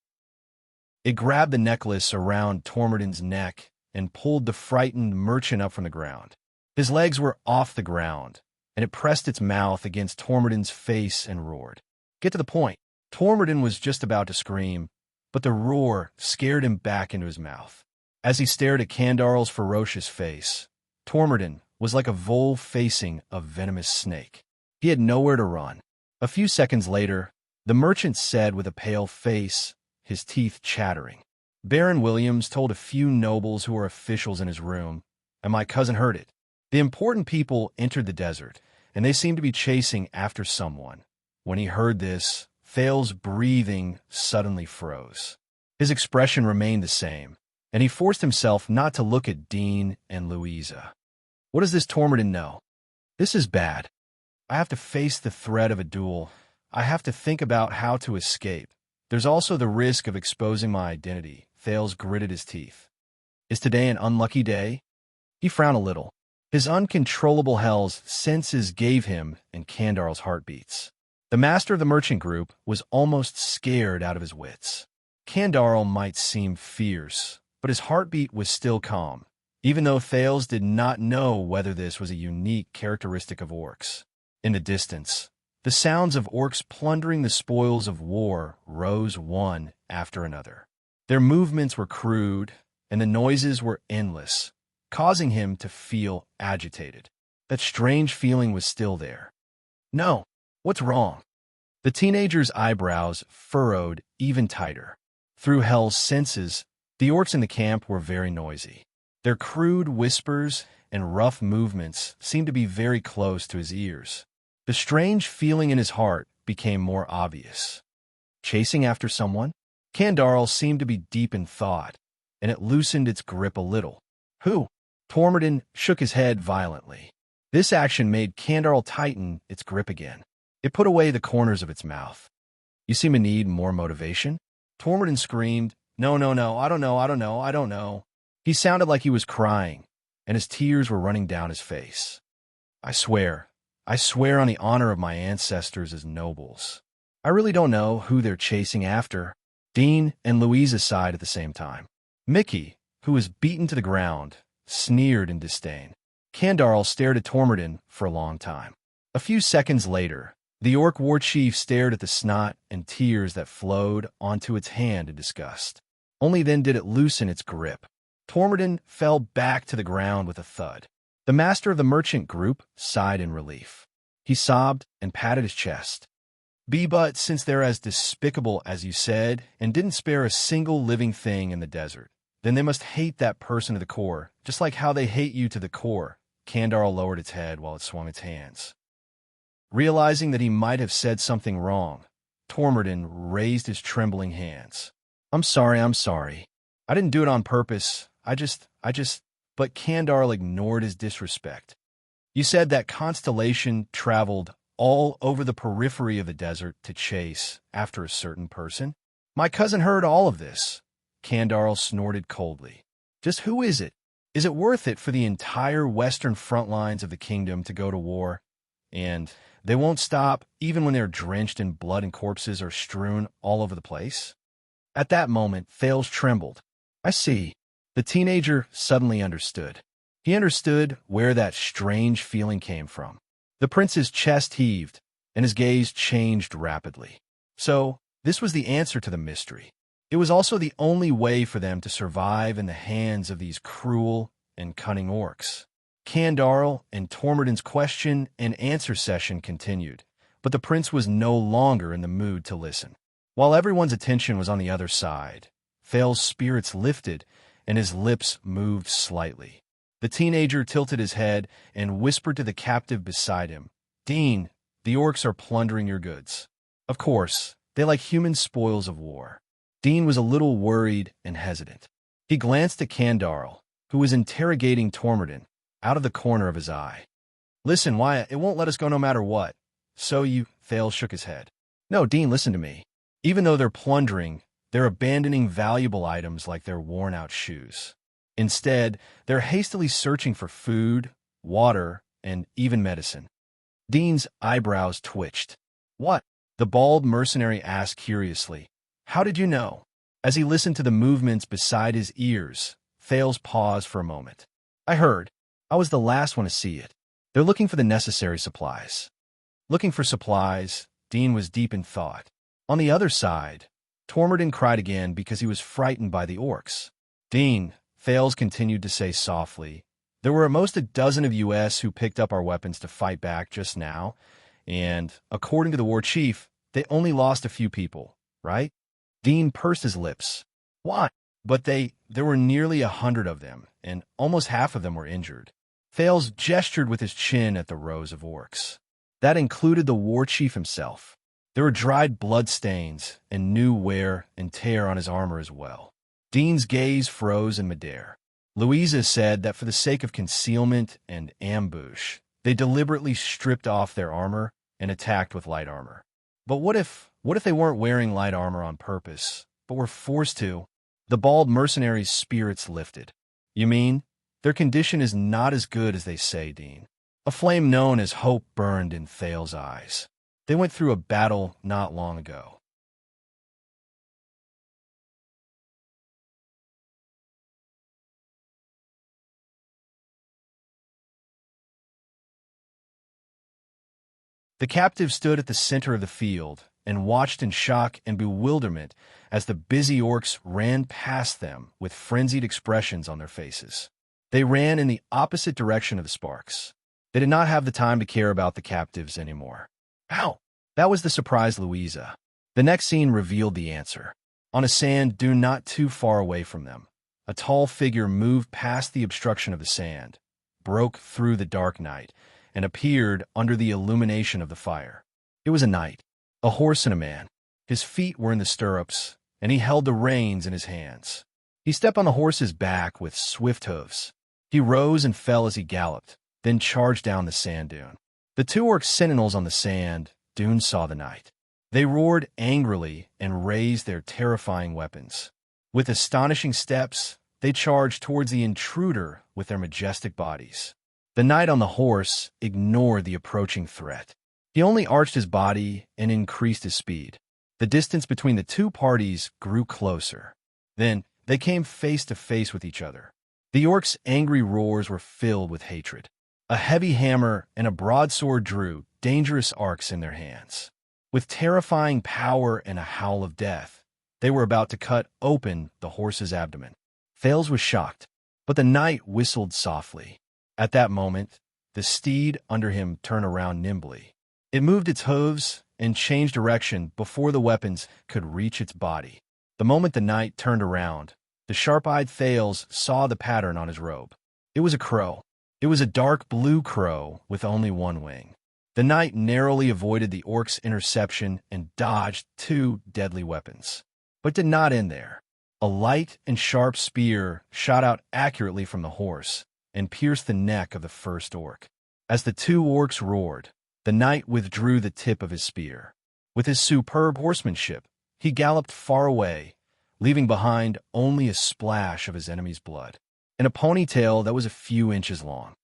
It grabbed the necklace around Tormorden's neck and pulled the frightened merchant up from the ground. His legs were off the ground, and it pressed its mouth against Tormorden's face and roared. Get to the point. Tormorden was just about to scream, but the roar scared him back into his mouth. As he stared at Kandarl's ferocious face, Tormorden was like a vole facing a venomous snake. He had nowhere to run. A few seconds later, the merchant said with a pale face, his teeth chattering. Baron Williams told a few nobles who were officials in his room, and my cousin heard it. The important people entered the desert, and they seemed to be chasing after someone. When he heard this, Thales' breathing suddenly froze. His expression remained the same, and he forced himself not to look at Dean and Louisa. What does this Tormorden know? This is bad. I have to face the threat of a duel. I have to think about how to escape. There's also the risk of exposing my identity. Thales gritted his teeth. Is today an unlucky day? He frowned a little. His uncontrollable hell's senses gave him and Kandarl's heartbeats. The master of the merchant group was almost scared out of his wits. Kandarl might seem fierce, but his heartbeat was still calm, even though Thales did not know whether this was a unique characteristic of orcs. In the distance, the sounds of orcs plundering the spoils of war rose one after another. Their movements were crude, and the noises were endless, causing him to feel agitated. That strange feeling was still there. No, what's wrong? The teenager's eyebrows furrowed even tighter. Through Hell's senses, the orcs in the camp were very noisy. Their crude whispers and rough movements seemed to be very close to his ears. The strange feeling in his heart became more obvious. Chasing after someone? Kandarl seemed to be deep in thought, and it loosened its grip a little. Who? Tormorden shook his head violently. This action made Kandarl tighten its grip again. It put away the corners of its mouth. You seem to need more motivation? Tormorden screamed, No, I don't know. He sounded like he was crying, and his tears were running down his face. I swear on the honor of my ancestors as nobles. I really don't know who they're chasing after. Dean and Louisa sighed at the same time. Mickey, who was beaten to the ground, sneered in disdain. Kandarl stared at Tormorden for a long time. A few seconds later, the orc war chief stared at the snot and tears that flowed onto its hand in disgust. Only then did it loosen its grip. Tormorden fell back to the ground with a thud. The master of the merchant group sighed in relief. He sobbed and patted his chest. But since they're as despicable as you said, and didn't spare a single living thing in the desert, then they must hate that person to the core, just like how they hate you to the core. Kandar lowered its head while it swung its hands. Realizing that he might have said something wrong, Tormodin raised his trembling hands. I'm sorry. I didn't do it on purpose. I just... But Kandar ignored his disrespect. You said that Constellation traveled all over the periphery of the desert to chase after a certain person? My cousin heard all of this. Kandar snorted coldly. Just who is it? Is it worth it for the entire western front lines of the kingdom to go to war? And they won't stop even when they're drenched in blood and corpses are strewn all over the place? At that moment, Thales trembled. I see. The teenager suddenly understood. He understood where that strange feeling came from. The prince's chest heaved, and his gaze changed rapidly. So, this was the answer to the mystery. It was also the only way for them to survive in the hands of these cruel and cunning orcs. Kandar and Tormodin's question and answer session continued, but the prince was no longer in the mood to listen. While everyone's attention was on the other side, Thales' spirits lifted and his lips moved slightly. The teenager tilted his head and whispered to the captive beside him, Dean, the orcs are plundering your goods. Of course, they like human spoils of war. Dean was a little worried and hesitant. He glanced at Kandar, who was interrogating Tormodin, out of the corner of his eye. Listen, Wyatt, it won't let us go no matter what. So you... Thales shook his head. No, Dean, listen to me. Even though they're plundering, they're abandoning valuable items like their worn-out shoes. Instead, they're hastily searching for food, water, and even medicine. Dean's eyebrows twitched. What? The bald mercenary asked curiously. How did you know? As he listened to the movements beside his ears, Thales paused for a moment. I heard. I was the last one to see it. They're looking for the necessary supplies. Looking for supplies, Dean was deep in thought. On the other side, Tormodin cried again because he was frightened by the orcs. Dean, Thales continued to say softly, there were at most a dozen of US who picked up our weapons to fight back just now, and, according to the war chief, they only lost a few people, right? Dean pursed his lips. Why? But there were nearly 100 of them, and almost half of them were injured. Thales gestured with his chin at the rows of orcs. That included the war chief himself. There were dried blood stains and new wear and tear on his armor as well. Dean's gaze froze in midair. Louisa said that for the sake of concealment and ambush, they deliberately stripped off their armor and attacked with light armor. But what if they weren't wearing light armor on purpose, but were forced to? The bald mercenary's spirits lifted. You mean, their condition is not as good as they say, Dean? A flame known as hope burned in Thales' eyes. They went through a battle not long ago. The captive stood at the center of the field and watched in shock and bewilderment as the busy orcs ran past them with frenzied expressions on their faces. They ran in the opposite direction of the sparks. They did not have the time to care about the captives anymore. How? That was the surprised Louisa. The next scene revealed the answer. On a sand dune not too far away from them, a tall figure moved past the obstruction of the sand, broke through the dark night, and appeared under the illumination of the fire. It was a knight, a horse and a man. His feet were in the stirrups, and he held the reins in his hands. He stepped on the horse's back with swift hoofs. He rose and fell as he galloped, then charged down the sand dune. The two orc sentinels on the sand dune saw the knight. They roared angrily and raised their terrifying weapons. With astonishing steps, they charged towards the intruder with their majestic bodies. The knight on the horse ignored the approaching threat. He only arched his body and increased his speed. The distance between the two parties grew closer. Then they came face to face with each other. The orcs' angry roars were filled with hatred. A heavy hammer and a broadsword drew dangerous arcs in their hands. With terrifying power and a howl of death, they were about to cut open the horse's abdomen. Thales was shocked, but the knight whistled softly. At that moment, the steed under him turned around nimbly. It moved its hooves and changed direction before the weapons could reach its body. The moment the knight turned around, the sharp-eyed Thales saw the pattern on his robe. It was a crow. It was a dark blue crow with only one wing. The knight narrowly avoided the orc's interception and dodged 2 deadly weapons. But did not end there. A light and sharp spear shot out accurately from the horse and pierced the neck of the first orc. As the 2 orcs roared, the knight withdrew the tip of his spear. With his superb horsemanship, he galloped far away, leaving behind only a splash of his enemy's blood, and a ponytail that was a few inches long.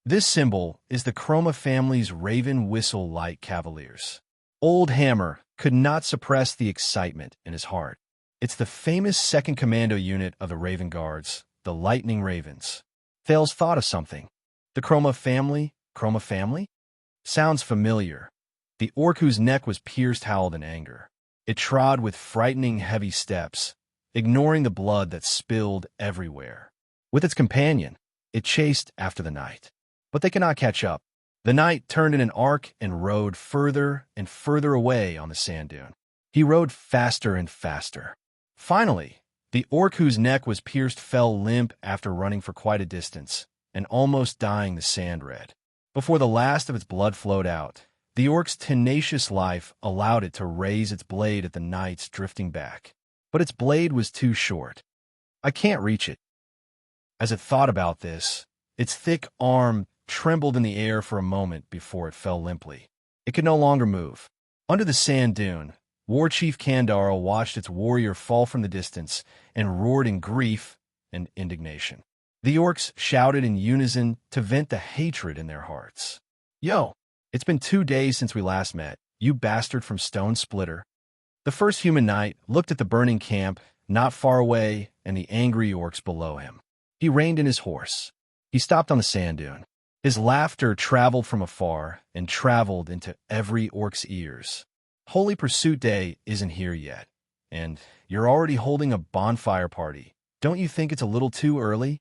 This symbol is the Chroma family's Raven Whistle Light Cavaliers. Old Hammer could not suppress the excitement in his heart. It's the famous 2nd Commando unit of the Raven Guards, the Lightning Ravens. Thales thought of something. The Chroma family? Chroma family? Sounds familiar. The orc whose neck was pierced howled in anger. It trod with frightening heavy steps, ignoring the blood that spilled everywhere. With its companion, it chased after the knight. But they cannot catch up. The knight turned in an arc and rode further and further away on the sand dune. He rode faster and faster. Finally, the orc whose neck was pierced fell limp after running for quite a distance and almost dyeing the sand red. Before the last of its blood flowed out, the orc's tenacious life allowed it to raise its blade at the knight's drifting back. But its blade was too short. I can't reach it. As it thought about this, its thick arm trembled in the air for a moment before it fell limply. It could no longer move. Under the sand dune, War Chief Kandar watched its warrior fall from the distance and roared in grief and indignation. The orcs shouted in unison to vent the hatred in their hearts. "Yo, it's been 2 days since we last met, you bastard from Stone Splitter." The first human knight looked at the burning camp not far away and the angry orcs below him. He reined in his horse. He stopped on the sand dune. His laughter traveled from afar and traveled into every orc's ears. Holy Pursuit Day isn't here yet, and you're already holding a bonfire party. Don't you think it's a little too early?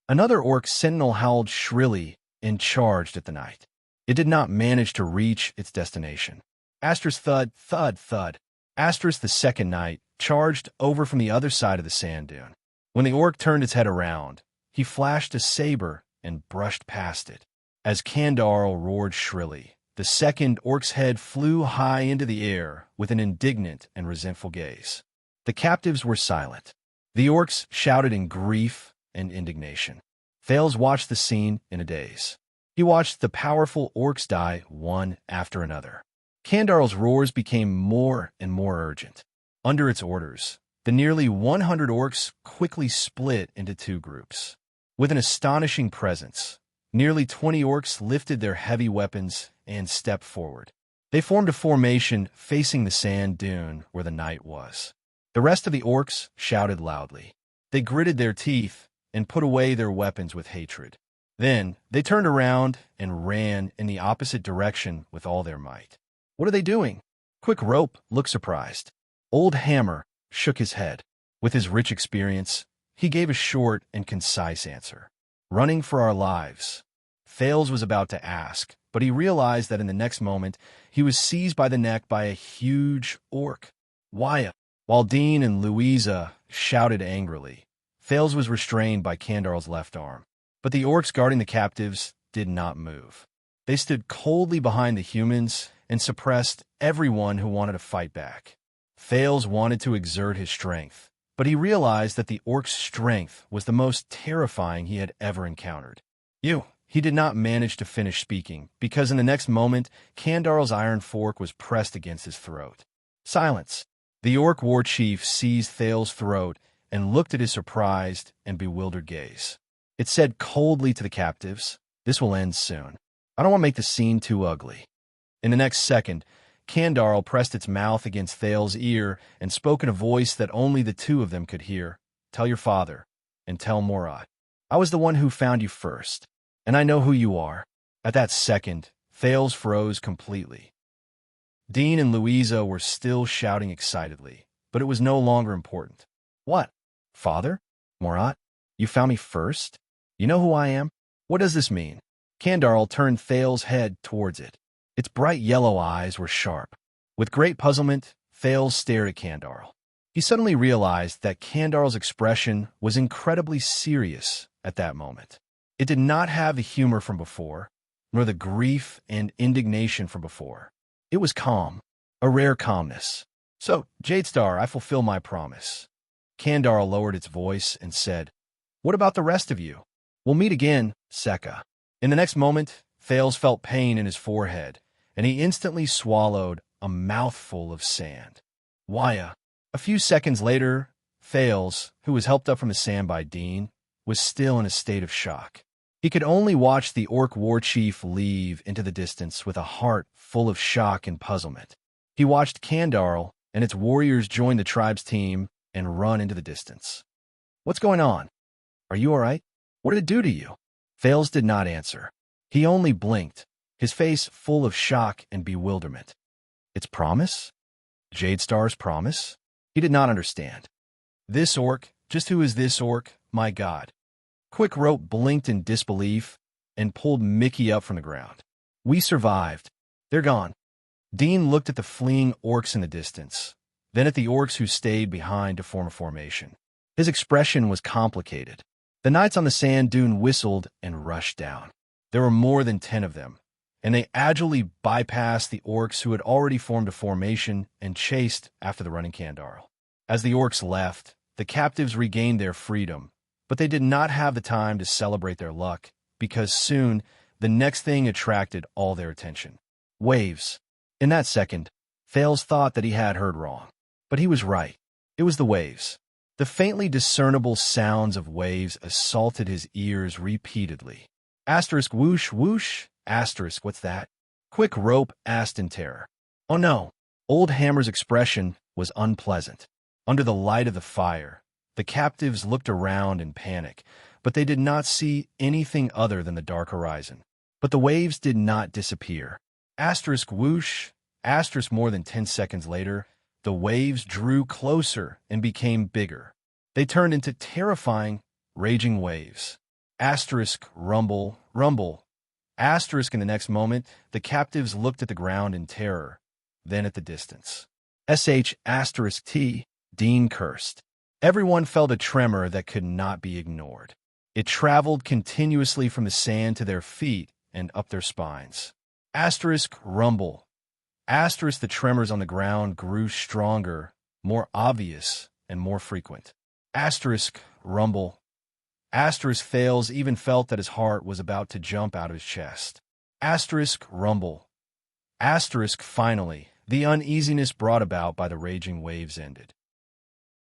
Another orc sentinel howled shrilly and charged at the knight. It did not manage to reach its destination. Astra's thud, thud, thud. Astra's the second knight charged over from the other side of the sand dune. When the orc turned its head around, he flashed a saber and brushed past it. As Kandar roared shrilly, the second orc's head flew high into the air with an indignant and resentful gaze. The captives were silent. The orcs shouted in grief and indignation. Thales watched the scene in a daze. He watched the powerful orcs die one after another. Kandar's roars became more and more urgent. Under its orders, the nearly 100 orcs quickly split into 2 groups. With an astonishing presence, nearly 20 orcs lifted their heavy weapons and stepped forward. They formed a formation facing the sand dune where the knight was. The rest of the orcs shouted loudly. They gritted their teeth and put away their weapons with hatred. Then they turned around and ran in the opposite direction with all their might. "What are they doing?" Quick Rope looked surprised. Old Hammer shook his head. With his rich experience, he gave a short and concise answer. "Running for our lives." Thales was about to ask, but he realized that in the next moment, he was seized by the neck by a huge orc. "Why?" While Dean and Louisa shouted angrily, Thales was restrained by Kandar's left arm. But the orcs guarding the captives did not move. They stood coldly behind the humans and suppressed everyone who wanted to fight back. Thales wanted to exert his strength, but he realized that the orc's strength was the most terrifying he had ever encountered. He did not manage to finish speaking, because in the next moment, Kandar's iron fork was pressed against his throat. Silence. The orc war chief seized Thales' throat and looked at his surprised and bewildered gaze. It said coldly to the captives, "This will end soon. I don't want to make the scene too ugly." In the next second, Kandar pressed its mouth against Thales' ear and spoke in a voice that only the 2 of them could hear. "Tell your father, and tell Morat. I was the one who found you first, and I know who you are." At that second, Thales froze completely. Dean and Louisa were still shouting excitedly, but it was no longer important. "What? Father? Morat? You found me first? You know who I am? What does this mean?" Kandar turned Thales' head towards it. Its bright yellow eyes were sharp. With great puzzlement, Thales stared at Kandarl. He suddenly realized that Kandarl's expression was incredibly serious at that moment. It did not have the humor from before, nor the grief and indignation from before. It was calm, a rare calmness. "So, Jadestar, I fulfill my promise." Kandarl lowered its voice and said, "What about the rest of you? We'll meet again, Sekka." In the next moment, Thales felt pain in his forehead, and he instantly swallowed a mouthful of sand. Waya. A few seconds later, Thales, who was helped up from the sand by Dean, was still in a state of shock. He could only watch the orc war chief leave into the distance with a heart full of shock and puzzlement. He watched Kandarl and its warriors join the tribe's team and run into the distance. "What's going on? Are you all right? What did it do to you?" Thales did not answer. He only blinked, his face full of shock and bewilderment. Its promise? Jadestar's promise? He did not understand. This orc? Just who is this orc? My God. Quick Rope blinked in disbelief and pulled Mickey up from the ground. "We survived. They're gone." Dean looked at the fleeing orcs in the distance, then at the orcs who stayed behind to form a formation. His expression was complicated. The knights on the sand dune whistled and rushed down. There were more than 10 of them, and they agilely bypassed the orcs who had already formed a formation and chased after the running Kandarl. As the orcs left, the captives regained their freedom, but they did not have the time to celebrate their luck, because soon the next thing attracted all their attention. Waves. In that second, Thales thought that he had heard wrong. But he was right. It was the waves. The faintly discernible sounds of waves assaulted his ears repeatedly. Asterisk whoosh whoosh, asterisk what's that? Quick Rope asked in terror. Oh no. Old Hammer's expression was unpleasant. Under the light of the fire, the captives looked around in panic, but they did not see anything other than the dark horizon. But the waves did not disappear. Asterisk whoosh, asterisk more than 10 seconds later, the waves drew closer and became bigger. They turned into terrifying, raging waves. Asterisk rumble, rumble. Asterisk in the next moment, the captives looked at the ground in terror, then at the distance. Asterisk T, Dean cursed. Everyone felt a tremor that could not be ignored. It traveled continuously from the sand to their feet and up their spines. Asterisk rumble. Asterisk the tremors on the ground grew stronger, more obvious, and more frequent. Asterisk rumble. Asterisk Thales even felt that his heart was about to jump out of his chest. Asterisk rumble. Asterisk finally, the uneasiness brought about by the raging waves ended.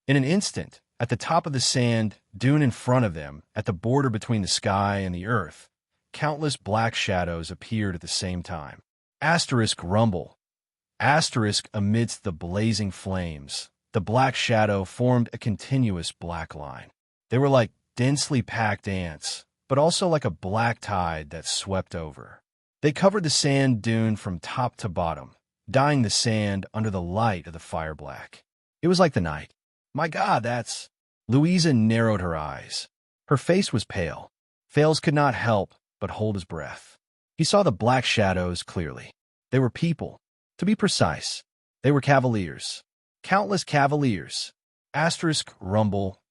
In an instant, at the top of the sand dune in front of them, at the border between the sky and the earth, countless black shadows appeared at the same time. Asterisk rumble. Asterisk amidst the blazing flames, the black shadow formed a continuous black line. They were like densely packed ants, but also like a black tide that swept over. They covered the sand dune from top to bottom, dyeing the sand under the light of the fire black. It was like the night. My God, that's... Louisa narrowed her eyes. Her face was pale. Thales could not help but hold his breath. He saw the black shadows clearly. They were people. To be precise, they were cavaliers. Countless cavaliers. Asterisk rumble.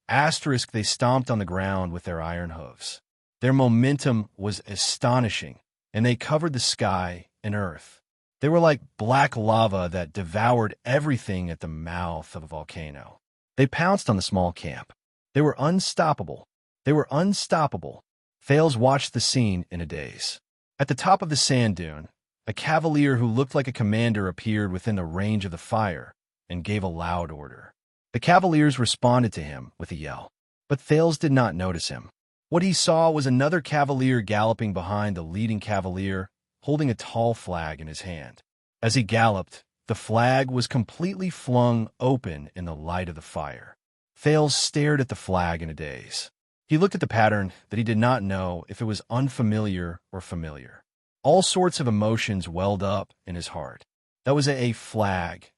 Asterisk they stomped on the ground with their iron hooves. Their momentum was astonishing, and they covered the sky and earth. They were like black lava that devoured everything at the mouth of a volcano. They pounced on the small camp. They were unstoppable. They were unstoppable. Thales watched the scene in a daze. At the top of the sand dune, a cavalier who looked like a commander appeared within the range of the fire and gave a loud order. The cavaliers responded to him with a yell, but Thales did not notice him. What he saw was another cavalier galloping behind the leading cavalier, holding a tall flag in his hand. As he galloped, the flag was completely flung open in the light of the fire. Thales stared at the flag in a daze. He looked at the pattern that he did not know if it was unfamiliar or familiar. All sorts of emotions welled up in his heart. That was a flag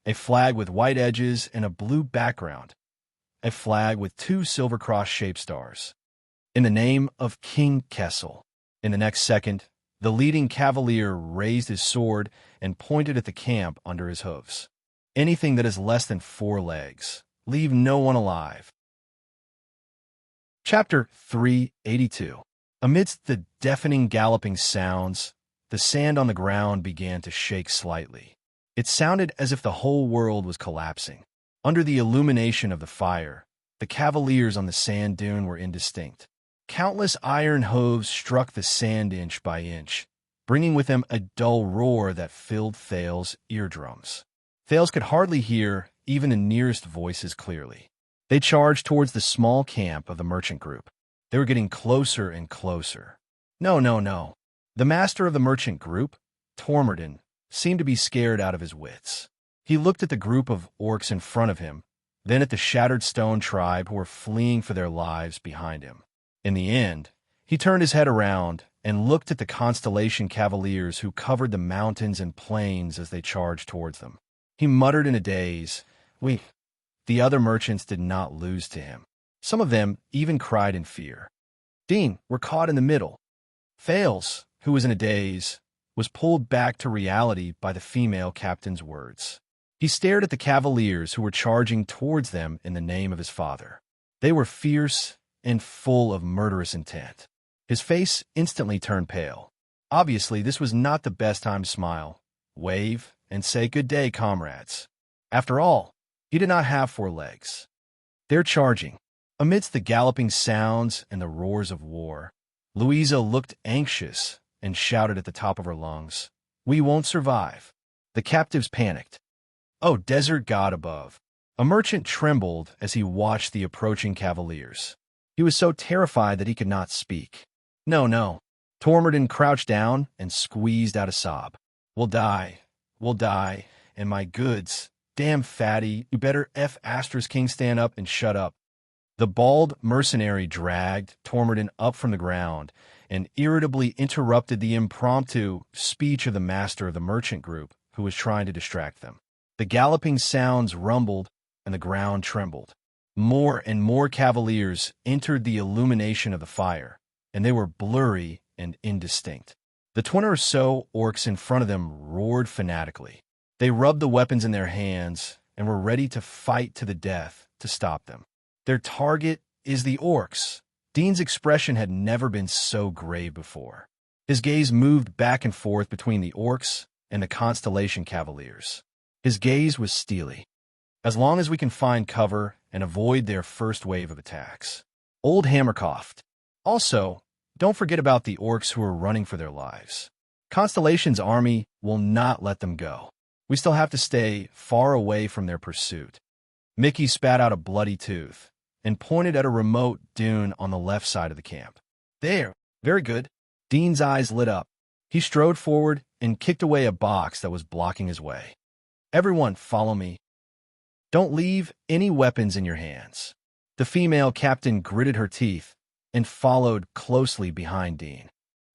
with white edges and a blue background, a flag with 2 silver cross-shaped stars. In the name of King Kessel. In the next second, The leading cavalier raised his sword and pointed at the camp under his hooves. Anything that is less than 4 legs, leave no one alive. Chapter 382. Amidst the deafening galloping sounds, the sand on the ground began to shake slightly. It sounded as if the whole world was collapsing. Under the illumination of the fire, the cavaliers on the sand dune were indistinct. Countless iron hooves struck the sand inch by inch, bringing with them a dull roar that filled Thales's eardrums. Thales could hardly hear even the nearest voices clearly. They charged towards the small camp of the merchant group. They were getting closer and closer. No, no, no. The master of the merchant group, Tormodin, seemed to be scared out of his wits. He looked at the group of orcs in front of him, then at the shattered stone tribe who were fleeing for their lives behind him. In the end, he turned his head around and looked at the Constellation cavaliers who covered the mountains and plains as they charged towards them. He muttered in a daze, "We." The other merchants did not lose to him. Some of them even cried in fear. "Dean, we're caught in the middle." Thales, who was in a daze, was pulled back to reality by the female captain's words. He stared at the cavaliers who were charging towards them in the name of his father. They were fierce and full of murderous intent. His face instantly turned pale. Obviously, this was not the best time to smile, wave, and say good day, comrades. After all, he did not have 4 legs. They're charging. Amidst the galloping sounds and the roars of war, Louisa looked anxious and shouted at the top of her lungs, "We won't survive." The captives panicked. "Oh, desert god above." A merchant trembled as he watched the approaching cavaliers. He was so terrified that he could not speak. "No, no." Tormodin crouched down and squeezed out a sob. We'll die, and my goods. Damn fatty, you better King stand up and shut up." The bald mercenary dragged Tormodin up from the ground and irritably interrupted the impromptu speech of the master of the merchant group, who was trying to distract them. The galloping sounds rumbled and the ground trembled. More and more cavaliers entered the illumination of the fire, and they were blurry and indistinct. The 20 or so orcs in front of them roared fanatically. They rubbed the weapons in their hands and were ready to fight to the death to stop them. Their target is the orcs. Dean's expression had never been so grave before. His gaze moved back and forth between the orcs and the Constellation cavaliers. His gaze was steely. As long as we can find cover and avoid their first wave of attacks. Old Hammer coughed. Also, don't forget about the orcs who are running for their lives. Constellation's army will not let them go. We still have to stay far away from their pursuit. Mickey spat out a bloody tooth and pointed at a remote dune on the left side of the camp. "There, very good." Dean's eyes lit up. He strode forward and kicked away a box that was blocking his way. "Everyone, follow me. Don't leave any weapons in your hands." The female captain gritted her teeth and followed closely behind Dean.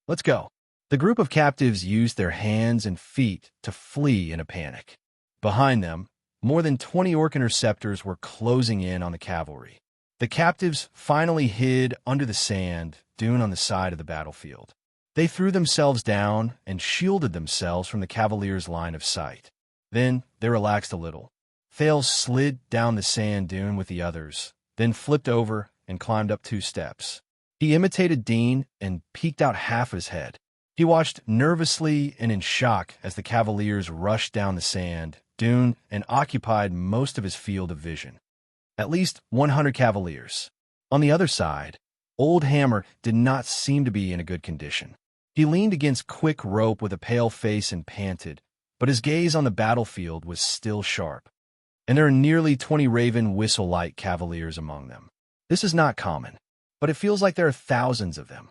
"Let's go." The group of captives used their hands and feet to flee in a panic. Behind them, more than 20 orc interceptors were closing in on the cavalry. The captives finally hid under the sand dune on the side of the battlefield. They threw themselves down and shielded themselves from the cavaliers' line of sight. Then they relaxed a little. Thales slid down the sand dune with the others, then flipped over and climbed up 2 steps. He imitated Dean and peeked out half his head. He watched nervously and in shock as the cavaliers rushed down the sand dune and occupied most of his field of vision. At least 100 cavaliers. On the other side, Old Hammer did not seem to be in a good condition. He leaned against quick rope with a pale face and panted, but his gaze on the battlefield was still sharp. And there are nearly 20 raven whistle-like cavaliers among them. This is not common, but it feels like there are thousands of them.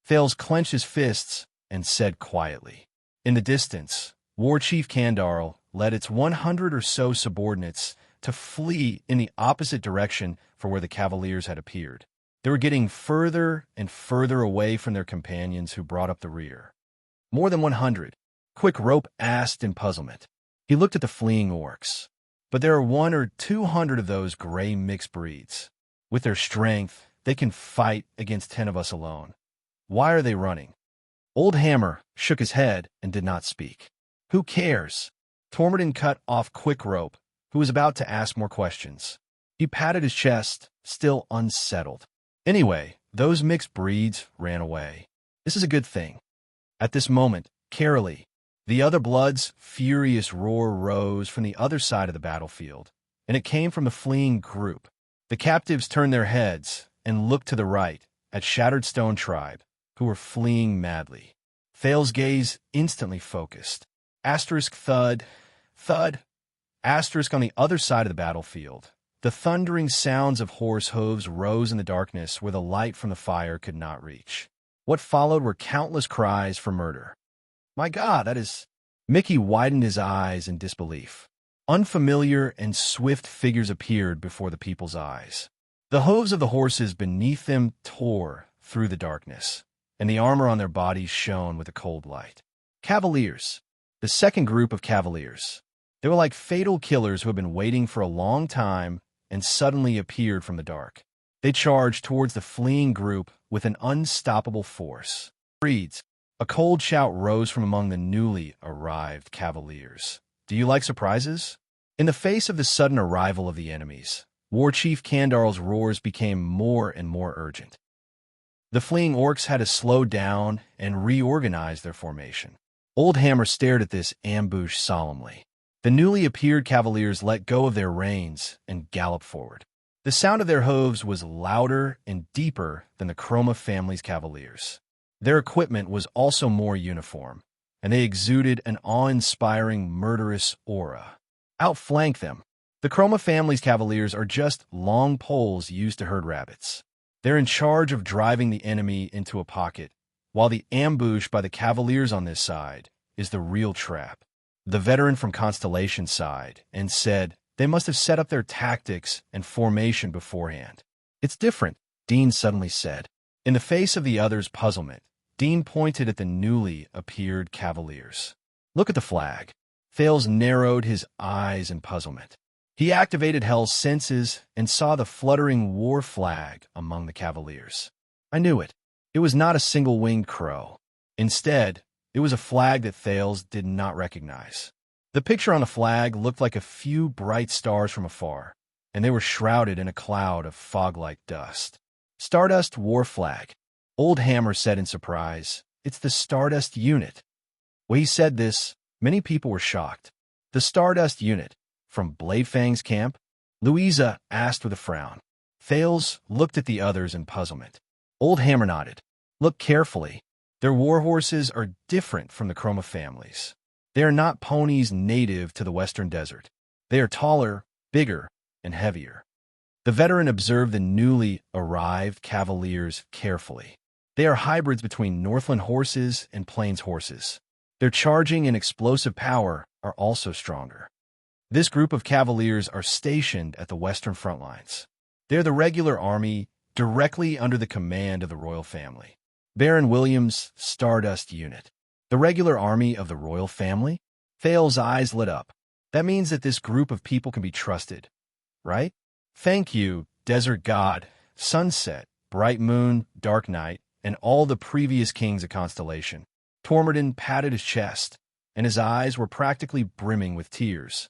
Thales clenched his fists and said quietly. In the distance, War Chief Kandarl led its 100 or so subordinates to flee in the opposite direction for where the cavaliers had appeared. They were getting further and further away from their companions who brought up the rear. "More than 100, Quick Rope asked in puzzlement. He looked at the fleeing orcs. But there are 100 or 200 of those gray mixed breeds. With their strength, they can fight against 10 of us alone. Why are they running? Old Hammer shook his head and did not speak. Who cares? Tormodin cut off Quick Rope, who was about to ask more questions. He patted his chest, still unsettled. Anyway, those mixed breeds ran away. This is a good thing. At this moment, Carolee, the other blood's furious roar rose from the other side of the battlefield, and it came from the fleeing group. The captives turned their heads and looked to the right at Shattered Stone Tribe, who were fleeing madly. Thal's gaze instantly focused. Asterisk thud, thud, asterisk on the other side of the battlefield. The thundering sounds of horse hooves rose in the darkness where the light from the fire could not reach. What followed were countless cries for murder. My God, that is... Mickey widened his eyes in disbelief. Unfamiliar and swift figures appeared before the people's eyes. The hooves of the horses beneath them tore through the darkness, and the armor on their bodies shone with a cold light. Cavaliers. The second group of cavaliers. They were like fatal killers who had been waiting for a long time and suddenly appeared from the dark. They charged towards the fleeing group with an unstoppable force. Breeds. A cold shout rose from among the newly arrived cavaliers. Do you like surprises? In the face of the sudden arrival of the enemies, War Chief Kandarl's roars became more and more urgent. The fleeing orcs had to slow down and reorganize their formation. Old Hammer stared at this ambush solemnly. The newly appeared cavaliers let go of their reins and galloped forward. The sound of their hooves was louder and deeper than the Chroma family's cavaliers. Their equipment was also more uniform, and they exuded an awe-inspiring, murderous aura. Outflank them. The Chroma family's cavaliers are just long poles used to herd rabbits. They're in charge of driving the enemy into a pocket, while the ambush by the cavaliers on this side is the real trap. The veteran from Constellation sighed and said they must have set up their tactics and formation beforehand. It's different, Dean suddenly said. In the face of the other's puzzlement, Dean pointed at the newly appeared cavaliers. Look at the flag. Thales narrowed his eyes in puzzlement. He activated Hell's senses and saw the fluttering war flag among the cavaliers. I knew it. It was not a single-winged crow. Instead, it was a flag that Thales did not recognize. The picture on the flag looked like a few bright stars from afar, and they were shrouded in a cloud of fog-like dust. Stardust War Flag. Old Hammer said in surprise, It's the Stardust Unit. When he said this, many people were shocked. The Stardust Unit, from Bladefang's camp? Louisa asked with a frown. Thales looked at the others in puzzlement. Old Hammer nodded. Look carefully. Their war horses are different from the Chroma families. They are not ponies native to the Western Desert. They are taller, bigger, and heavier. The veteran observed the newly arrived cavaliers carefully. They are hybrids between Northland horses and Plains horses. Their charging and explosive power are also stronger. This group of cavaliers are stationed at the Western front lines. They are the regular army directly under the command of the royal family. Baron Williams' Stardust Unit. The regular army of the royal family? Thale's eyes lit up. That means that this group of people can be trusted, right? Thank you, Desert God, Sunset, Bright Moon, Dark Night, and all the previous kings of Constellation. Tormodin patted his chest, and his eyes were practically brimming with tears.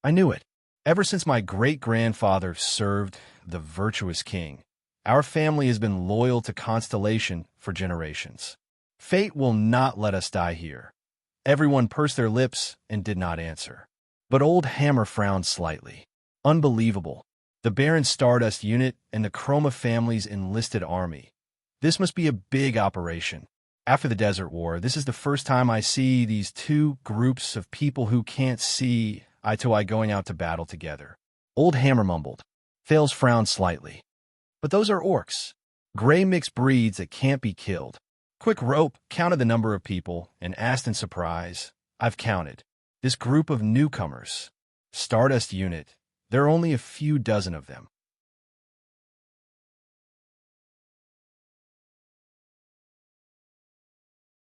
I knew it. Ever since my great-grandfather served the virtuous king, our family has been loyal to Constellation for generations. Fate will not let us die here. Everyone pursed their lips and did not answer. But Old Hammer frowned slightly. Unbelievable. The Baron Stardust Unit and the Chroma family's enlisted army. This must be a big operation. After the Desert War, this is the first time I see these two groups of people who can't see eye to eye going out to battle together. Old Hammer mumbled. Thales frowned slightly. But those are orcs. Gray mixed breeds that can't be killed. Quick Rope counted the number of people and asked in surprise, I've counted. This group of newcomers. Stardust Unit. There are only a few dozen of them.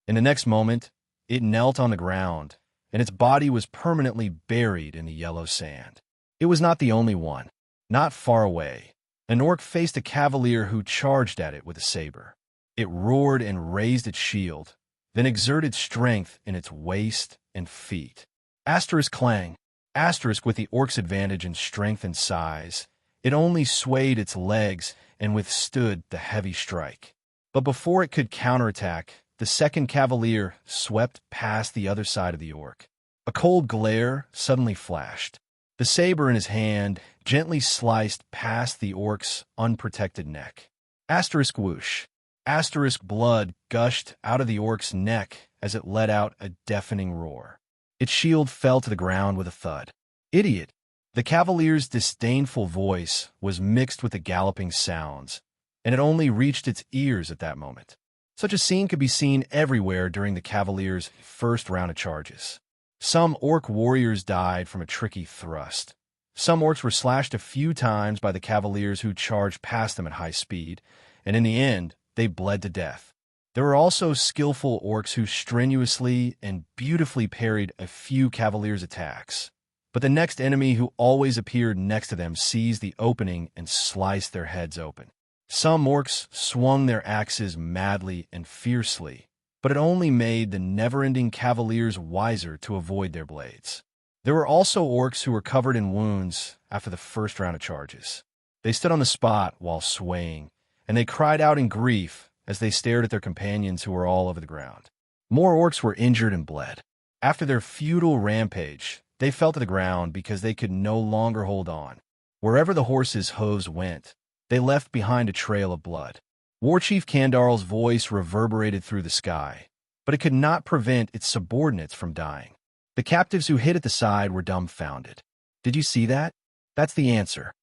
In the next moment, it knelt on the ground, and its body was permanently buried in the yellow sand. It was not the only one. Not far away, an orc faced a cavalier who charged at it with a saber. It roared and raised its shield, then exerted strength in its waist and feet. Asterisk clang. Asterisk with the orc's advantage in strength and size. It only swayed its legs and withstood the heavy strike. But before it could counterattack, the second cavalier swept past the other side of the orc. A cold glare suddenly flashed. The saber in his hand gently sliced past the orc's unprotected neck. Asterisk whoosh. Asterisk blood gushed out of the orc's neck as it let out a deafening roar. Its shield fell to the ground with a thud. Idiot! The cavalier's disdainful voice was mixed with the galloping sounds, and it only reached its ears at that moment. Such a scene could be seen everywhere during the cavalier's first round of charges. Some orc warriors died from a tricky thrust. Some orcs were slashed a few times by the cavaliers who charged past them at high speed, and in the end, they bled to death. There were also skillful orcs who strenuously and beautifully parried a few cavaliers' attacks. But the next enemy who always appeared next to them seized the opening and sliced their heads open. Some orcs swung their axes madly and fiercely, but it only made the never-ending cavaliers wiser to avoid their blades. There were also orcs who were covered in wounds after the first round of charges. They stood on the spot while swaying, and they cried out in grief as they stared at their companions who were all over the ground. More orcs were injured and bled. After their futile rampage, they fell to the ground because they could no longer hold on. Wherever the horses' hooves went, they left behind a trail of blood. War Chief Kandarl's voice reverberated through the sky, but it could not prevent its subordinates from dying. The captives who hid at the side were dumbfounded. Did you see that? That's the answer.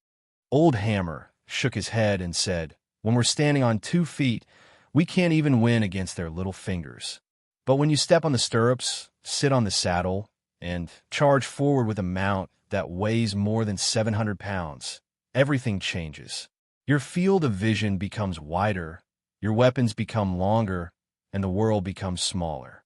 Old Hammer shook his head and said, when we're standing on 2 feet, we can't even win against their little fingers. But when you step on the stirrups, sit on the saddle, and charge forward with a mount that weighs more than 700 pounds, everything changes. Your field of vision becomes wider, your weapons become longer, and the world becomes smaller.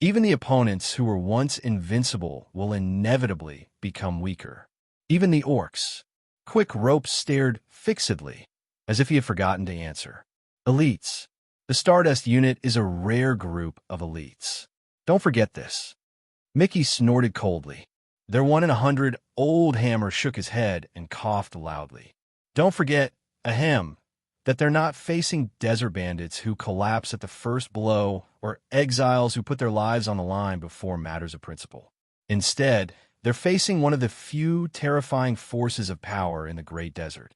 Even the opponents who were once invincible will inevitably become weaker. Even the orcs. Quick Rope stared fixedly, as if he had forgotten to answer. Elites. The Stardust unit is a rare group of elites. Don't forget this. Mickey snorted coldly. They're 1 in 100. Old Hammer shook his head and coughed loudly. Don't forget, ahem, that they're not facing desert bandits who collapse at the first blow or exiles who put their lives on the line before matters of principle. Instead, they're facing one of the few terrifying forces of power in the Great Desert.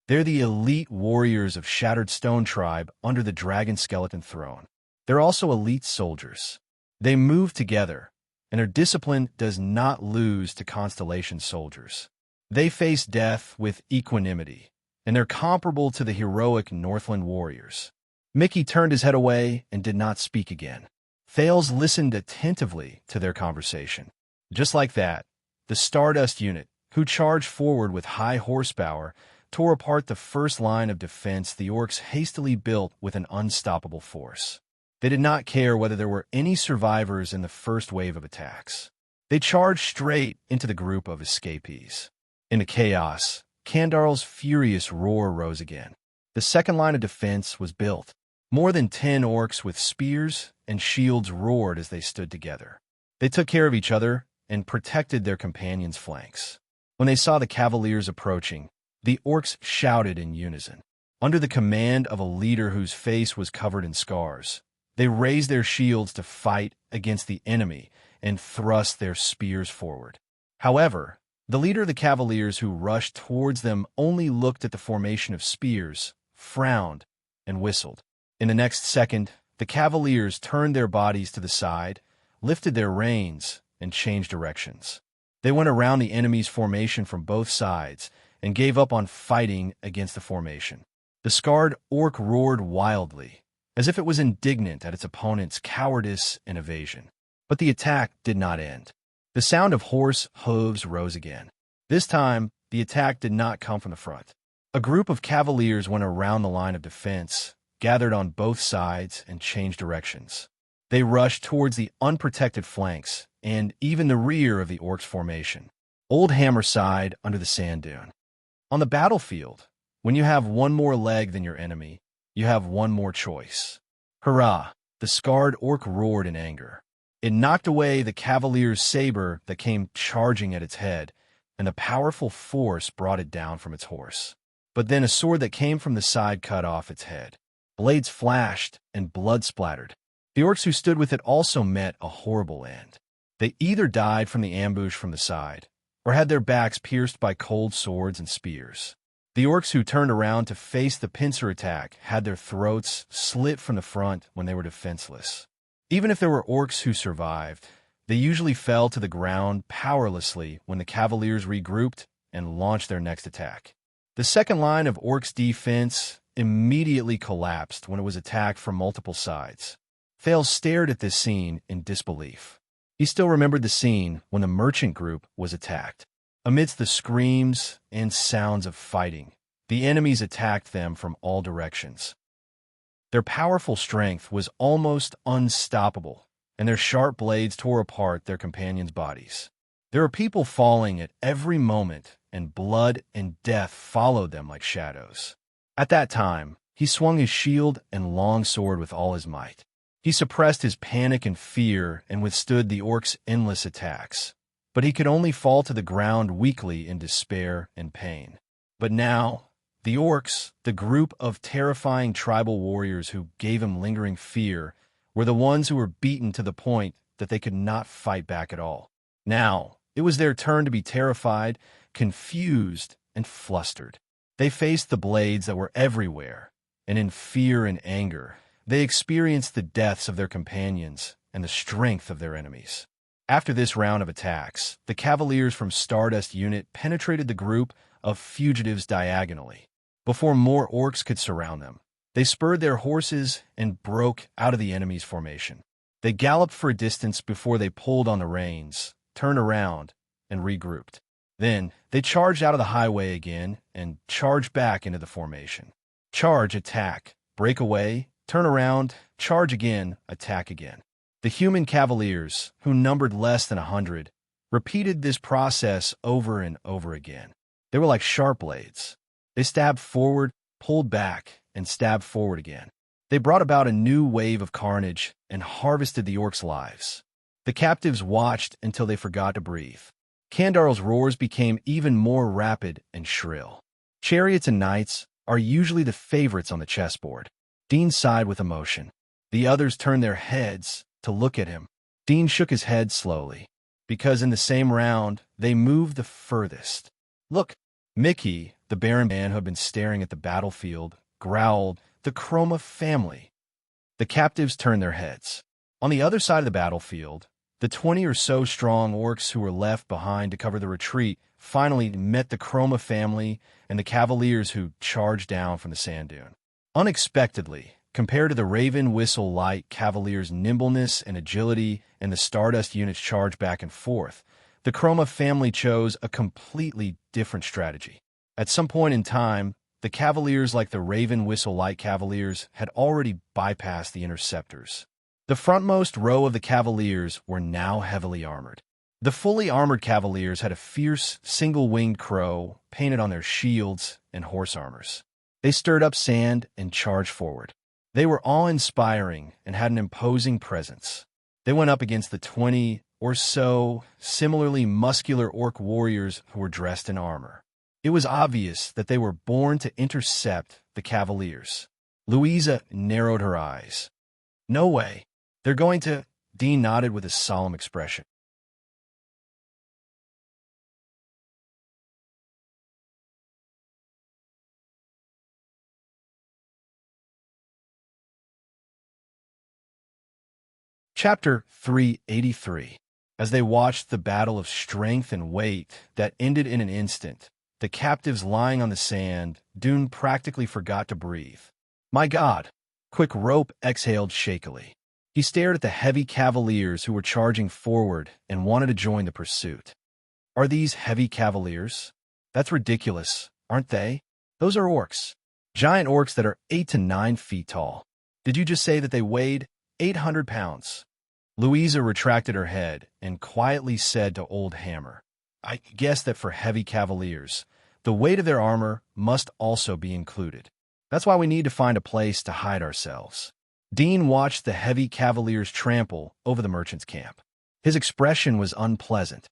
They're the elite warriors of Shattered Stone Tribe under the Dragon Skeleton Throne. They're also elite soldiers. They move together, and their discipline does not lose to Constellation soldiers. They face death with equanimity, and they're comparable to the heroic Northland warriors. Mickey turned his head away and did not speak again. Thales listened attentively to their conversation. Just like that, the Stardust unit, who charged forward with high horsepower, tore apart the first line of defense the orcs hastily built with an unstoppable force. They did not care whether there were any survivors in the first wave of attacks. They charged straight into the group of escapees. In the chaos, Kandarl's furious roar rose again. The second line of defense was built. More than 10 orcs with spears and shields roared as they stood together. They took care of each other and protected their companions' flanks. When they saw the cavaliers approaching, the orcs shouted in unison. Under the command of a leader whose face was covered in scars, they raised their shields to fight against the enemy and thrust their spears forward. However, the leader of the cavaliers who rushed towards them only looked at the formation of spears, frowned, and whistled. In the next second, the cavaliers turned their bodies to the side, lifted their reins, and changed directions. They went around the enemy's formation from both sides and gave up on fighting against the formation. The scarred orc roared wildly, as if it was indignant at its opponent's cowardice and evasion. But the attack did not end. The sound of horse hooves rose again. This time, the attack did not come from the front. A group of cavaliers went around the line of defense, gathered on both sides, and changed directions. They rushed towards the unprotected flanks and even the rear of the orcs' formation. Old Hammer sighed under the sand dune. On the battlefield, when you have one more leg than your enemy, you have one more choice. Hurrah! The scarred orc roared in anger. It knocked away the cavalier's saber that came charging at its head, and a powerful force brought it down from its horse. But then a sword that came from the side cut off its head. Blades flashed and blood splattered. The orcs who stood with it also met a horrible end. They either died from the ambush from the side, or had their backs pierced by cold swords and spears. The orcs who turned around to face the pincer attack had their throats slit from the front when they were defenseless. Even if there were orcs who survived, they usually fell to the ground powerlessly when the cavaliers regrouped and launched their next attack. The second line of orcs' defense immediately collapsed when it was attacked from multiple sides. Thales stared at this scene in disbelief. He still remembered the scene when the merchant group was attacked. Amidst the screams and sounds of fighting, the enemies attacked them from all directions. Their powerful strength was almost unstoppable, and their sharp blades tore apart their companions' bodies. There were people falling at every moment, and blood and death followed them like shadows. At that time, he swung his shield and long sword with all his might. He suppressed his panic and fear and withstood the orcs' endless attacks, but he could only fall to the ground weakly in despair and pain. But now, the orcs, the group of terrifying tribal warriors who gave him lingering fear, were the ones who were beaten to the point that they could not fight back at all. Now, it was their turn to be terrified, confused, and flustered. They faced the blades that were everywhere, and in fear and anger, they experienced the deaths of their companions and the strength of their enemies. After this round of attacks, the cavaliers from Stardust Unit penetrated the group of fugitives diagonally. Before more orcs could surround them, they spurred their horses and broke out of the enemy's formation. They galloped for a distance before they pulled on the reins, turned around, and regrouped. Then, they charged out of the highway again and charged back into the formation. Charge, attack, break away, turn around, charge again, attack again. The human cavaliers, who numbered less than 100, repeated this process over and over again. They were like sharp blades. They stabbed forward, pulled back, and stabbed forward again. They brought about a new wave of carnage and harvested the orcs' lives. The captives watched until they forgot to breathe. Kandarl's roars became even more rapid and shrill. Chariots and knights are usually the favorites on the chessboard. Dean sighed with emotion. The others turned their heads to look at him. Dean shook his head slowly, because in the same round, they moved the furthest. Look, Mickey, the Baron man who had been staring at the battlefield, growled, "The Chroma family." The captives turned their heads. On the other side of the battlefield, the 20 or so strong orcs who were left behind to cover the retreat finally met the Chroma family and the cavaliers who charged down from the sand dune. Unexpectedly, compared to the Raven Whistle Light Cavaliers' nimbleness and agility and the Stardust Unit's charge back and forth, the Chroma family chose a completely different strategy. At some point in time, the Cavaliers, like the Raven Whistle Light Cavaliers, had already bypassed the interceptors. The frontmost row of the Cavaliers were now heavily armored. The fully armored Cavaliers had a fierce, single-winged crow painted on their shields and horse armors. They stirred up sand and charged forward. They were awe-inspiring and had an imposing presence. They went up against the 20 or so similarly muscular orc warriors who were dressed in armor. It was obvious that they were born to intercept the Cavaliers. Louisa narrowed her eyes. "No way. They're going to—" Dean nodded with a solemn expression. Chapter 383. As they watched the battle of strength and weight that ended in an instant, the captives lying on the sand dune practically forgot to breathe. "My God!" Quick Rope exhaled shakily. He stared at the heavy cavaliers who were charging forward and wanted to join the pursuit. "Are these heavy cavaliers? That's ridiculous, aren't they? Those are orcs. Giant orcs that are 8 to 9 feet tall. Did you just say that they weighed 800 pounds? Louisa retracted her head and quietly said to Old Hammer, "I guess that for heavy cavaliers, the weight of their armor must also be included. That's why we need to find a place to hide ourselves." Dean watched the heavy cavaliers trample over the merchant's camp. His expression was unpleasant.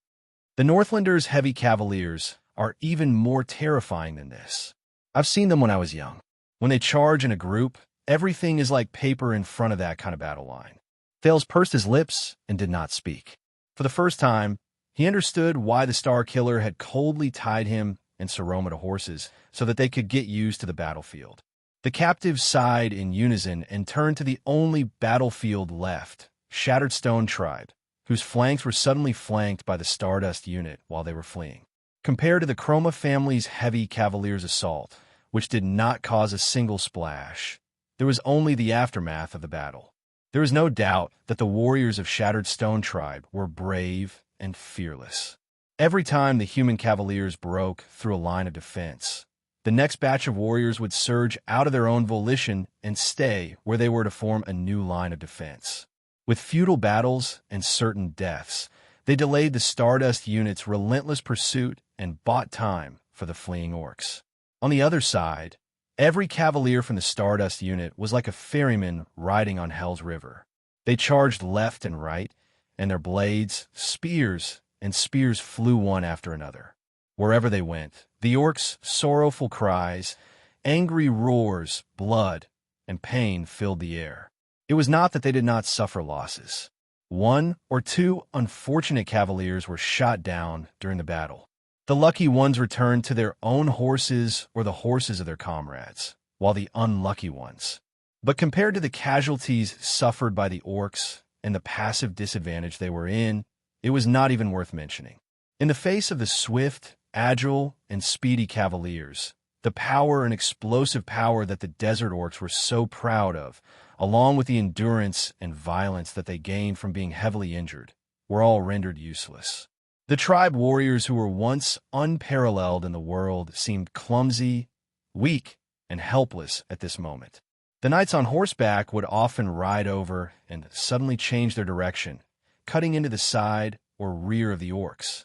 The Northlanders' heavy cavaliers are even more terrifying than this. I've seen them when I was young. When they charge in a group, everything is like paper in front of that kind of battle line. Thales pursed his lips and did not speak. For the first time, he understood why the Star Killer had coldly tied him and Saroma to horses so that they could get used to the battlefield. The captives sighed in unison and turned to the only battlefield left, Shattered Stone Tribe, whose flanks were suddenly flanked by the Stardust unit while they were fleeing. Compared to the Chroma family's heavy cavaliers' assault, which did not cause a single splash, there was only the aftermath of the battle. There is no doubt that the warriors of Shattered Stone Tribe were brave and fearless. Every time the human cavaliers broke through a line of defense, the next batch of warriors would surge out of their own volition and stay where they were to form a new line of defense. With futile battles and certain deaths, they delayed the Stardust unit's relentless pursuit and bought time for the fleeing orcs. On the other side, every cavalier from the Stardust unit was like a ferryman riding on Hell's River. They charged left and right, and their blades, spears, and spears flew one after another. Wherever they went, the orcs' sorrowful cries, angry roars, blood, and pain filled the air. It was not that they did not suffer losses. One or two unfortunate cavaliers were shot down during the battle. The lucky ones returned to their own horses or the horses of their comrades, while the unlucky ones. But compared to the casualties suffered by the orcs and the passive disadvantage they were in, it was not even worth mentioning. In the face of the swift, agile, and speedy cavaliers, the power and explosive power that the desert orcs were so proud of, along with the endurance and violence that they gained from being heavily injured, were all rendered useless. The tribe warriors who were once unparalleled in the world seemed clumsy, weak, and helpless at this moment. The knights on horseback would often ride over and suddenly change their direction, cutting into the side or rear of the orcs.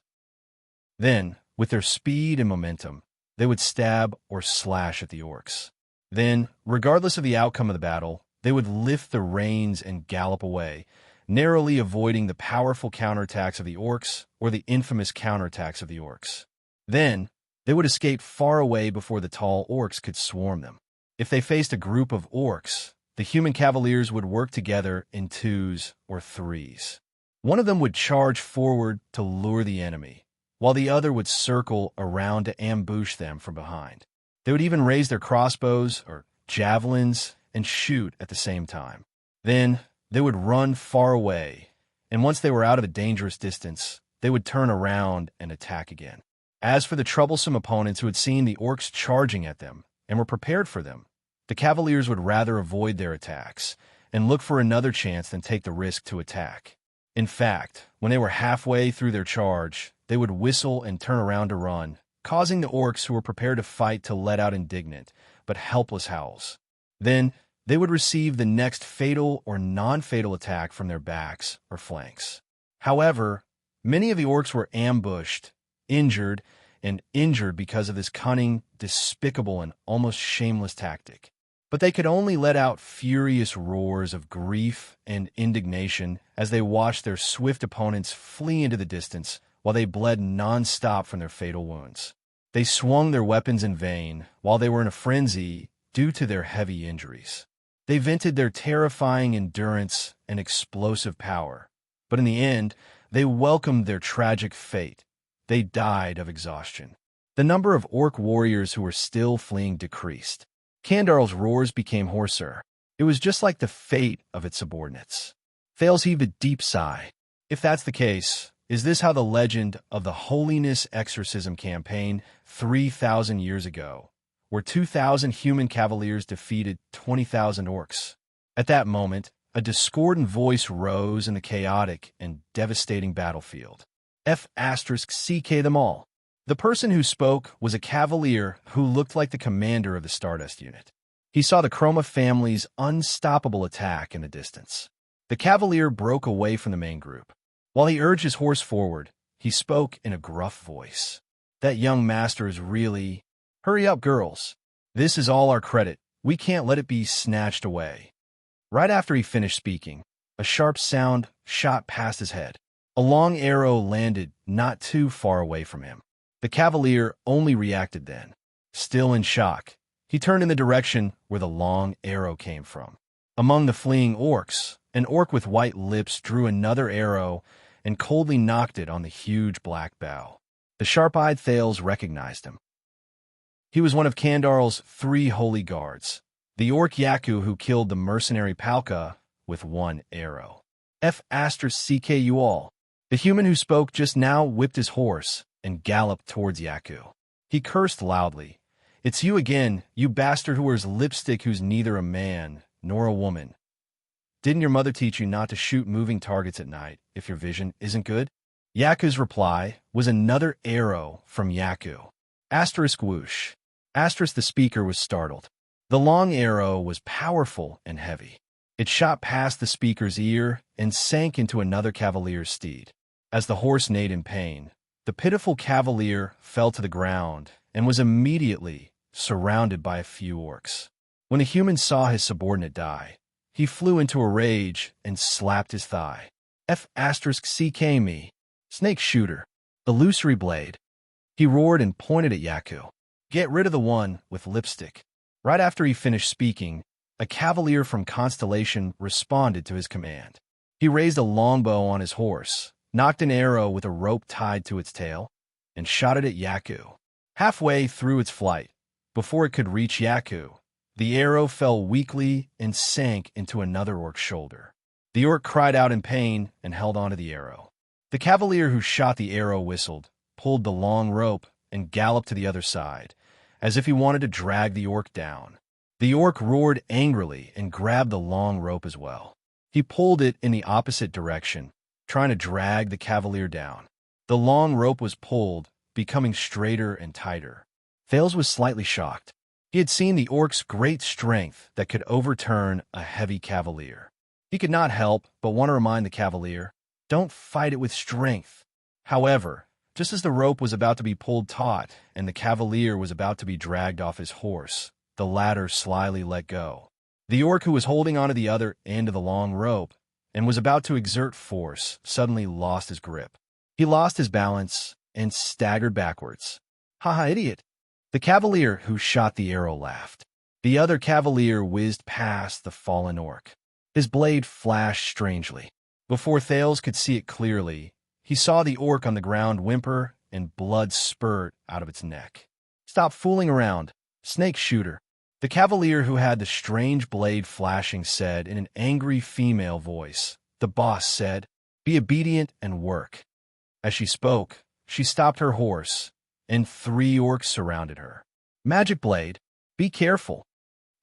Then, with their speed and momentum, they would stab or slash at the orcs. Then, regardless of the outcome of the battle, they would lift the reins and gallop away, narrowly avoiding the powerful counterattacks of the orcs or the infamous counterattacks of the orcs. Then, they would escape far away before the tall orcs could swarm them. If they faced a group of orcs, the human cavaliers would work together in twos or threes. One of them would charge forward to lure the enemy, while the other would circle around to ambush them from behind. They would even raise their crossbows or javelins and shoot at the same time. Then, they would run far away, and once they were out of a dangerous distance, they would turn around and attack again. As for the troublesome opponents who had seen the orcs charging at them and were prepared for them, the cavaliers would rather avoid their attacks and look for another chance than take the risk to attack. In fact, when they were halfway through their charge, they would whistle and turn around to run, causing the orcs who were prepared to fight to let out indignant but helpless howls. Then, they would receive the next fatal or non-fatal attack from their backs or flanks. However, many of the orcs were ambushed, injured because of this cunning, despicable, and almost shameless tactic. But they could only let out furious roars of grief and indignation as they watched their swift opponents flee into the distance while they bled non-stop from their fatal wounds. They swung their weapons in vain while they were in a frenzy due to their heavy injuries. They vented their terrifying endurance and explosive power, but in the end, they welcomed their tragic fate. They died of exhaustion. The number of orc warriors who were still fleeing decreased. Kandarl's roars became hoarser. It was just like the fate of its subordinates. Thales heaved a deep sigh. If that's the case, is this how the legend of the Holiness Exorcism campaign 3,000 years ago, where 2,000 human cavaliers defeated 20,000 orcs? At that moment, a discordant voice rose in the chaotic and devastating battlefield. F***CK them all. The person who spoke was a cavalier who looked like the commander of the Stardust unit. He saw the Chroma family's unstoppable attack in the distance. The cavalier broke away from the main group. While he urged his horse forward, he spoke in a gruff voice. That young master is really... Hurry up, girls. This is all our credit. We can't let it be snatched away. Right after he finished speaking, a sharp sound shot past his head. A long arrow landed not too far away from him. The cavalier only reacted then. Still in shock, he turned in the direction where the long arrow came from. Among the fleeing orcs, an orc with white lips drew another arrow and coldly knocked it on the huge black bow. The sharp-eyed Thales recognized him. He was one of Kandarl's 3 holy guards, the orc Yaku who killed the mercenary Palka with 1 arrow. F***ck you all. The human who spoke just now whipped his horse and galloped towards Yaku. He cursed loudly. "It's you again, you bastard who wears lipstick who's neither a man nor a woman. Didn't your mother teach you not to shoot moving targets at night if your vision isn't good?" Yaku's reply was another arrow from Yaku. Asterisk whoosh. Asterisk the speaker was startled. The long arrow was powerful and heavy. It shot past the speaker's ear and sank into another cavalier's steed. As the horse neighed in pain, the pitiful cavalier fell to the ground and was immediately surrounded by a few orcs. When the human saw his subordinate die, he flew into a rage and slapped his thigh. F***ck me. Snake shooter. Illusory blade. He roared and pointed at Yaku. "Get rid of the one with lipstick." Right after he finished speaking, a cavalier from Constellation responded to his command. He raised a longbow on his horse, knocked an arrow with a rope tied to its tail, and shot it at Yaku. Halfway through its flight, before it could reach Yaku, the arrow fell weakly and sank into another orc's shoulder. The orc cried out in pain and held onto the arrow. The cavalier who shot the arrow whistled, pulled the long rope, and galloped to the other side, as if he wanted to drag the orc down. The orc roared angrily and grabbed the long rope as well. He pulled it in the opposite direction, trying to drag the cavalier down. The long rope was pulled, becoming straighter and tighter. Thales was slightly shocked. He had seen the orc's great strength that could overturn a heavy cavalier. He could not help but want to remind the cavalier, "Don't fight it with strength." However, just as the rope was about to be pulled taut and the cavalier was about to be dragged off his horse, the latter slyly let go. The orc who was holding onto the other end of the long rope and was about to exert force suddenly lost his grip. He lost his balance and staggered backwards. "Haha, idiot." The cavalier who shot the arrow laughed. The other cavalier whizzed past the fallen orc. His blade flashed strangely. Before Thales could see it clearly, he saw the orc on the ground whimper and blood spurt out of its neck. "Stop fooling around, snake shooter." The cavalier who had the strange blade flashing said in an angry female voice. The boss said, "Be obedient and work." As she spoke, she stopped her horse, and 3 orcs surrounded her. "Magic blade, be careful."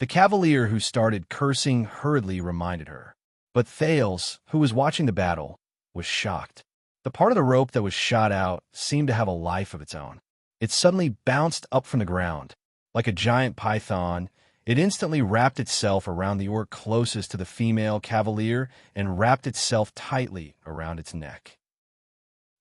The cavalier who started cursing hurriedly reminded her. But Thales, who was watching the battle, was shocked. The part of the rope that was shot out seemed to have a life of its own. It suddenly bounced up from the ground. Like a giant python, it instantly wrapped itself around the orc closest to the female cavalier and wrapped itself tightly around its neck.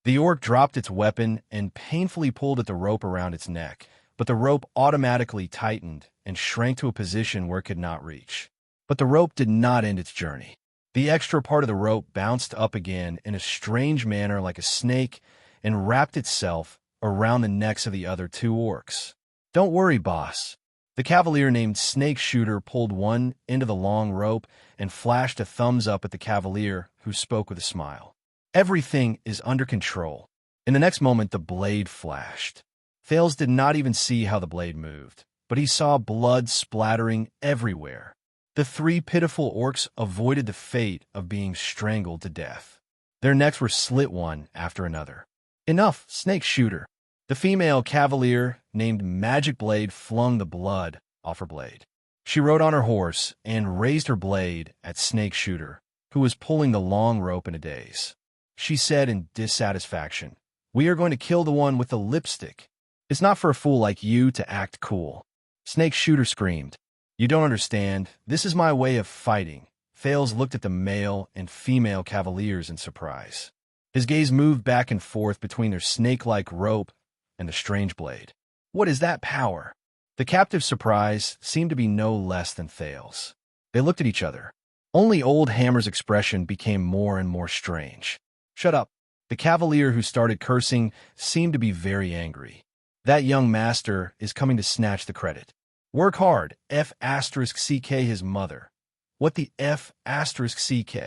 The orc dropped its weapon and painfully pulled at the rope around its neck, but the rope automatically tightened and shrank to a position where it could not reach. But the rope did not end its journey. The extra part of the rope bounced up again in a strange manner like a snake and wrapped itself around the necks of the other 2 orcs. "Don't worry, boss." The cavalier named Snake Shooter pulled one end of the long rope and flashed a thumbs up at the cavalier, who spoke with a smile. "Everything is under control." In the next moment, the blade flashed. Thales did not even see how the blade moved, but he saw blood splattering everywhere. The 3 pitiful orcs avoided the fate of being strangled to death. Their necks were slit one after another. "Enough, Snake Shooter." The female cavalier, named Magic Blade, flung the blood off her blade. She rode on her horse and raised her blade at Snake Shooter, who was pulling the long rope in a daze. She said in dissatisfaction, "We are going to kill the one with the lipstick. It's not for a fool like you to act cool." Snake Shooter screamed, "You don't understand. This is my way of fighting." Thales looked at the male and female cavaliers in surprise. His gaze moved back and forth between their snake-like rope and the strange blade. "What is that power?" The captive's surprise seemed to be no less than Thales. They looked at each other. Only Old Hammer's expression became more and more strange. Shut up. The cavalier who started cursing seemed to be very angry. That young master is coming to snatch the credit. Work hard, F*CK his mother. What the F*CK?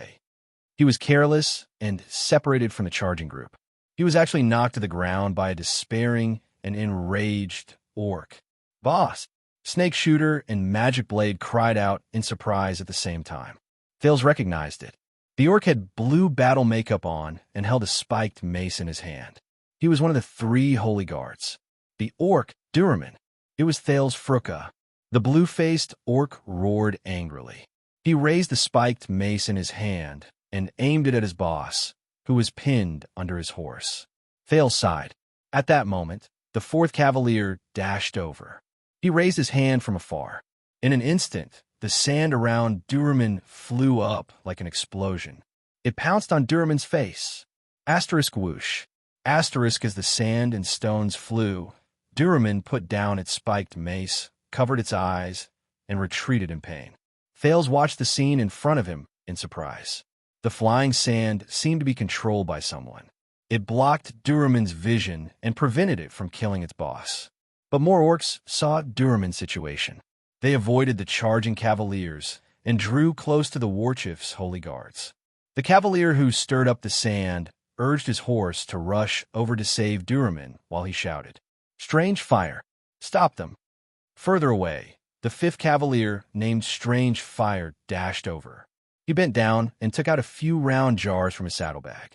He was careless and separated from the charging group. He was actually knocked to the ground by a despairing and enraged orc. Boss! Snake Shooter and Magic Blade cried out in surprise at the same time. Thales recognized it. The orc had blue battle makeup on and held a spiked mace in his hand. He was one of the 3 holy guards. The orc, Duraman. It was Thales Fruka. The blue-faced orc roared angrily. He raised the spiked mace in his hand and aimed it at his boss, who was pinned under his horse. Thales sighed. At that moment, the 4th cavalier dashed over. He raised his hand from afar. In an instant, the sand around Duraman flew up like an explosion. It pounced on Duraman's face. Asterisk whoosh. Asterisk as the sand and stones flew. Duraman put down its spiked mace, covered its eyes, and retreated in pain. Thales watched the scene in front of him in surprise. The flying sand seemed to be controlled by someone. It blocked Duraman's vision and prevented it from killing its boss. But more orcs saw Duraman's situation. They avoided the charging cavaliers and drew close to the Warchief's holy guards. The cavalier who stirred up the sand urged his horse to rush over to save Duraman while he shouted, "Strange Fire! Stop them!" Further away, the 5th cavalier, named Strange Fire, dashed over. He bent down and took out a few round jars from his saddlebag.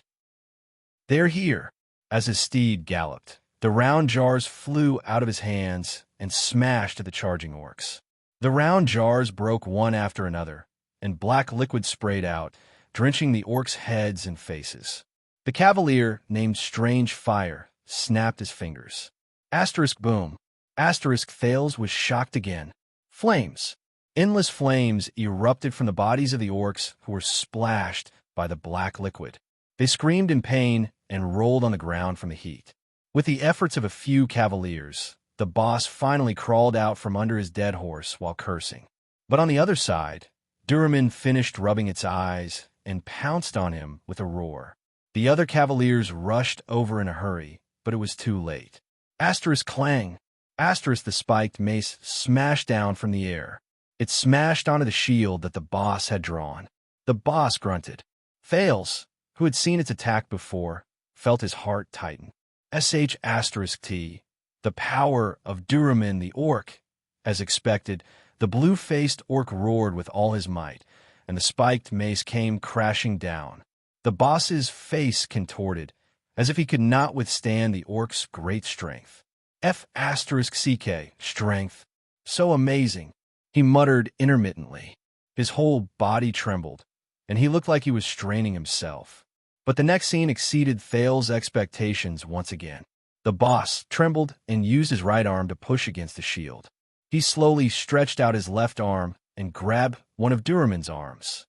"They're here." As his steed galloped, the round jars flew out of his hands and smashed at the charging orcs. The round jars broke one after another, and black liquid sprayed out, drenching the orcs' heads and faces. The cavalier, named Strange Fire, snapped his fingers. Asterisk boom. Asterisk Thales was shocked again. Flames. Endless flames erupted from the bodies of the orcs who were splashed by the black liquid. They screamed in pain and rolled on the ground from the heat. With the efforts of a few cavaliers, the boss finally crawled out from under his dead horse while cursing. But on the other side, Duraman finished rubbing its eyes and pounced on him with a roar. The other cavaliers rushed over in a hurry, but it was too late. Asterisk clang. Asterisk the spiked mace smashed down from the air. It smashed onto the shield that the boss had drawn. The boss grunted. Thales, who had seen its attack before, felt his heart tighten. *T. The power of Duraman the orc. As expected, the blue-faced orc roared with all his might, and the spiked mace came crashing down. The boss's face contorted, as if he could not withstand the orc's great strength. F*CK, strength. So amazing, he muttered intermittently. His whole body trembled, and he looked like he was straining himself. But the next scene exceeded Thales' expectations once again. The boss trembled and used his right arm to push against the shield. He slowly stretched out his left arm and grabbed one of Duraman's arms.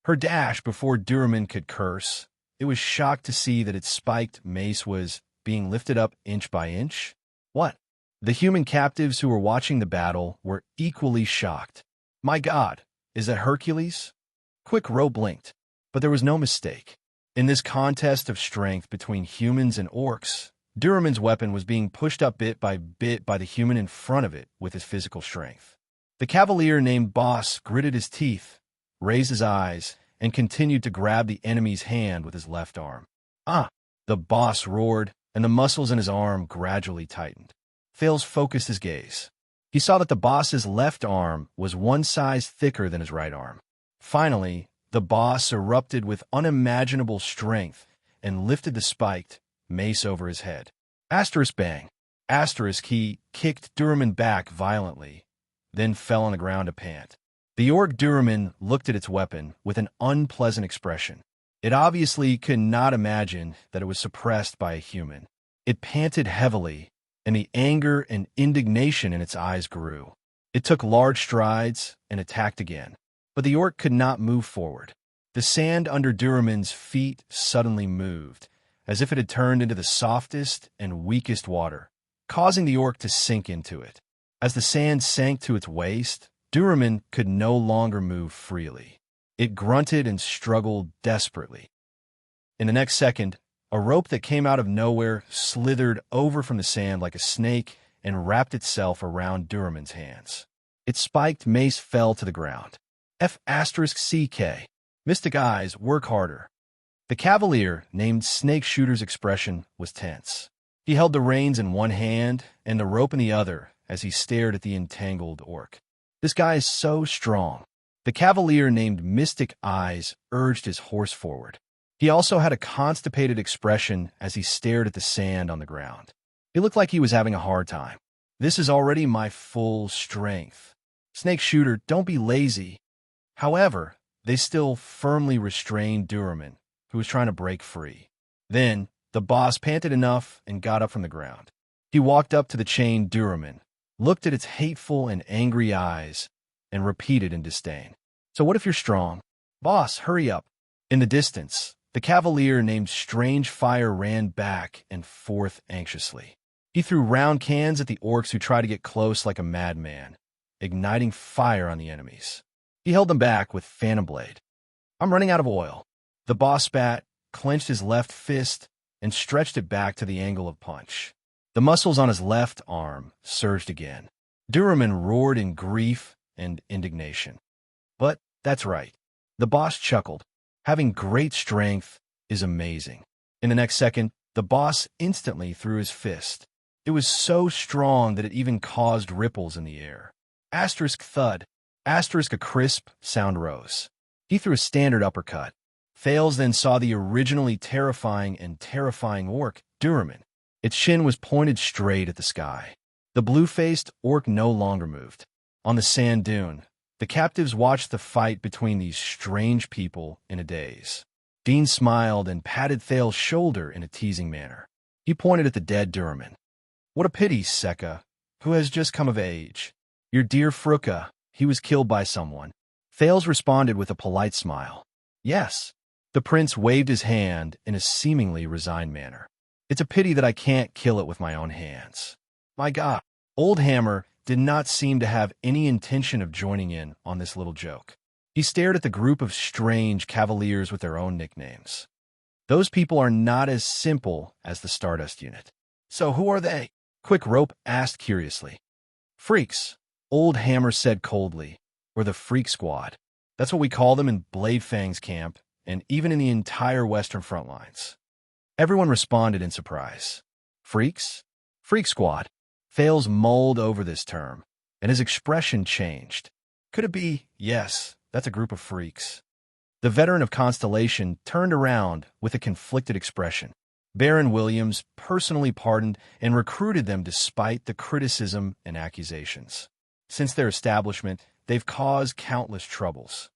Her dash before Duraman could curse. It was shocked to see that its spiked mace was being lifted up inch by inch. What? The human captives who were watching the battle were equally shocked. My God, is that Hercules? Quick Row blinked, but there was no mistake. In this contest of strength between humans and orcs, Duraman's weapon was being pushed up bit by the human in front of it with his physical strength. The cavalier named Boss gritted his teeth, raised his eyes, and continued to grab the enemy's hand with his left arm. Ah! The boss roared, and the muscles in his arm gradually tightened. Thales focused his gaze. He saw that the boss's left arm was one size thicker than his right arm. Finally, the boss erupted with unimaginable strength and lifted the spiked mace over his head. Asterisk bang. Asterisk he kicked Duraman back violently, then fell on the ground to pant. The orc Duraman looked at its weapon with an unpleasant expression. It obviously could not imagine that it was suppressed by a human. It panted heavily, and the anger and indignation in its eyes grew. It took large strides and attacked again, but the orc could not move forward. The sand under Duraman's feet suddenly moved, as if it had turned into the softest and weakest water, causing the orc to sink into it. As the sand sank to its waist, Duraman could no longer move freely. It grunted and struggled desperately. In the next second, a rope that came out of nowhere slithered over from the sand like a snake and wrapped itself around Duraman's hands. Its spiked mace fell to the ground. F*CK. Mystic eyes, work harder. The cavalier, named Snake Shooter's expression was tense. He held the reins in one hand and the rope in the other as he stared at the entangled orc. This guy is so strong. The cavalier named Mystic Eyes urged his horse forward. He also had a constipated expression as he stared at the sand on the ground. He looked like he was having a hard time. This is already my full strength. Snake Shooter, don't be lazy. However, they still firmly restrained Duraman, who was trying to break free. Then, the boss panted enough and got up from the ground. He walked up to the chained Duraman, looked at its hateful and angry eyes, and repeated in disdain. So what if you're strong? Boss, hurry up. In the distance, the cavalier named Strange Fire ran back and forth anxiously. He threw round cans at the orcs who tried to get close like a madman, igniting fire on the enemies. He held them back with Phantom Blade. I'm running out of oil. The boss spat, clenched his left fist, and stretched it back to the angle of punch. The muscles on his left arm surged again. Duraman roared in grief and indignation. But that's right. The boss chuckled. Having great strength is amazing. In the next second, the boss instantly threw his fist. It was so strong that it even caused ripples in the air. Asterisk thud. Asterisk a crisp sound rose. He threw a standard uppercut. Thales then saw the originally terrifying orc, Duraman. Its chin was pointed straight at the sky. The blue-faced orc no longer moved. On the sand dune, the captives watched the fight between these strange people in a daze. Dean smiled and patted Thales' shoulder in a teasing manner. He pointed at the dead Duraman. What a pity, Sekka, who has just come of age. Your dear Fruka, he was killed by someone. Thales responded with a polite smile. Yes. The prince waved his hand in a seemingly resigned manner. It's a pity that I can't kill it with my own hands. My God, Old Hammer did not seem to have any intention of joining in on this little joke. He stared at the group of strange cavaliers with their own nicknames. Those people are not as simple as the Stardust unit. So who are they? Quick Rope asked curiously. Freaks, Old Hammer said coldly, or the Freak Squad. That's what we call them in Blade Fang's camp, and even in the entire Western front lines. Everyone responded in surprise. Freaks? Freak Squad. Thales mulled over this term, and his expression changed. Could it be, yes, that's a group of freaks? The veteran of Constellation turned around with a conflicted expression. Baron Williams personally pardoned and recruited them despite the criticism and accusations. Since their establishment, they've caused countless troubles.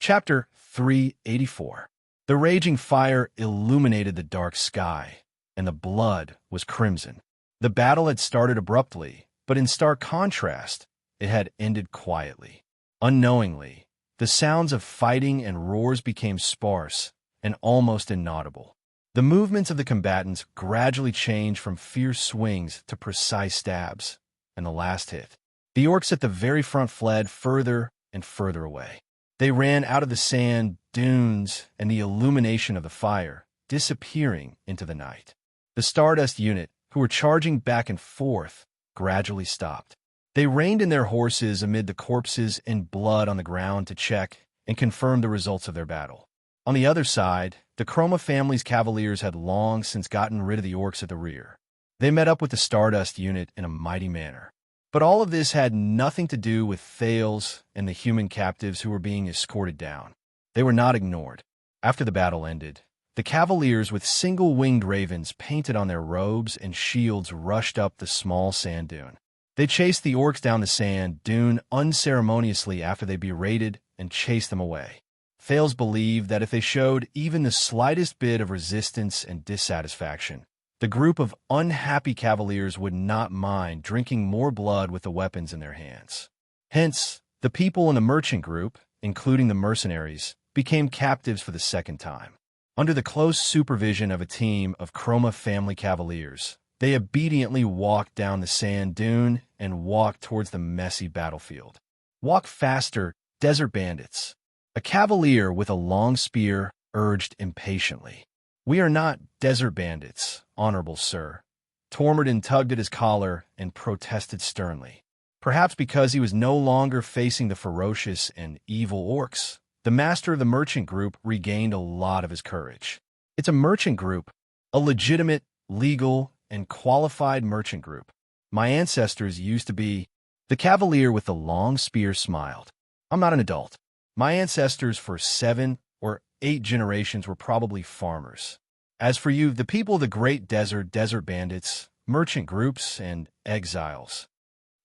Chapter 384. The raging fire illuminated the dark sky, and the blood was crimson. The battle had started abruptly, but in stark contrast, it had ended quietly. Unknowingly, the sounds of fighting and roars became sparse and almost inaudible. The movements of the combatants gradually changed from fierce swings to precise stabs, and the last hit. The orcs at the very front fled further and further away. They ran out of the sand dunes and the illumination of the fire, disappearing into the night. The Stardust unit, who were charging back and forth, gradually stopped. They reined in their horses amid the corpses and blood on the ground to check and confirm the results of their battle. On the other side, the Chroma family's cavaliers had long since gotten rid of the orcs at the rear. They met up with the Stardust unit in a mighty manner. But all of this had nothing to do with Thales and the human captives who were being escorted down. They were not ignored. After the battle ended, the cavaliers with single-winged ravens painted on their robes and shields rushed up the small sand dune. They chased the orcs down the sand dune unceremoniously after they berated and chased them away. Thales believed that if they showed even the slightest bit of resistance and dissatisfaction, the group of unhappy cavaliers would not mind drinking more blood with the weapons in their hands. Hence, the people in the merchant group, including the mercenaries, became captives for the second time. Under the close supervision of a team of Chroma family cavaliers, They obediently walked down the sand dune and walked towards the messy battlefield. "Walk faster, desert bandits," a cavalier with a long spear urged impatiently. "We are not desert bandits, honorable sir." Tormodin tugged at his collar and protested sternly. Perhaps because he was no longer facing the ferocious and evil orcs, the master of the merchant group regained a lot of his courage. "It's a merchant group, a legitimate, legal, and qualified merchant group. My ancestors used to be—" The cavalier with the long spear smiled. "I'm not an adult. My ancestors for 7 or 8 generations were probably farmers. As for you, the people of the Great Desert, desert bandits, merchant groups, and exiles."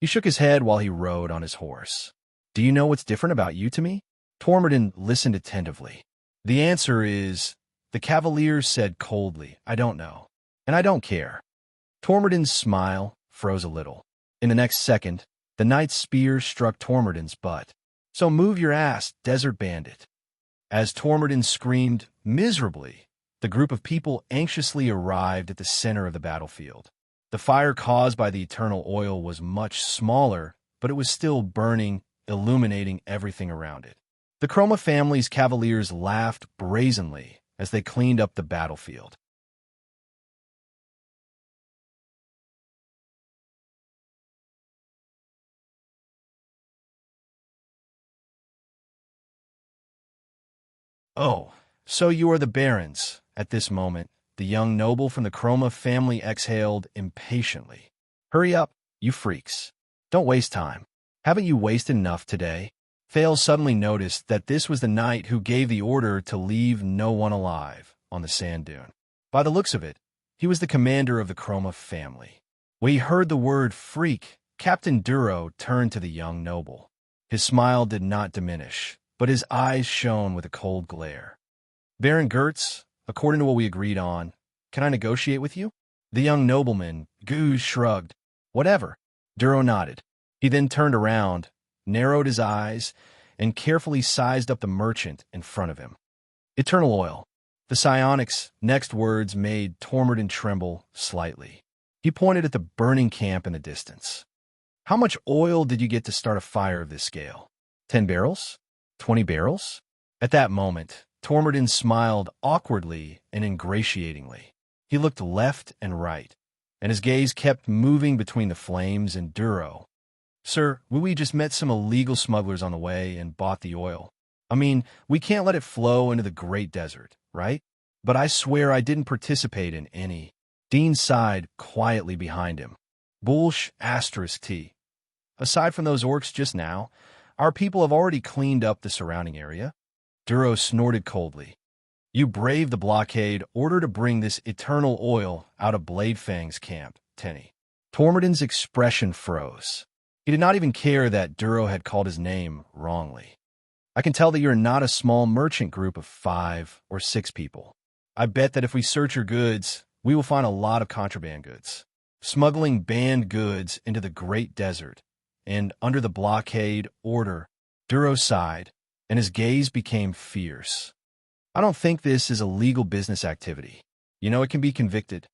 He shook his head while he rode on his horse. "Do you know what's different about you to me?" Tormodin listened attentively. "The answer is," the cavalier said coldly, "I don't know, and I don't care." Tormodin's smile froze a little. In the next second, the knight's spear struck Tormodin's butt. "So move your ass, desert bandit." As Tormodin screamed miserably, the group of people anxiously arrived at the center of the battlefield. The fire caused by the eternal oil was much smaller, but it was still burning, illuminating everything around it. The Chroma family's cavaliers laughed brazenly as they cleaned up the battlefield. "Oh, so you are the barons." At this moment, the young noble from the Chroma family exhaled impatiently. "Hurry up, you freaks. Don't waste time. Haven't you wasted enough today?" Thales suddenly noticed that this was the knight who gave the order to leave no one alive on the sand dune. By the looks of it, he was the commander of the Chroma family. When he heard the word freak, Captain Duro turned to the young noble. His smile did not diminish, but his eyes shone with a cold glare. "Baron Gertz, according to what we agreed on, can I negotiate with you?" The young nobleman, Goose, shrugged. "Whatever." Duro nodded. He then turned around, narrowed his eyes, and carefully sized up the merchant in front of him. "Eternal oil." The psionic's next words made Tormodin tremble slightly. He pointed at the burning camp in the distance. "How much oil did you get to start a fire of this scale? 10 barrels? 20 barrels? At that moment, Tormodin smiled awkwardly and ingratiatingly. He looked left and right, and his gaze kept moving between the flames and Duro. "Sir, we just met some illegal smugglers on the way and bought the oil. I mean, we can't let it flow into the Great Desert, right? But I swear I didn't participate in any." Dean sighed quietly behind him. "Bullsh asterisk T. Aside from those orcs just now, our people have already cleaned up the surrounding area." Duro snorted coldly. "You braved the blockade, order to bring this eternal oil out of Bladefang's camp, Tenny." Tormodin's expression froze. He did not even care that Duro had called his name wrongly. "I can tell that you're not a small merchant group of 5 or 6 people. I bet that if we search your goods, we will find a lot of contraband goods. Smuggling banned goods into the Great Desert, and under the blockade order." Duro sighed, and his gaze became fierce. "I don't think this is a legal business activity. You know, it can be convicted."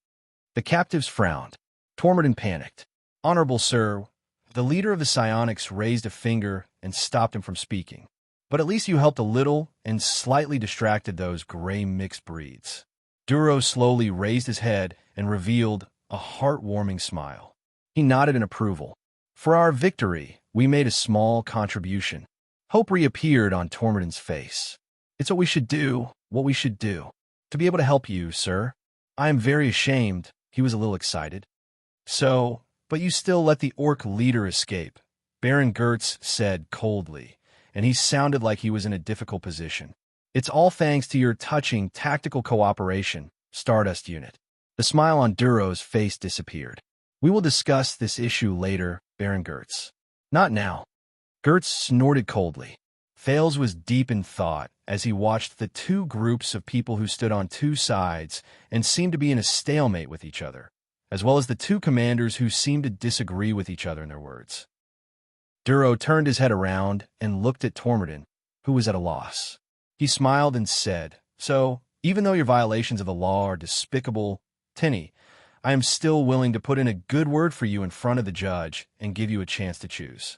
The captives frowned. Tormodin panicked. "Honorable sir," the leader of the psionics raised a finger and stopped him from speaking. "But at least you helped a little and slightly distracted those gray mixed breeds." Duro slowly raised his head and revealed a heartwarming smile. He nodded in approval. "For our victory, we made a small contribution." Hope reappeared on Tormodin's face. "It's what we should do, what we should do. To be able to help you, sir. I am very ashamed." He was a little excited. "So, but you still let the orc leader escape," Baron Gertz said coldly, and he sounded like he was in a difficult position. "It's all thanks to your touching tactical cooperation, Stardust Unit." The smile on Duro's face disappeared. "We will discuss this issue later, Baron Gertz. Not now." Gertz snorted coldly. Thales was deep in thought as he watched the two groups of people who stood on two sides and seemed to be in a stalemate with each other, as well as the two commanders who seemed to disagree with each other in their words. Duro turned his head around and looked at Tormodin, who was at a loss. He smiled and said, "So, even though your violations of the law are despicable, Tinny, I am still willing to put in a good word for you in front of the judge and give you a chance to choose.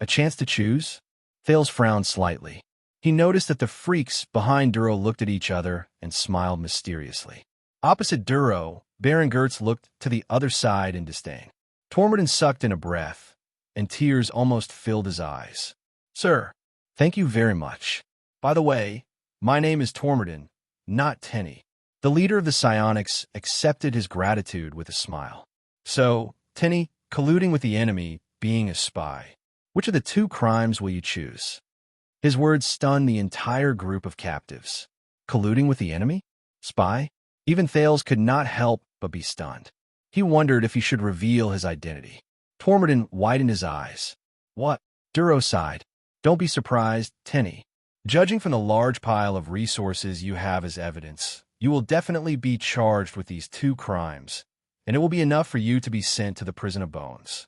A chance to choose? Thales frowned slightly. He noticed that the freaks behind Duro looked at each other and smiled mysteriously. Opposite Duro, Baron Gertz looked to the other side in disdain. Tormodin sucked in a breath, and tears almost filled his eyes. Sir, thank you very much. By the way, my name is Tormodin, not Tenny. The leader of the psionics accepted his gratitude with a smile. So, Tenny, colluding with the enemy, being a spy. Which of the two crimes will you choose? His words stunned the entire group of captives. Colluding with the enemy? Spy? Even Thales could not help but be stunned. He wondered if he should reveal his identity. Tormodin widened his eyes. What? Duro sighed. Don't be surprised, Tenny. Judging from the large pile of resources you have as evidence, you will definitely be charged with these two crimes, and it will be enough for you to be sent to the prison of bones.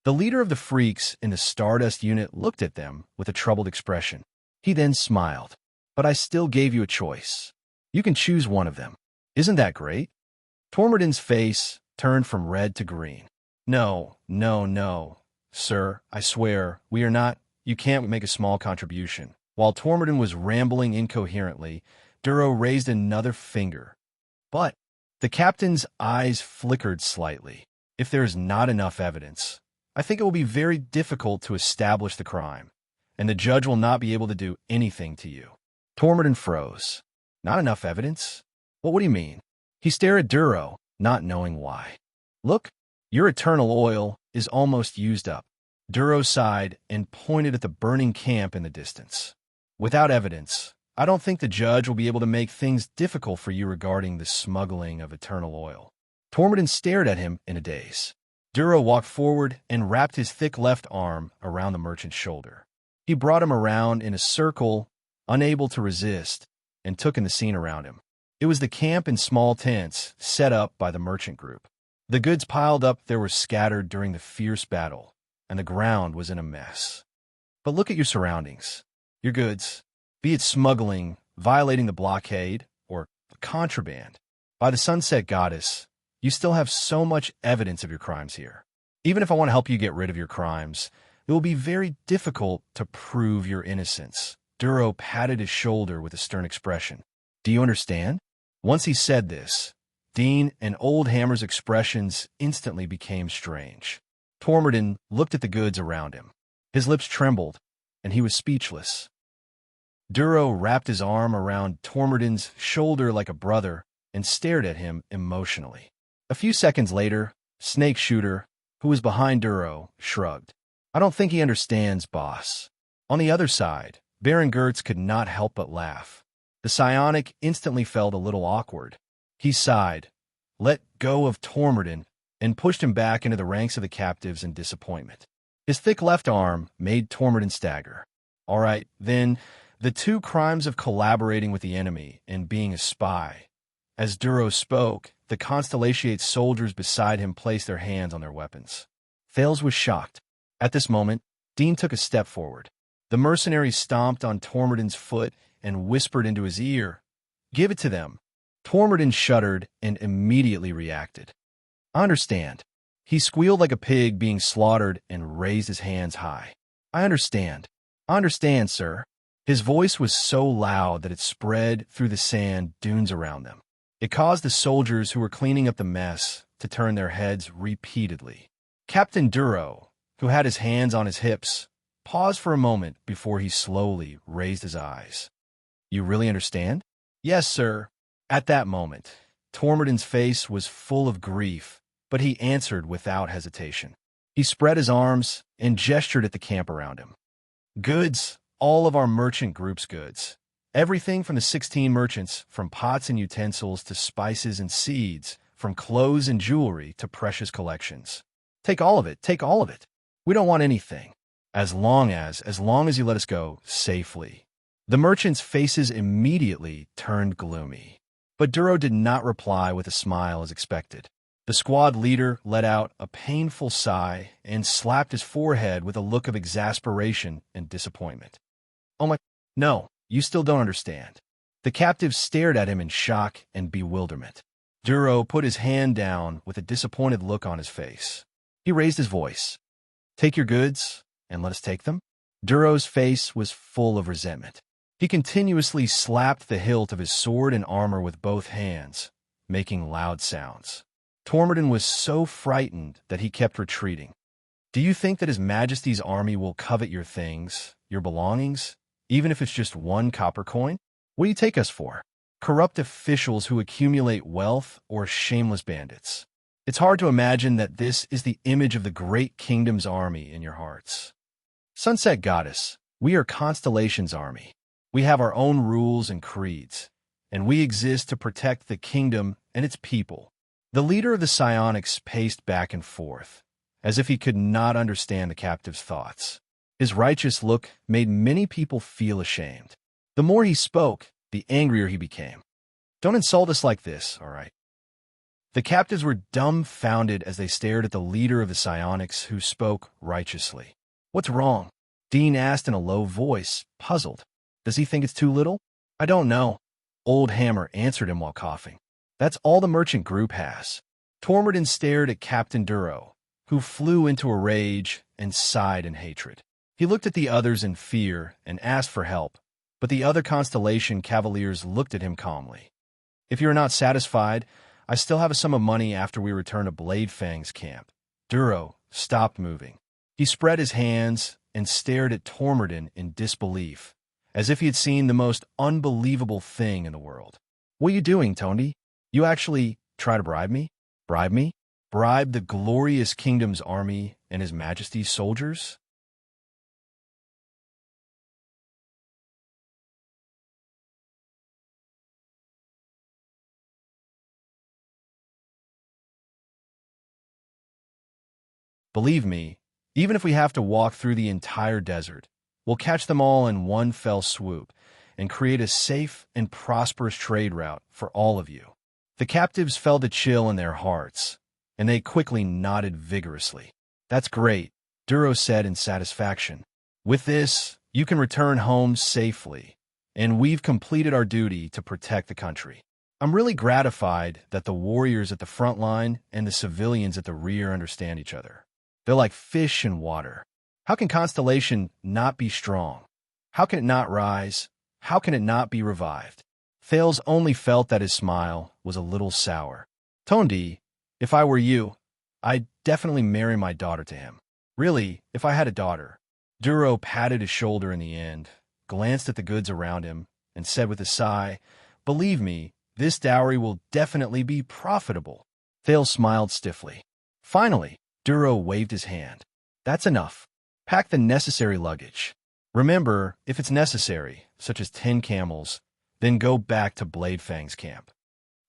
The leader of the freaks in the Stardust unit looked at them with a troubled expression. He then smiled. But I still gave you a choice. You can choose one of them. Isn't that great? Tormodin's face turned from red to green. No, sir, I swear, we are not. You can't make a small contribution. While Tormodin was rambling incoherently, Duro raised another finger. But the captain's eyes flickered slightly. If there is not enough evidence, I think it will be very difficult to establish the crime, and the judge will not be able to do anything to you. Tormodin froze. Not enough evidence? What do you mean? He stared at Duro, not knowing why. Look, your eternal oil is almost used up. Duro sighed and pointed at the burning camp in the distance. Without evidence, I don't think the judge will be able to make things difficult for you regarding the smuggling of eternal oil. Tormodin stared at him in a daze. Duro walked forward and wrapped his thick left arm around the merchant's shoulder. He brought him around in a circle, unable to resist, and took in the scene around him. It was the camp in small tents set up by the merchant group. The goods piled up there were scattered during the fierce battle, and the ground was in a mess. But look at your surroundings. Your goods, be it smuggling, violating the blockade, or contraband. By the Sunset Goddess, you still have so much evidence of your crimes here. Even if I want to help you get rid of your crimes, it will be very difficult to prove your innocence. Duro patted his shoulder with a stern expression. Do you understand? Once he said this, Dean and Old Hammer's expressions instantly became strange. Tormodin looked at the goods around him. His lips trembled, and he was speechless. Duro wrapped his arm around Tormodin's shoulder like a brother and stared at him emotionally. A few seconds later, Snake Shooter, who was behind Duro, shrugged. I don't think he understands, boss. On the other side, Baron Gertz could not help but laugh. The psionic instantly felt a little awkward. He sighed, let go of Tormodin, and pushed him back into the ranks of the captives in disappointment. His thick left arm made Tormodin stagger. All right, then, the two crimes of collaborating with the enemy and being a spy. As Duro spoke, the Constellatiate soldiers beside him placed their hands on their weapons. Thales was shocked. At this moment, Dean took a step forward. The mercenary stomped on Tormodin's foot and whispered into his ear, "Give it to them." Tormodin shuddered and immediately reacted. I understand. He squealed like a pig being slaughtered and raised his hands high. I understand, sir. His voice was so loud that it spread through the sand dunes around them. It caused the soldiers who were cleaning up the mess to turn their heads repeatedly. Captain Duro, who had his hands on his hips, paused for a moment before he slowly raised his eyes. You really understand? Yes, sir. At that moment, Tormodin's face was full of grief, but he answered without hesitation. He spread his arms and gestured at the camp around him. Goods, all of our merchant group's goods. Everything from the 16 merchants, from pots and utensils to spices and seeds, from clothes and jewelry to precious collections. Take all of it, take all of it. We don't want anything. As long as you let us go safely. The merchants' faces immediately turned gloomy. But Duro did not reply with a smile as expected. The squad leader let out a painful sigh and slapped his forehead with a look of exasperation and disappointment. Oh my, no, you still don't understand. The captives stared at him in shock and bewilderment. Duro put his hand down with a disappointed look on his face. He raised his voice. Take your goods, and let us take them? Duro's face was full of resentment. He continuously slapped the hilt of his sword and armor with both hands, making loud sounds. Tormodin was so frightened that he kept retreating. Do you think that His Majesty's army will covet your things, your belongings, even if it's just one copper coin? What do you take us for? Corrupt officials who accumulate wealth, or shameless bandits? It's hard to imagine that this is the image of the great kingdom's army in your hearts. Sunset Goddess, we are Constellation's army. We have our own rules and creeds, and we exist to protect the kingdom and its people. The leader of the psionics paced back and forth, as if he could not understand the captive's thoughts. His righteous look made many people feel ashamed. The more he spoke, the angrier he became. Don't insult us like this, all right? The captives were dumbfounded as they stared at the leader of the psionics who spoke righteously. What's wrong? Dean asked in a low voice, puzzled. Does he think it's too little? I don't know. Old Hammer answered him while coughing. That's all the merchant group has. Tormodin stared at Captain Duro, who flew into a rage and sighed in hatred. He looked at the others in fear and asked for help, but the other Constellation cavaliers looked at him calmly. If you are not satisfied, I still have a sum of money after we return to Bladefang's camp. Duro stopped moving. He spread his hands and stared at Tormodin in disbelief, as if he had seen the most unbelievable thing in the world. What are you doing, Tony? You actually try to bribe me? Bribe me? Bribe the glorious kingdom's army and His Majesty's soldiers? Believe me, even if we have to walk through the entire desert, we'll catch them all in one fell swoop and create a safe and prosperous trade route for all of you. The captives felt a chill in their hearts, and they quickly nodded vigorously. That's great, Duro said in satisfaction. With this, you can return home safely, and we've completed our duty to protect the country. I'm really gratified that the warriors at the front line and the civilians at the rear understand each other. They're like fish in water. How can Constellation not be strong? How can it not rise? How can it not be revived? Thales only felt that his smile was a little sour. Tondi, if I were you, I'd definitely marry my daughter to him. Really, if I had a daughter. Duro patted his shoulder in the end, glanced at the goods around him, and said with a sigh, Believe me, this dowry will definitely be profitable. Thales smiled stiffly. Finally, Duro waved his hand. That's enough. Pack the necessary luggage. Remember, if it's necessary, such as 10 camels, then go back to Bladefang's camp.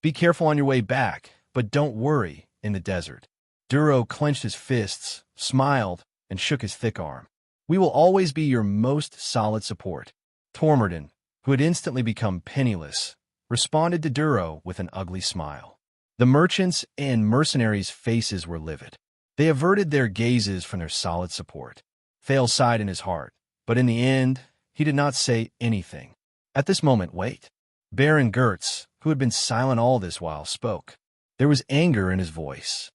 Be careful on your way back, but don't worry in the desert. Duro clenched his fists, smiled, and shook his thick arm. We will always be your most solid support. Tormodin, who had instantly become penniless, responded to Duro with an ugly smile. The merchants and mercenaries' faces were livid. They averted their gazes from their solid support. Thales sighed in his heart, but in the end, he did not say anything. At this moment, wait. Baron Gertz, who had been silent all this while, spoke. There was anger in his voice.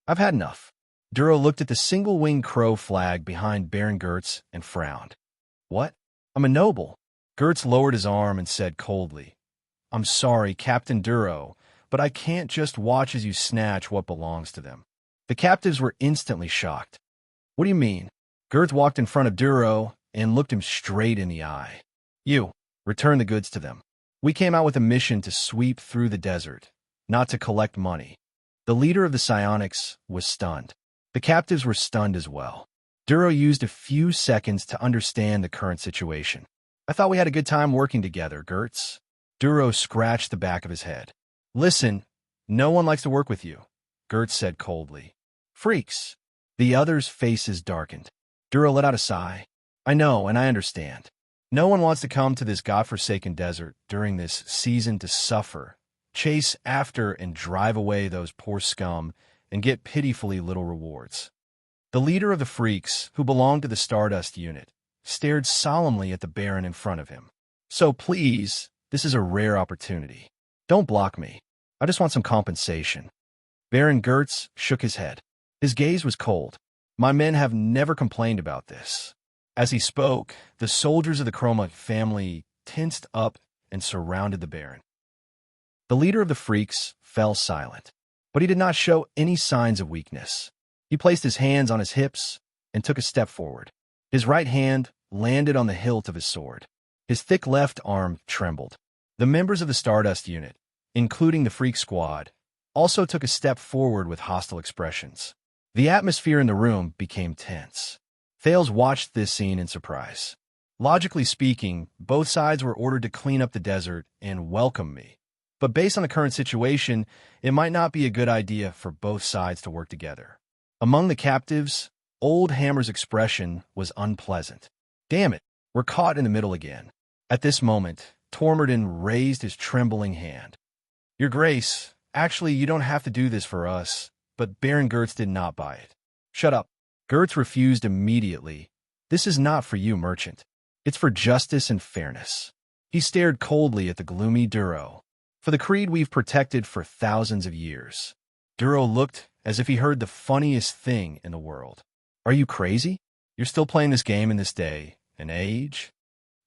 I've had enough. Duro looked at the single-winged crow flag behind Baron Gertz and frowned. What? I'm a noble. Gertz lowered his arm and said coldly, I'm sorry, Captain Duro, but I can't just watch as you snatch what belongs to them. The captives were instantly shocked. What do you mean? Gertz walked in front of Duro and looked him straight in the eye. You, return the goods to them. We came out with a mission to sweep through the desert, not to collect money. The leader of the psionics was stunned. The captives were stunned as well. Duro used a few seconds to understand the current situation. I thought we had a good time working together, Gertz. Duro scratched the back of his head. Listen, no one likes to work with you, Gertz said coldly. Freaks. The others' faces darkened. Duro let out a sigh. I know, and I understand. No one wants to come to this godforsaken desert during this season to suffer, chase after and drive away those poor scum, and get pitifully little rewards. The leader of the freaks, who belonged to the Stardust unit, stared solemnly at the Baron in front of him. So please, this is a rare opportunity. Don't block me. I just want some compensation. Baron Gertz shook his head. His gaze was cold. My men have never complained about this. As he spoke, the soldiers of the Chroma family tensed up and surrounded the Baron. The leader of the freaks fell silent, but he did not show any signs of weakness. He placed his hands on his hips and took a step forward. His right hand landed on the hilt of his sword. His thick left arm trembled. The members of the Stardust unit, including the Freak Squad, also took a step forward with hostile expressions. The atmosphere in the room became tense. Thales watched this scene in surprise. Logically speaking, both sides were ordered to clean up the desert and welcome me. But based on the current situation, it might not be a good idea for both sides to work together. Among the captives, Old Hammer's expression was unpleasant. Damn it, we're caught in the middle again. At this moment, Tormorden raised his trembling hand. Your Grace, actually you don't have to do this for us, but Baron Gertz did not buy it. Shut up. Gertz refused immediately. This is not for you, merchant. It's for justice and fairness. He stared coldly at the gloomy Duro. For the creed we've protected for thousands of years. Duro looked as if he heard the funniest thing in the world. Are you crazy? You're still playing this game in this day and age?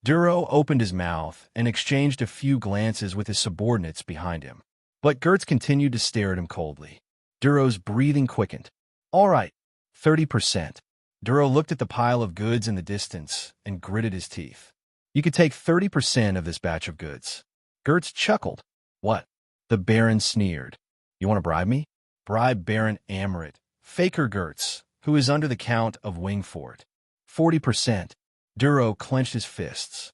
Duro opened his mouth and exchanged a few glances with his subordinates behind him. But Gertz continued to stare at him coldly. Duro's breathing quickened. All right, 30%. Duro looked at the pile of goods in the distance and gritted his teeth. You could take 30% of this batch of goods. Gertz chuckled. What? The Baron sneered. You want to bribe me? Bribe Baron Amaret, Faker Gertz, who is under the Count of Wingfort. 40%. Duro clenched his fists.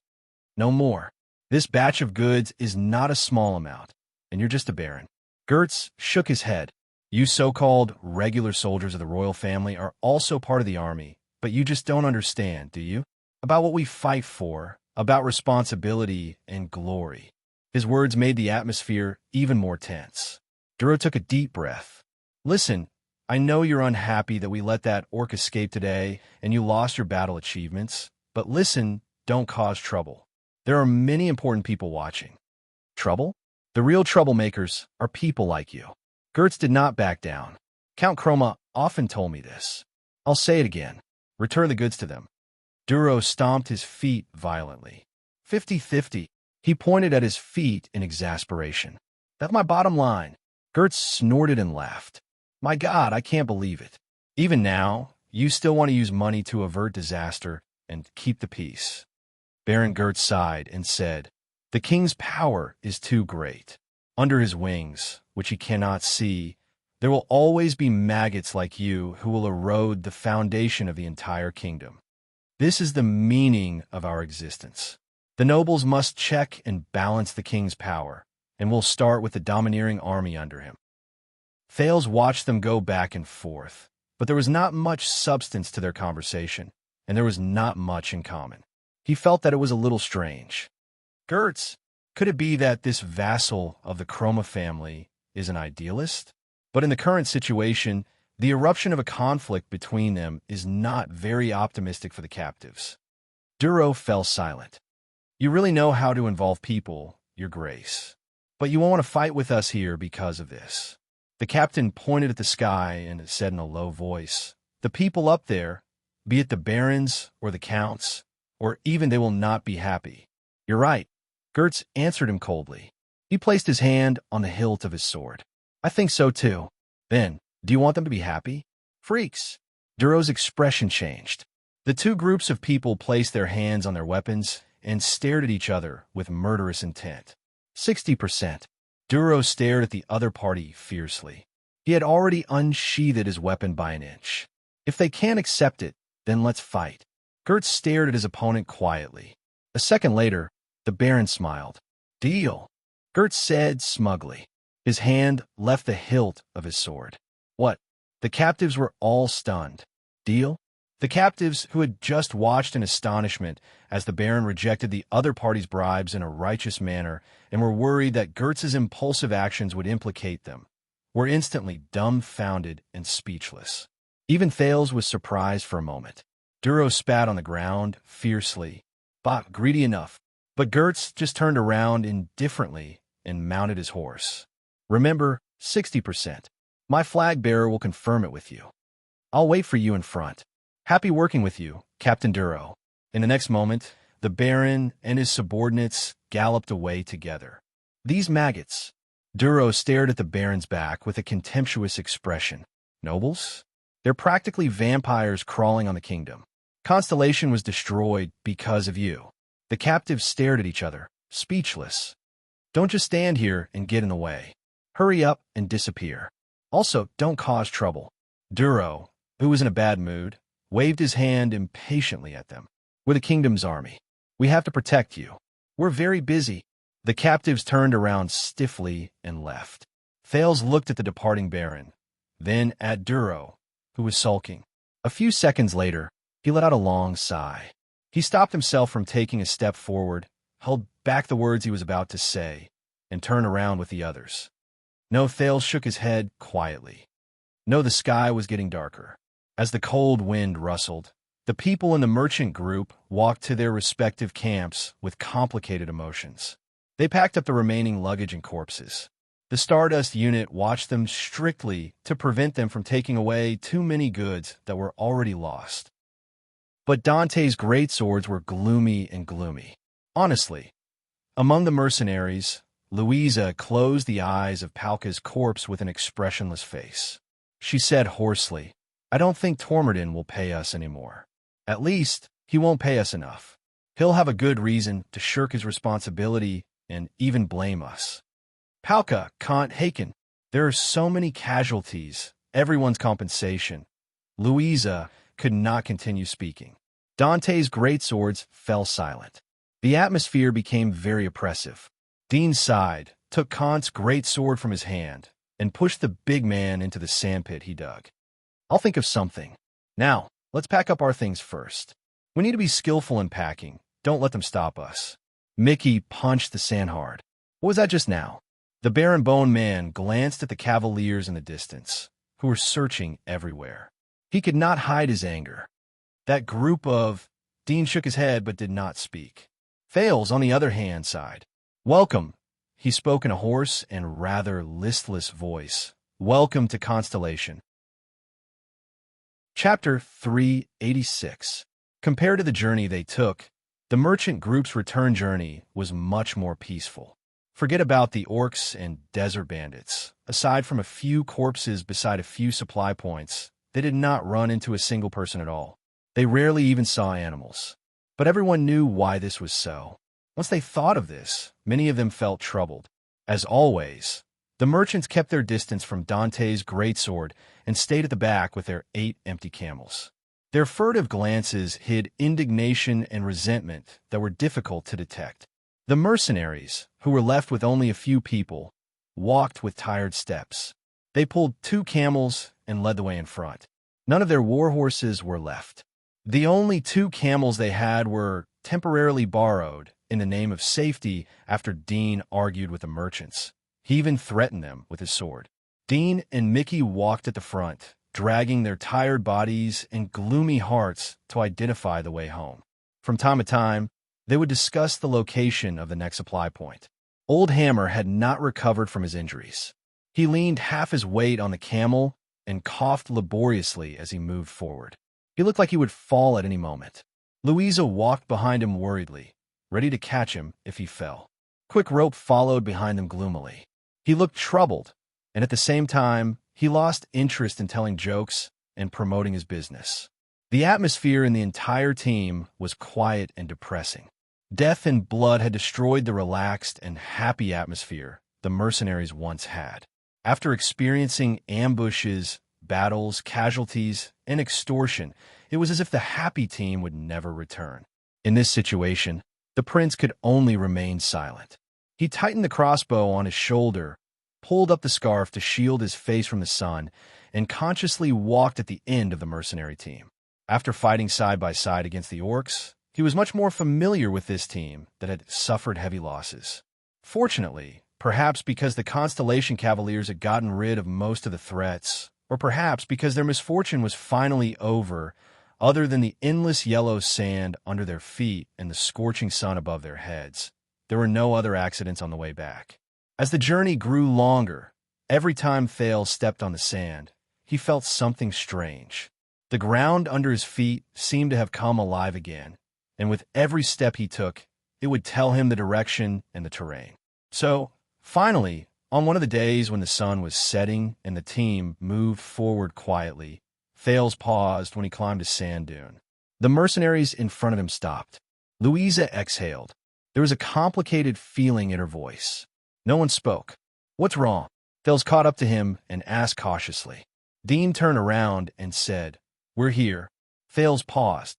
No more. This batch of goods is not a small amount, and you're just a Baron. Gertz shook his head. You so-called regular soldiers of the royal family are also part of the army, but you just don't understand, do you? About what we fight for, about responsibility and glory. His words made the atmosphere even more tense. Duro took a deep breath. Listen, I know you're unhappy that we let that orc escape today and you lost your battle achievements, but listen, don't cause trouble. There are many important people watching. Trouble? The real troublemakers are people like you. Gertz did not back down. Count Chroma often told me this. I'll say it again. Return the goods to them. Duro stomped his feet violently. 50-50. He pointed at his feet in exasperation. That's my bottom line. Gertz snorted and laughed. My God, I can't believe it. Even now, you still want to use money to avert disaster and keep the peace. Baron Gertz sighed and said, The king's power is too great. Under his wings, which he cannot see, there will always be maggots like you who will erode the foundation of the entire kingdom. This is the meaning of our existence. The nobles must check and balance the king's power, and we'll start with the domineering army under him. Thales watched them go back and forth, but there was not much substance to their conversation, and there was not much in common. He felt that it was a little strange. Gertz, could it be that this vassal of the Chroma family is an idealist? But in the current situation, the eruption of a conflict between them is not very optimistic for the captives. Duro fell silent. You really know how to involve people, Your Grace. But you won't want to fight with us here because of this. The captain pointed at the sky and said in a low voice, The people up there, be it the barons or the counts, or even they will not be happy. You're right. Gertz answered him coldly. He placed his hand on the hilt of his sword. I think so too. Then, do you want them to be happy? Freaks. Duro's expression changed. The two groups of people placed their hands on their weapons and stared at each other with murderous intent. 60%. Duro stared at the other party fiercely. He had already unsheathed his weapon by an inch. If they can't accept it, then let's fight. Gertz stared at his opponent quietly. A second later, the Baron smiled. Deal. Gertz said smugly. His hand left the hilt of his sword. What? The captives were all stunned. Deal? The captives, who had just watched in astonishment as the Baron rejected the other party's bribes in a righteous manner and were worried that Gertz's impulsive actions would implicate them, were instantly dumbfounded and speechless. Even Thales was surprised for a moment. Duro spat on the ground fiercely. Bah, greedy enough. But Gertz just turned around indifferently and mounted his horse. Remember, 60%. My flag bearer will confirm it with you. I'll wait for you in front. Happy working with you, Captain Duro. In the next moment, the Baron and his subordinates galloped away together. These maggots. Duro stared at the Baron's back with a contemptuous expression. Nobles? They're practically vampires crawling on the kingdom. Constellation was destroyed because of you. The captives stared at each other, speechless. Don't just stand here and get in the way. Hurry up and disappear. Also, don't cause trouble. Duro, who was in a bad mood, waved his hand impatiently at them. We're the kingdom's army. We have to protect you. We're very busy. The captives turned around stiffly and left. Thales looked at the departing Baron, then at Duro, who was sulking. A few seconds later, he let out a long sigh. He stopped himself from taking a step forward, held back the words he was about to say, and turned around with the others. No, Thales shook his head quietly. No, the sky was getting darker. As the cold wind rustled, the people in the merchant group walked to their respective camps with complicated emotions. They packed up the remaining luggage and corpses. The Stardust unit watched them strictly to prevent them from taking away too many goods that were already lost. But Dante's great swords were gloomy and gloomy. Honestly, among the mercenaries, Louisa closed the eyes of Palka's corpse with an expressionless face. She said hoarsely, I don't think Tormodin will pay us anymore. At least, he won't pay us enough. He'll have a good reason to shirk his responsibility and even blame us. Palka can't haken. There are so many casualties, everyone's compensation. Louisa could not continue speaking. Dante's great swords fell silent. The atmosphere became very oppressive. Dean sighed, took Kant's great sword from his hand, and pushed the big man into the sandpit he dug. I'll think of something. Now, let's pack up our things first. We need to be skillful in packing. Don't let them stop us. Mickey punched the sand hard. What was that just now? The Baron Bone Man glanced at the cavaliers in the distance, who were searching everywhere. He could not hide his anger. That group of... Dean shook his head but did not speak. Thales, on the other hand, sighed. Welcome, he spoke in a hoarse and rather listless voice. Welcome to Constellation. Chapter 386. Compared to the journey they took, the merchant group's return journey was much more peaceful. Forget about the orcs and desert bandits. Aside from a few corpses beside a few supply points, they did not run into a single person at all. They rarely even saw animals. But everyone knew why this was so. Once they thought of this, many of them felt troubled. As always, the merchants kept their distance from Dante's greatsword and stayed at the back with their 8 empty camels. Their furtive glances hid indignation and resentment that were difficult to detect. The mercenaries, who were left with only a few people, walked with tired steps. They pulled 2 camels and led the way in front. None of their war horses were left. The only 2 camels they had were temporarily borrowed in the name of safety after Dean argued with the merchants. He even threatened them with his sword. Dean and Mickey walked at the front, dragging their tired bodies and gloomy hearts to identify the way home. From time to time, they would discuss the location of the next supply point. Old Hammer had not recovered from his injuries. He leaned half his weight on the camel and coughed laboriously as he moved forward. He looked like he would fall at any moment. Louisa walked behind him worriedly, ready to catch him if he fell. Quick Rope followed behind them gloomily. He looked troubled, and at the same time, he lost interest in telling jokes and promoting his business. The atmosphere in the entire team was quiet and depressing. Death and blood had destroyed the relaxed and happy atmosphere the mercenaries once had. After experiencing ambushes, battles, casualties, and extortion, it was as if the happy team would never return. In this situation, the prince could only remain silent. He tightened the crossbow on his shoulder, pulled up the scarf to shield his face from the sun, and consciously walked at the end of the mercenary team. After fighting side by side against the orcs, he was much more familiar with this team that had suffered heavy losses. Fortunately, perhaps because the Constellation Cavaliers had gotten rid of most of the threats, or perhaps because their misfortune was finally over, other than the endless yellow sand under their feet and the scorching sun above their heads, there were no other accidents on the way back. As the journey grew longer, Every time Thales stepped on the sand, he felt something strange. The ground under his feet seemed to have come alive again, and with every step he took, it would tell him the direction and the terrain. So, finally, on one of the days when the sun was setting and the team moved forward quietly, Thales paused when he climbed a sand dune. The mercenaries in front of him stopped. Louisa exhaled. There was a complicated feeling in her voice. No one spoke. "What's wrong?" Thales caught up to him and asked cautiously. Dean turned around and said, "We're here." Thales paused.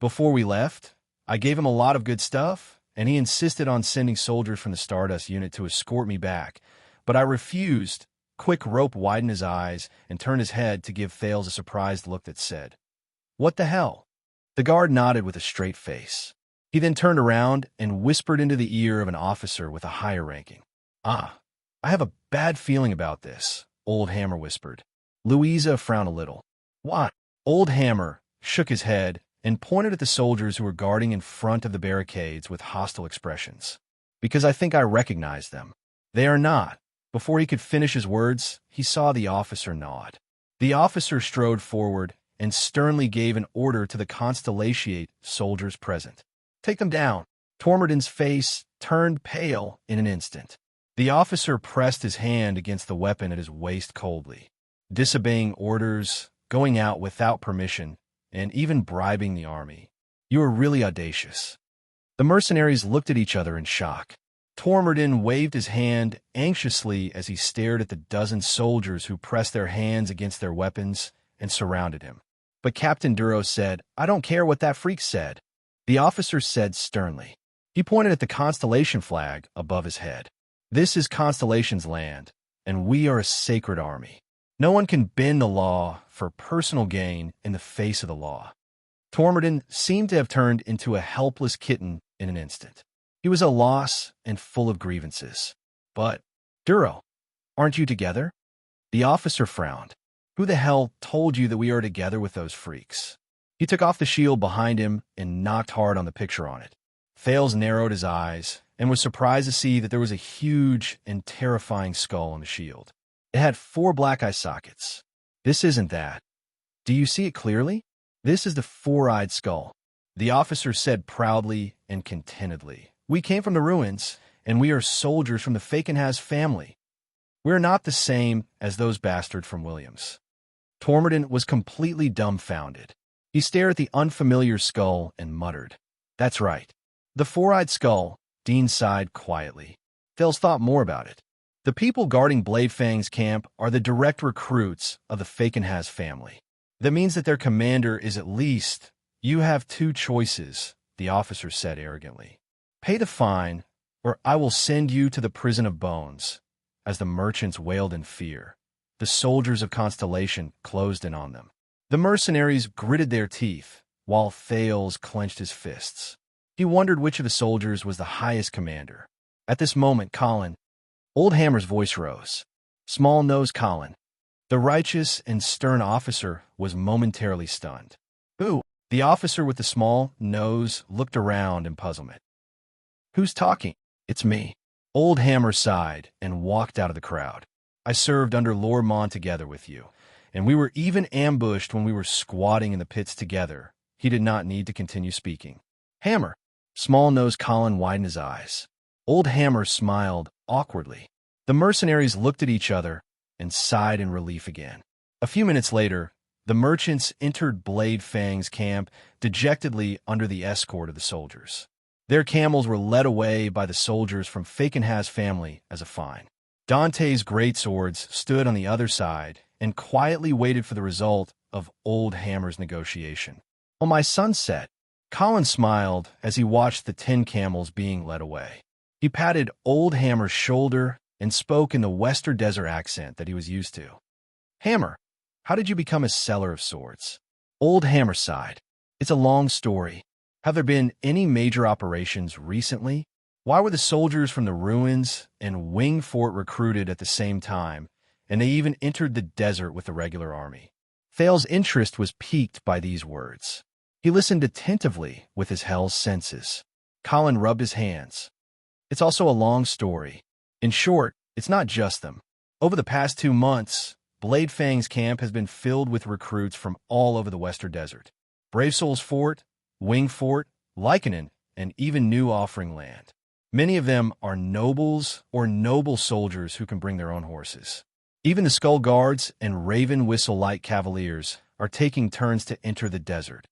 Before we left, I gave him a lot of good stuff, and he insisted on sending soldiers from the Stardust unit to escort me back, but I refused. Quick Rope widened his eyes and turned his head to give Thales a surprised look that said, "What the hell?" The guard nodded with a straight face. He then turned around and whispered into the ear of an officer with a higher ranking. "I have a bad feeling about this," Old Hammer whispered. Louisa frowned a little. "Why?" Old Hammer shook his head and pointed at the soldiers who were guarding in front of the barricades with hostile expressions. "Because I think I recognize them." "They are not." Before he could finish his words, he saw the officer nod. The officer strode forward and sternly gave an order to the Constellation soldiers present. "Take them down." Tormorden's face turned pale in an instant. The officer pressed his hand against the weapon at his waist coldly. Disobeying orders, going out without permission, and even bribing the army. "You are really audacious." The mercenaries looked at each other in shock. Tormorden waved his hand anxiously as he stared at the dozen soldiers who pressed their hands against their weapons and surrounded him. But Captain Duro said, "I don't care what that freak said." The officer said sternly. He pointed at the Constellation flag above his head. "This is Constellation's land, and we are a sacred army. No one can bend the law for personal gain in the face of the law." Tormorden seemed to have turned into a helpless kitten in an instant. He was a loss and full of grievances. "But, Duro, aren't you together?" The officer frowned. "Who the hell told you that we are together with those freaks?" He took off the shield behind him and knocked hard on the picture on it. Thales narrowed his eyes and was surprised to see that there was a huge and terrifying skull on the shield. It had 4 black eye sockets. "This isn't that. Do you see it clearly? This is the 4-eyed skull." The officer said proudly and contentedly, "We came from the ruins, and we are soldiers from the Fakenhas family. We're not the same as those bastards from Williams." Tormorden was completely dumbfounded. He stared at the unfamiliar skull and muttered, "That's right. The 4-eyed skull," Dean sighed quietly. Thales thought more about it. "The people guarding Bladefang's camp are the direct recruits of the Fakenhas family. That means that their commander is at least... You have 2 choices," the officer said arrogantly. "Pay the fine, or I will send you to the prison of bones." As the merchants wailed in fear, the soldiers of Constellation closed in on them. The mercenaries gritted their teeth, while Thales clenched his fists. He wondered which of the soldiers was the highest commander. At this moment, Colin, Old Hammer's voice rose. Small-nosed Colin. The righteous and stern officer was momentarily stunned. "Who?" The officer with the small nose looked around in puzzlement. "Who's talking?" "It's me." Old Hammer sighed and walked out of the crowd. "I served under Lord Mon together with you, and we were even ambushed when we were squatting in the pits together." He did not need to continue speaking. "Hammer." Small-nosed Colin widened his eyes. Old Hammer smiled awkwardly. The mercenaries looked at each other and sighed in relief again. A few minutes later, the merchants entered Bladefang's camp dejectedly under the escort of the soldiers. Their camels were led away by the soldiers from Fakenhas family as a fine. Dante's greatswords stood on the other side and quietly waited for the result of Old Hammer's negotiation. On my sunset, Colin smiled as he watched the 10 camels being led away. He patted Old Hammer's shoulder and spoke in the Western Desert accent that he was used to. "Hammer, how did you become a seller of swords?" Old Hammer sighed. "It's a long story. Have there been any major operations recently? Why were the soldiers from the ruins and Wingfort recruited at the same time, and they even entered the desert with the regular army?" Thales's interest was piqued by these words. He listened attentively with his hell's senses. Colin rubbed his hands. It's also a long story. In short, it's not just them. Over the past 2 months, Blade Fang's camp has been filled with recruits from all over the Western Desert. Brave Soul's Fort, Wing Fort, Lycanon, and even New Offering Land. Many of them are nobles or noble soldiers who can bring their own horses. Even the Skull Guards and Raven Whistle Light Cavaliers are taking turns to enter the desert.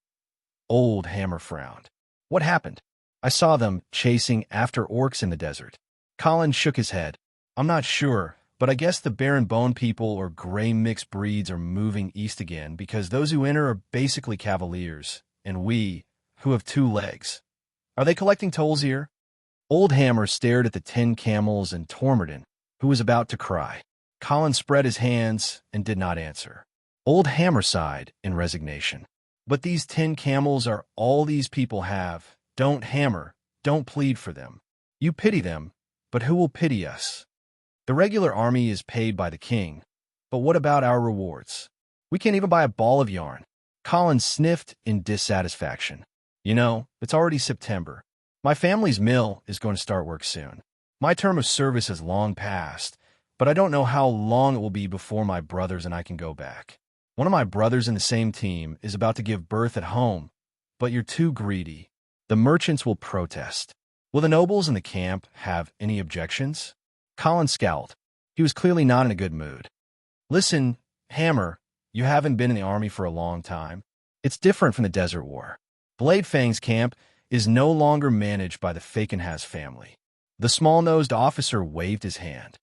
Old Hammer frowned. What happened? I saw them chasing after orcs in the desert. Colin shook his head. I'm not sure, but I guess the Baron Bone people or gray mixed breeds are moving east again because those who enter are basically cavaliers, and we, who have 2 legs. Are they collecting tolls here? Old Hammer stared at the 10 camels and Tormodin, who was about to cry. Colin spread his hands and did not answer. Old Hammer sighed in resignation. But these 10 camels are all these people have. Don't hammer, don't plead for them. You pity them, but who will pity us? The regular army is paid by the king, but what about our rewards? We can't even buy a ball of yarn. Colin sniffed in dissatisfaction. You know, it's already September. My family's mill is going to start work soon. My term of service has long passed, but I don't know how long it will be before my brothers and I can go back. One of my brothers in the same team is about to give birth at home, but you're too greedy. The merchants will protest. Will the nobles in the camp have any objections? Colin scowled. He was clearly not in a good mood. Listen, Hammer, you haven't been in the army for a long time. It's different from the Desert War. Blade Fang's camp is no longer managed by the Fakenhas family. The small-nosed officer waved his hand.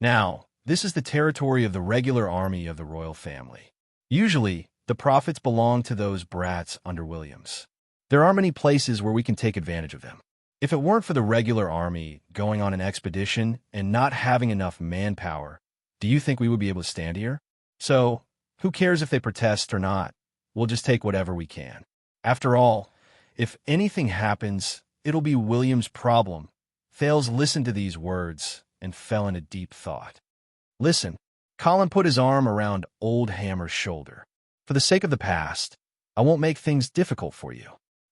Now, this is the territory of the regular army of the royal family. Usually, the profits belong to those brats under Williams. There are many places where we can take advantage of them. If it weren't for the regular army going on an expedition and not having enough manpower, do you think we would be able to stand here? So, who cares if they protest or not? We'll just take whatever we can. After all, if anything happens, it'll be William's problem. Thales listened to these words and fell into deep thought. Listen, Colin put his arm around Old Hammer's shoulder. For the sake of the past, I won't make things difficult for you.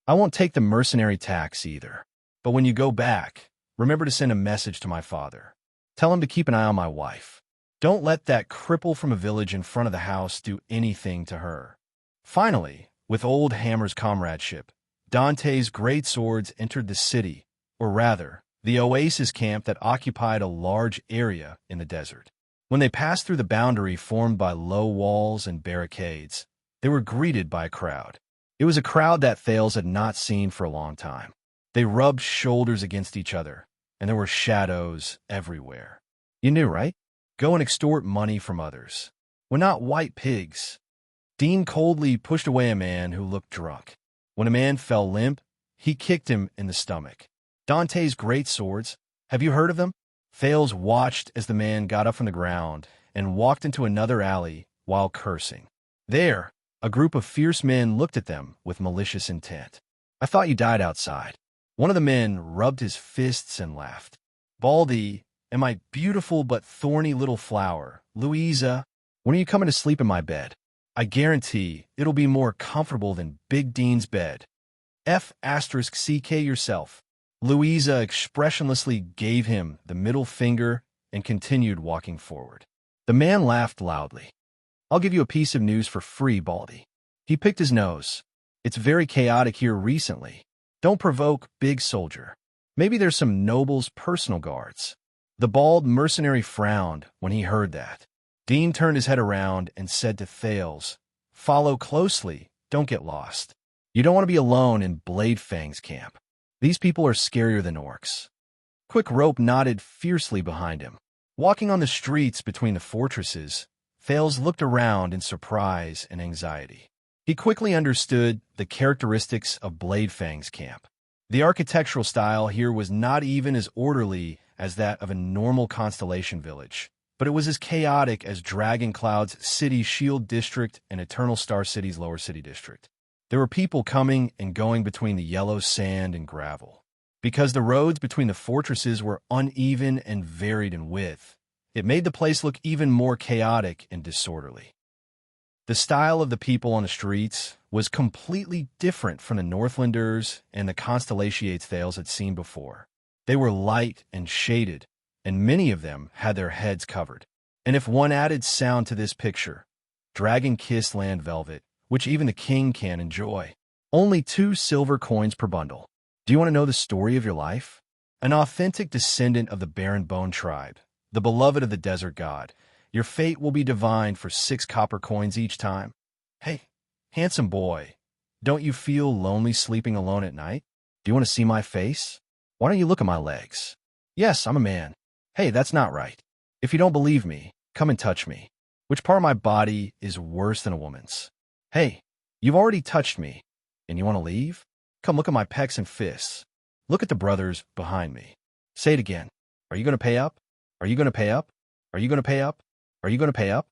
I won't take the mercenary tax either. But when you go back, remember to send a message to my father. Tell him to keep an eye on my wife. Don't let that cripple from a village in front of the house do anything to her. Finally, with Old Hammer's comradeship, Dante's great swords entered the city, or rather, the oasis camp that occupied a large area in the desert. When they passed through the boundary formed by low walls and barricades, they were greeted by a crowd. It was a crowd that Thales had not seen for a long time. They rubbed shoulders against each other, and there were shadows everywhere. You knew, right? Go and extort money from others. We're not white pigs. Dean coldly pushed away a man who looked drunk. When a man fell limp, he kicked him in the stomach. Dante's great swords, have you heard of them? Thales watched as the man got up from the ground and walked into another alley while cursing. There, a group of fierce men looked at them with malicious intent. I thought you died outside. One of the men rubbed his fists and laughed. Baldy, and my beautiful but thorny little flower, Louisa, when are you coming to sleep in my bed? I guarantee it'll be more comfortable than Big Dean's bed. F***CK yourself. Louisa expressionlessly gave him the middle finger and continued walking forward. The man laughed loudly. I'll give you a piece of news for free, Baldy. He picked his nose. It's very chaotic here recently. Don't provoke, big soldier. Maybe there's some nobles' personal guards. The bald mercenary frowned when he heard that. Dean turned his head around and said to Thales, follow closely, don't get lost. You don't want to be alone in Blade Fang's camp. These people are scarier than orcs. Quick Rope nodded fiercely behind him. Walking on the streets between the fortresses, Thales looked around in surprise and anxiety. He quickly understood the characteristics of Blade Fang's camp. The architectural style here was not even as orderly as that of a normal Constellation village, but it was as chaotic as Dragon Cloud's City Shield District and Eternal Star City's Lower City District. There were people coming and going between the yellow sand and gravel. Because the roads between the fortresses were uneven and varied in width, it made the place look even more chaotic and disorderly. The style of the people on the streets was completely different from the Northlanders and the Constellationates Thales had seen before. They were light and shaded, and many of them had their heads covered. And if one added sound to this picture, dragon-kissed land velvet, which even the king can enjoy. Only 2 silver coins per bundle. Do you want to know the story of your life? An authentic descendant of the Baron Bone tribe, the beloved of the desert god, your fate will be divined for 6 copper coins each time. Hey, handsome boy, don't you feel lonely sleeping alone at night? Do you want to see my face? Why don't you look at my legs? Yes, I'm a man. Hey, that's not right. If you don't believe me, come and touch me. Which part of my body is worse than a woman's? Hey, you've already touched me, and you want to leave? Come look at my pecs and fists. Look at the brothers behind me. Say it again. Are you going to pay up? Are you going to pay up? Are you going to pay up? Are you going to pay up?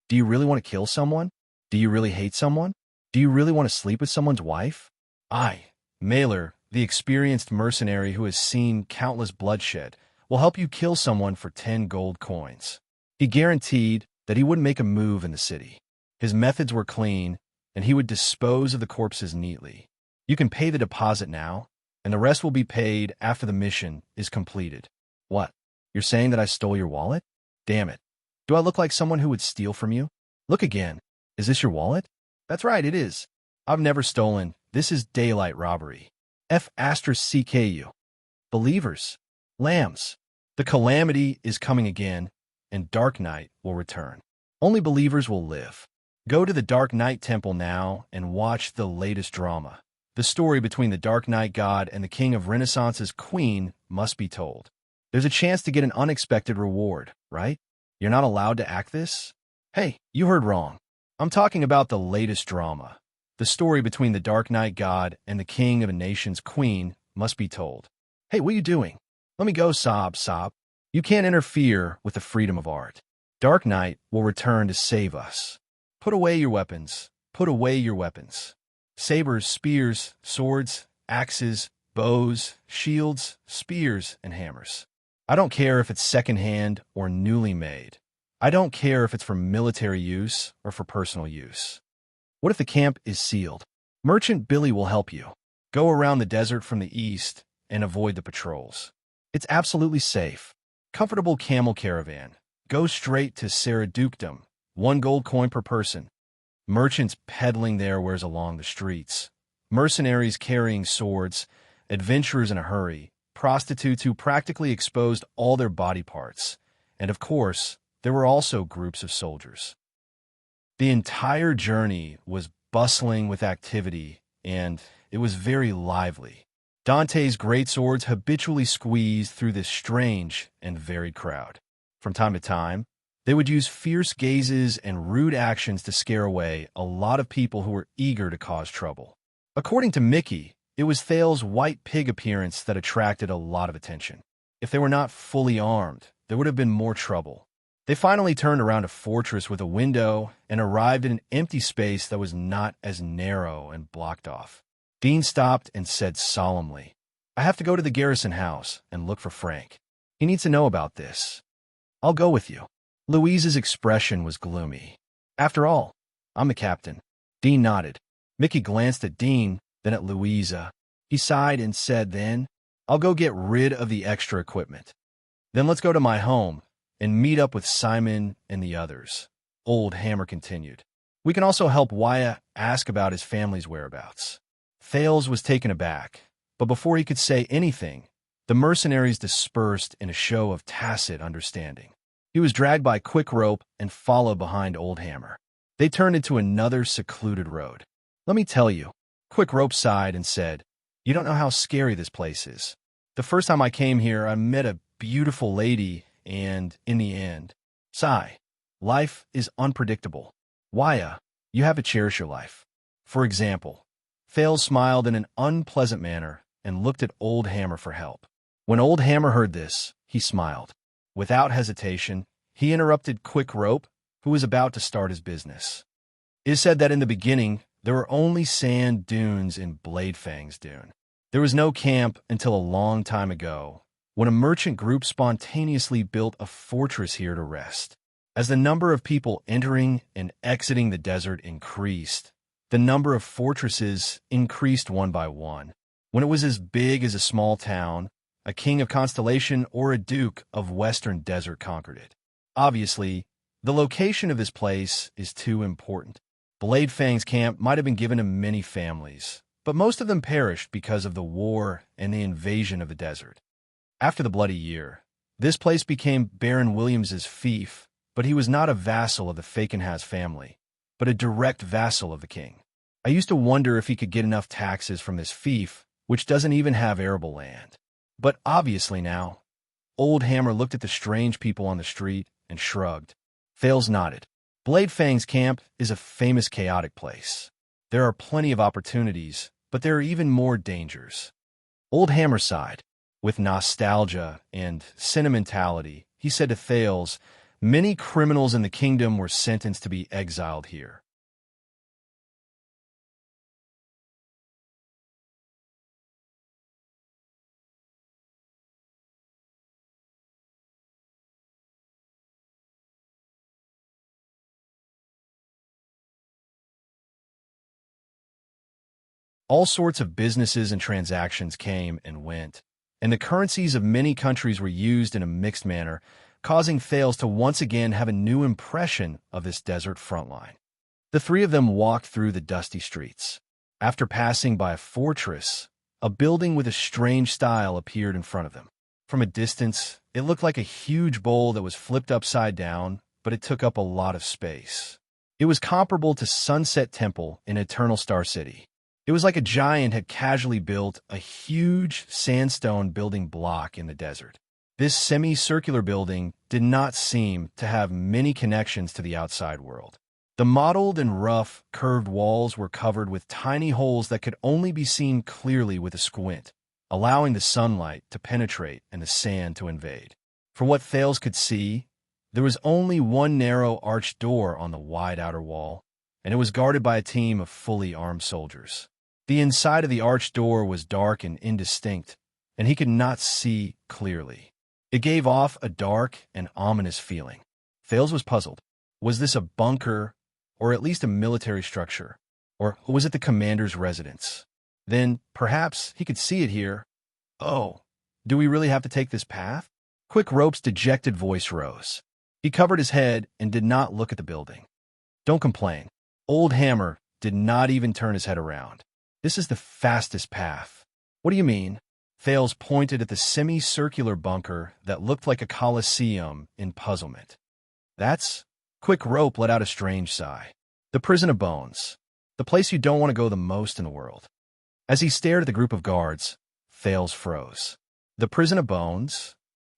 Do you really want to kill someone? Do you really hate someone? Do you really want to sleep with someone's wife? I, Mailer, the experienced mercenary who has seen countless bloodshed, will help you kill someone for 10 gold coins. He guaranteed that he wouldn't make a move in the city. His methods were clean, and he would dispose of the corpses neatly. You can pay the deposit now, and the rest will be paid after the mission is completed. What? You're saying that I stole your wallet? Damn it. Do I look like someone who would steal from you? Look again. Is this your wallet? That's right, it is. I've never stolen. This is daylight robbery. F***CKU. Believers. Lambs. The calamity is coming again, and Dark Night will return. Only believers will live. Go to the Dark Knight Temple now and watch the latest drama. The story between the Dark Knight God and the King of Renaissance's Queen must be told. There's a chance to get an unexpected reward, right? You're not allowed to act this? Hey, you heard wrong. I'm talking about the latest drama. The story between the Dark Knight God and the King of a nation's Queen must be told. Hey, what are you doing? Let me go, sob. You can't interfere with the freedom of art. Dark Knight will return to save us. Put away your weapons. Put away your weapons. Sabers, spears, swords, axes, bows, shields, spears, and hammers. I don't care if it's second-hand or newly made. I don't care if it's for military use or for personal use. What if the camp is sealed? Merchant Billy will help you. Go around the desert from the east and avoid the patrols. It's absolutely safe. Comfortable camel caravan. Go straight to Saradukedom. 1 gold coin per person. Merchants peddling their wares along the streets. Mercenaries carrying swords. Adventurers in a hurry. Prostitutes who practically exposed all their body parts. And of course, there were also groups of soldiers. The entire journey was bustling with activity, and it was very lively. Dante's great swords habitually squeezed through this strange and varied crowd. From time to time, they would use fierce gazes and rude actions to scare away a lot of people who were eager to cause trouble. According to Mickey, it was Thale's white pig appearance that attracted a lot of attention. If they were not fully armed, there would have been more trouble. They finally turned around a fortress with a window and arrived in an empty space that was not as narrow and blocked off. Dean stopped and said solemnly, I have to go to the garrison house and look for Frank. He needs to know about this. I'll go with you. Louise's expression was gloomy. After all, I'm the captain. Dean nodded. Mickey glanced at Dean, then at Louisa. He sighed and said, then, I'll go get rid of the extra equipment. Then let's go to my home and meet up with Simon and the others. Old Hammer continued. We can also help Wuxia ask about his family's whereabouts. Thales was taken aback, but before he could say anything, the mercenaries dispersed in a show of tacit understanding. He was dragged by quick rope and followed behind Old Hammer. They turned into another secluded road. Let me tell you, Quick Rope sighed and said, you don't know how scary this place is. The first time I came here, I met a beautiful lady, and in the end, sigh. Life is unpredictable. Wuxia, you have to cherish your life. For example, Thales smiled in an unpleasant manner and looked at Old Hammer for help. When Old Hammer heard this, he smiled. Without hesitation, he interrupted Quick Rope, who was about to start his business. It is said that in the beginning, there were only sand dunes in Bladefang's Dune. There was no camp until a long time ago, when a merchant group spontaneously built a fortress here to rest. As the number of people entering and exiting the desert increased, the number of fortresses increased one by one. When it was as big as a small town, a king of Constellation or a duke of Western Desert conquered it. Obviously, the location of this place is too important. Blade Fang's camp might have been given to many families, but most of them perished because of the war and the invasion of the desert. After the Bloody Year, this place became Baron Williams's fief, but he was not a vassal of the Fakenhas family, but a direct vassal of the king. I used to wonder if he could get enough taxes from this fief, which doesn't even have arable land. But obviously now, Old Hammer looked at the strange people on the street and shrugged. Thales nodded. Blade Fang's camp is a famous chaotic place. There are plenty of opportunities, but there are even more dangers. Old Hammer sighed. With nostalgia and sentimentality, he said to Thales, many criminals in the kingdom were sentenced to be exiled here. All sorts of businesses and transactions came and went, and the currencies of many countries were used in a mixed manner, causing Thales to once again have a new impression of this desert frontline. The three of them walked through the dusty streets. After passing by a fortress, a building with a strange style appeared in front of them. From a distance, it looked like a huge bowl that was flipped upside down, but it took up a lot of space. It was comparable to Sunset Temple in Eternal Star City. It was like a giant had casually built a huge sandstone building block in the desert. This semicircular building did not seem to have many connections to the outside world. The mottled and rough, curved walls were covered with tiny holes that could only be seen clearly with a squint, allowing the sunlight to penetrate and the sand to invade. For what Thales could see, there was only one narrow arched door on the wide outer wall, and it was guarded by a team of fully armed soldiers. The inside of the arched door was dark and indistinct, and he could not see clearly. It gave off a dark and ominous feeling. Thales was puzzled. Was this a bunker, or at least a military structure? Or was it the commander's residence? Then, perhaps, he could see it here. Oh, do we really have to take this path? Quick Rope's dejected voice rose. He covered his head and did not look at the building. Don't complain. Old Hammer did not even turn his head around. This is the fastest path. What do you mean? Thales pointed at the semicircular bunker that looked like a coliseum in puzzlement. That's... Quick Rope let out a strange sigh. The Prison of Bones. The place you don't want to go the most in the world. As he stared at the group of guards, Thales froze. The Prison of Bones?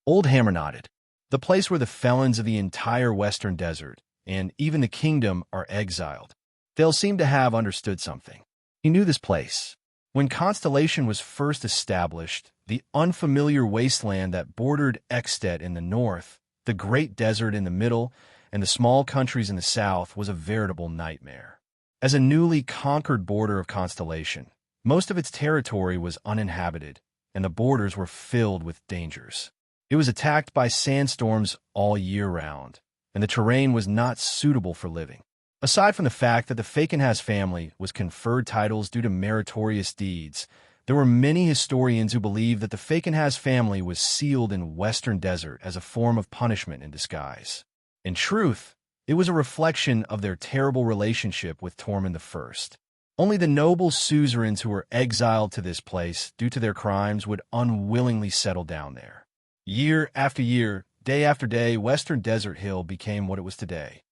Old Hammer nodded. The place where the felons of the entire Western Desert, and even the kingdom, are exiled. Thales seemed to have understood something. He knew this place. When Constellation was first established, the unfamiliar wasteland that bordered Extet in the north, the Great Desert in the middle, and the small countries in the south was a veritable nightmare. As a newly conquered border of Constellation, most of its territory was uninhabited, and the borders were filled with dangers. It was attacked by sandstorms all year round, and the terrain was not suitable for living. Aside from the fact that the Fakenhas family was conferred titles due to meritorious deeds, there were many historians who believed that the Fakenhas family was sealed in Western Desert as a form of punishment in disguise. In truth, it was a reflection of their terrible relationship with Tormund I. Only the noble suzerains who were exiled to this place due to their crimes would unwillingly settle down there. Year after year, day after day, Western Desert Hill became what it was today.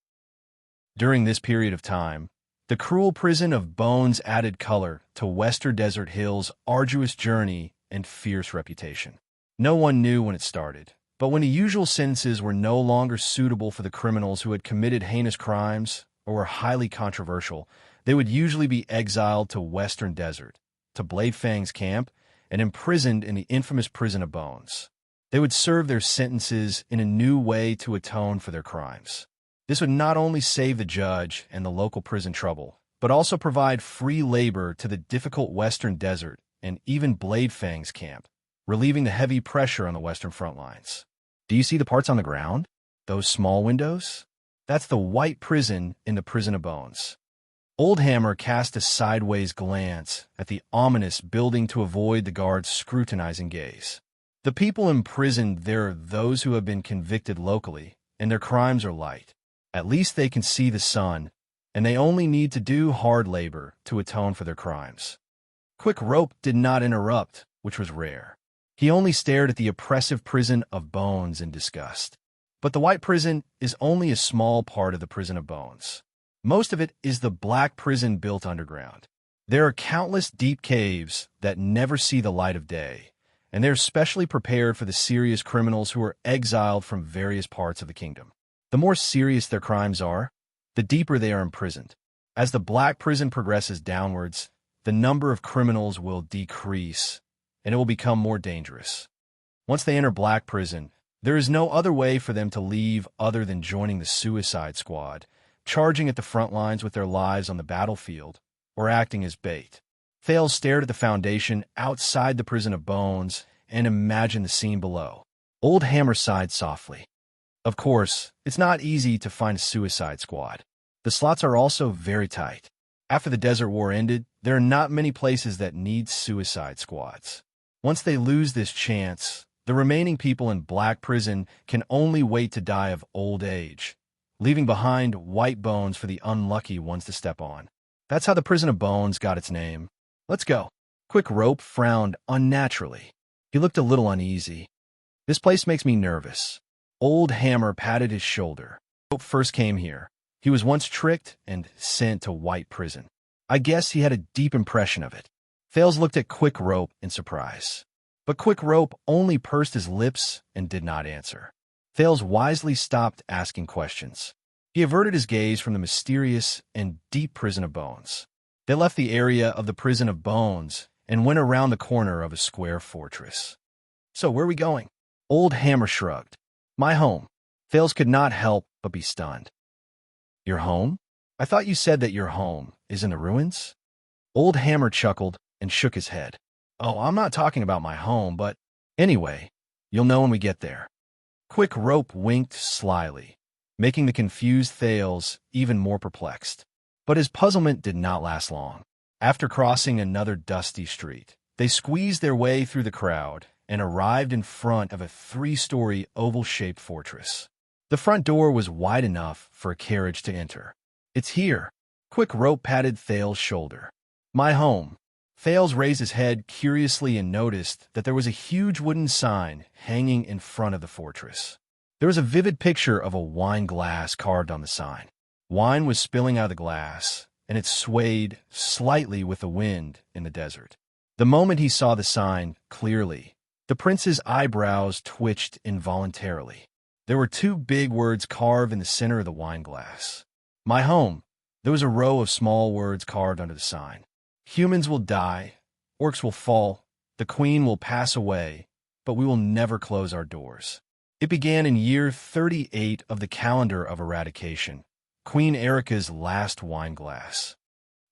During this period of time, the cruel prison of Bones added color to Western Desert Hill's arduous journey and fierce reputation. No one knew when it started, but when the usual sentences were no longer suitable for the criminals who had committed heinous crimes or were highly controversial, they would usually be exiled to Western Desert, to Blade Fang's camp, and imprisoned in the infamous Prison of Bones. They would serve their sentences in a new way to atone for their crimes. This would not only save the judge and the local prison trouble, but also provide free labor to the difficult Western Desert and even Blade Fang's camp, relieving the heavy pressure on the Western front lines. Do you see the parts on the ground? Those small windows? That's the white prison in the prison of bones. Old Hammer cast a sideways glance at the ominous building to avoid the guard's scrutinizing gaze. The people imprisoned there are those who have been convicted locally, and their crimes are light. At least they can see the sun, and they only need to do hard labor to atone for their crimes. Quick Rope did not interrupt, which was rare. He only stared at the oppressive prison of bones in disgust. But the white prison is only a small part of the prison of bones. Most of it is the black prison built underground. There are countless deep caves that never see the light of day, and they're specially prepared for the serious criminals who are exiled from various parts of the kingdom. The more serious their crimes are, the deeper they are imprisoned. As the black prison progresses downwards, the number of criminals will decrease, and it will become more dangerous. Once they enter black prison, there is no other way for them to leave other than joining the Suicide Squad, charging at the front lines with their lives on the battlefield, or acting as bait. Thales stared at the foundation outside the prison of bones and imagined the scene below. Old Hammer sighed softly. Of course, it's not easy to find a Suicide Squad. The slots are also very tight. After the Desert War ended, there are not many places that need Suicide Squads. Once they lose this chance, the remaining people in black prison can only wait to die of old age, leaving behind white bones for the unlucky ones to step on. That's how the prison of bones got its name. Let's go. Quick Rope frowned unnaturally. He looked a little uneasy. This place makes me nervous. Old Hammer patted his shoulder. Rope first came here. He was once tricked and sent to white prison. I guess he had a deep impression of it. Thales looked at Quick Rope in surprise. But Quick Rope only pursed his lips and did not answer. Thales wisely stopped asking questions. He averted his gaze from the mysterious and deep prison of bones. They left the area of the prison of bones and went around the corner of a square fortress. So where are we going? Old Hammer shrugged. My home. Thales could not help but be stunned. Your home? I thought you said that your home is in the ruins? Old Hammer chuckled and shook his head. Oh, I'm not talking about my home, but anyway, you'll know when we get there. Quick Rope winked slyly, making the confused Thales even more perplexed. But his puzzlement did not last long. After crossing another dusty street, they squeezed their way through the crowd and arrived in front of a 3-story oval-shaped fortress. The front door was wide enough for a carriage to enter. It's here. Quick Rope patted Thales' shoulder. My home. Thales raised his head curiously and noticed that there was a huge wooden sign hanging in front of the fortress. There was a vivid picture of a wine glass carved on the sign. Wine was spilling out of the glass, and it swayed slightly with the wind in the desert. The moment he saw the sign clearly, the prince's eyebrows twitched involuntarily. There were 2 big words carved in the center of the wine glass. My home. There was a row of small words carved under the sign. Humans will die, orcs will fall, the queen will pass away, but we will never close our doors. It began in year 38 of the calendar of eradication, Queen Erica's last wine glass.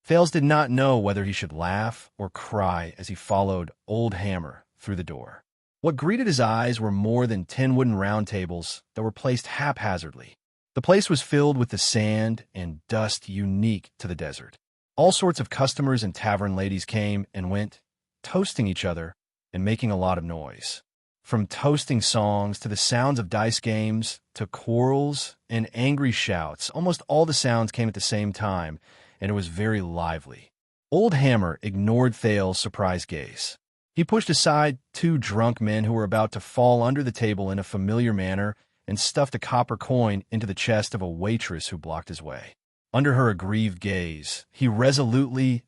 Thales did not know whether he should laugh or cry as he followed Old Hammer through the door. What greeted his eyes were more than 10 wooden round tables that were placed haphazardly. The place was filled with the sand and dust unique to the desert. All sorts of customers and tavern ladies came and went, toasting each other and making a lot of noise. From toasting songs to the sounds of dice games to quarrels and angry shouts, almost all the sounds came at the same time, and it was very lively. Old Hammer ignored Thales' surprised gaze. He pushed aside 2 drunk men who were about to fall under the table in a familiar manner and stuffed a copper coin into the chest of a waitress who blocked his way. Under her aggrieved gaze, he resolutely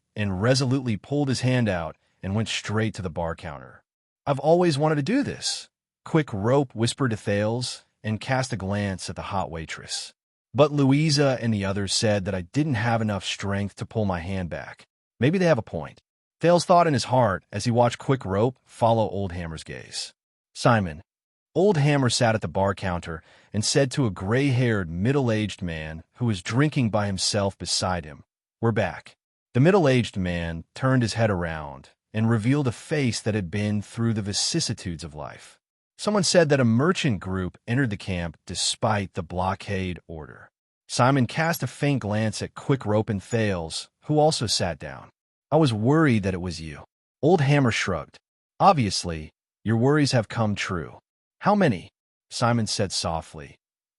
pulled his hand out and went straight to the bar counter. I've always wanted to do this, Quick Rope whispered to Thales and cast a glance at the hot waitress. But Louisa and the others said that I didn't have enough strength to pull my hand back. Maybe they have a point. Thales thought in his heart as he watched Quick Rope follow Old Hammer's gaze. Simon. Old Hammer sat at the bar counter and said to a gray-haired, middle-aged man who was drinking by himself beside him, We're back. The middle-aged man turned his head around and revealed a face that had been through the vicissitudes of life. Someone said that a merchant group entered the camp despite the blockade order. Simon cast a faint glance at Quick Rope and Thales, who also sat down. I was worried that it was you. Old Hammer shrugged. Obviously, your worries have come true. How many? Simon said softly.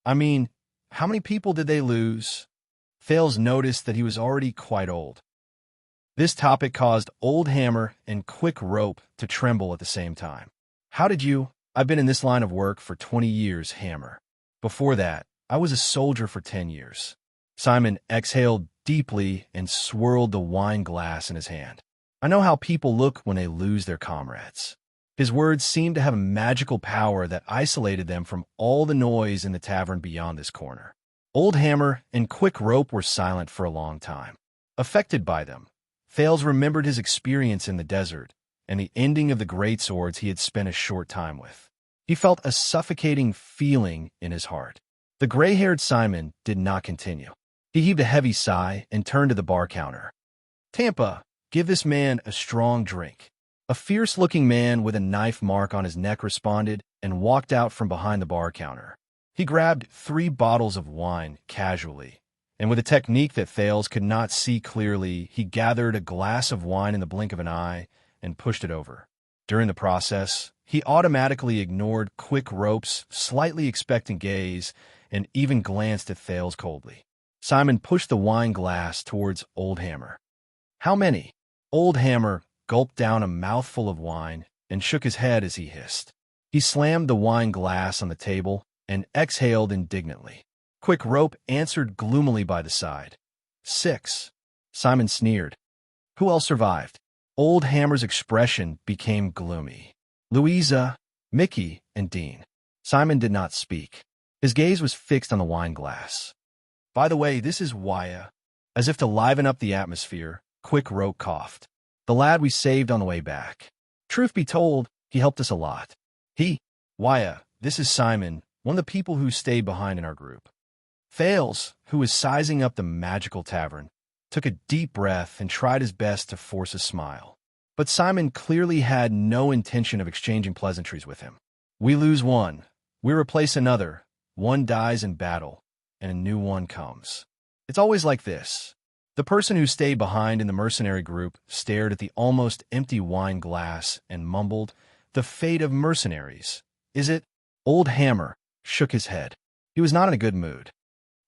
I mean, how many people did they lose? Thales noticed that he was already quite old. This topic caused Old Hammer and Quick Rope to tremble at the same time. How did you? I've been in this line of work for 20 years, Hammer. Before that, I was a soldier for 10 years. Simon exhaled deeply and swirled the wine glass in his hand. I know how people look when they lose their comrades. His words seemed to have a magical power that isolated them from all the noise in the tavern beyond this corner. Old Hammer and Quick Rope were silent for a long time. Affected by them, Thales remembered his experience in the desert and the ending of the greatswords he had spent a short time with. He felt a suffocating feeling in his heart. The gray-haired Simon did not continue. He heaved a heavy sigh and turned to the bar counter. Tampa, give this man a strong drink. A fierce-looking man with a knife mark on his neck responded and walked out from behind the bar counter. He grabbed 3 bottles of wine casually, and with a technique that Thales could not see clearly, he gathered a glass of wine in the blink of an eye and pushed it over. During the process, he automatically ignored Quick Rope's slightly expectant gaze and even glanced at Thales coldly. Simon pushed the wine glass towards Old Hammer. How many? Old Hammer gulped down a mouthful of wine and shook his head as he hissed. He slammed the wine glass on the table and exhaled indignantly. Quick Rope answered gloomily by the side. 6. Simon sneered. Who else survived? Old Hammer's expression became gloomy. Louisa, Mickey, and Dean. Simon did not speak. His gaze was fixed on the wine glass. By the way, this is Wuxia. As if to liven up the atmosphere, Quick Rope coughed. The lad we saved on the way back. Truth be told, he helped us a lot. Wuxia, this is Simon, one of the people who stayed behind in our group. Thales, who was sizing up the magical tavern, took a deep breath and tried his best to force a smile. But Simon clearly had no intention of exchanging pleasantries with him. We lose one, we replace another, one dies in battle, and a new one comes. It's always like this. The person who stayed behind in the mercenary group stared at the almost empty wine glass and mumbled, "The fate of mercenaries. Is it?" Old Hammer shook his head. He was not in a good mood.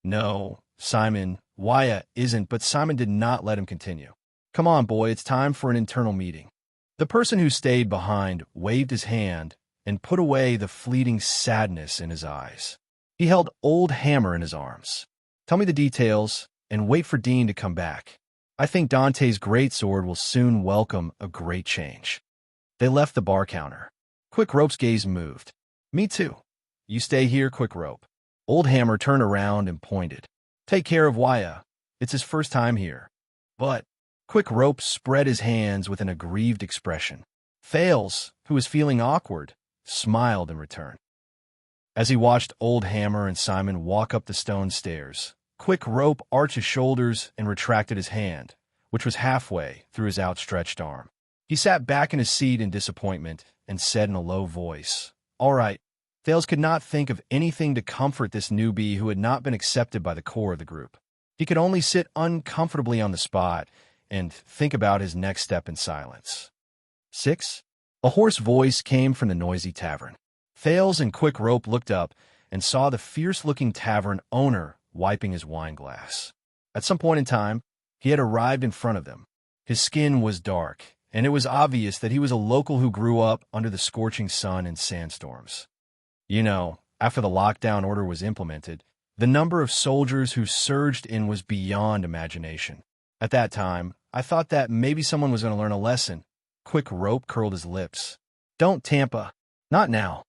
No, Simon, Wuxia isn't, but Simon did not let him continue. Come on, boy, it's time for an internal meeting. The person who stayed behind waved his hand and put away the fleeting sadness in his eyes. He held Old Hammer in his arms. Tell me the details, and wait for Dean to come back. I think Dante's greatsword will soon welcome a great change. They left the bar counter. Quick Rope's gaze moved. Me too. You stay here, Quick Rope. Old Hammer turned around and pointed. Take care of Wuxia. It's his first time here. But Quick Rope spread his hands with an aggrieved expression. Thales, who was feeling awkward, smiled in return. As he watched Old Hammer and Simon walk up the stone stairs, Quick Rope arched his shoulders and retracted his hand, which was halfway through his outstretched arm. He sat back in his seat in disappointment and said in a low voice, All right. Thales could not think of anything to comfort this newbie who had not been accepted by the core of the group. He could only sit uncomfortably on the spot and think about his next step in silence. 6. A hoarse voice came from the noisy tavern. Thales and Quick Rope looked up and saw the fierce-looking tavern owner wiping his wine glass. At some point in time, he had arrived in front of them. His skin was dark, and it was obvious that he was a local who grew up under the scorching sun and sandstorms. You know, after the lockdown order was implemented, the number of soldiers who surged in was beyond imagination. At that time, I thought that maybe someone was going to learn a lesson. Quick Rope curled his lips. Don't Tampa. Not now.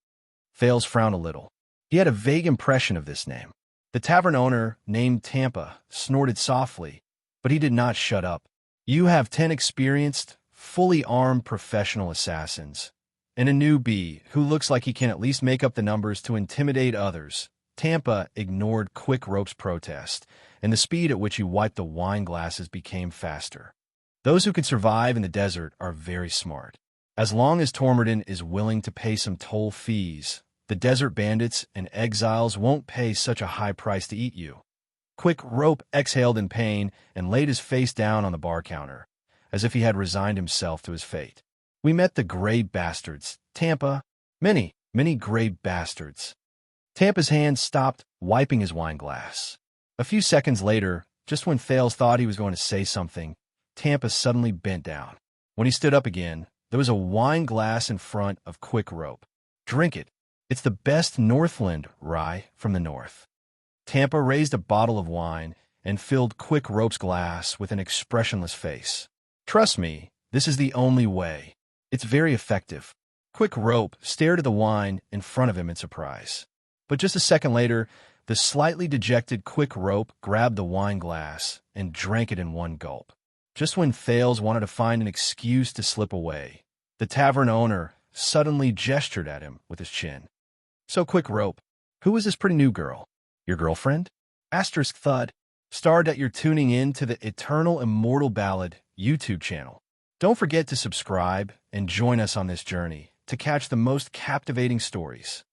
Thales frowned a little. He had a vague impression of this name. The tavern owner, named Tampa, snorted softly, but he did not shut up. You have 10 experienced, fully armed professional assassins, and a newbie who looks like he can at least make up the numbers to intimidate others. Tampa ignored Quick Rope's protest, and the speed at which he wiped the wine glasses became faster. Those who can survive in the desert are very smart. As long as Tormodin is willing to pay some toll fees, the desert bandits and exiles won't pay such a high price to eat you. Quick Rope exhaled in pain and laid his face down on the bar counter, as if he had resigned himself to his fate. We met the gray bastards, Tampa. Many gray bastards. Tampa's hand stopped wiping his wine glass. A few seconds later, just when Thales thought he was going to say something, Tampa suddenly bent down. When he stood up again, there was a wine glass in front of Quick Rope. Drink it. It's the best Northland rye from the north. Tampa raised a bottle of wine and filled Quick Rope's glass with an expressionless face. Trust me, this is the only way. It's very effective. Quick Rope stared at the wine in front of him in surprise. But just a second later, the slightly dejected Quick Rope grabbed the wine glass and drank it in one gulp. Just when Thales wanted to find an excuse to slip away, the tavern owner suddenly gestured at him with his chin. So Quick Rope, who is this pretty new girl? Your girlfriend? Asterisk thud. Star that you're tuning in to the Eternal Immortal Ballad YouTube channel. Don't forget to subscribe and join us on this journey to catch the most captivating stories.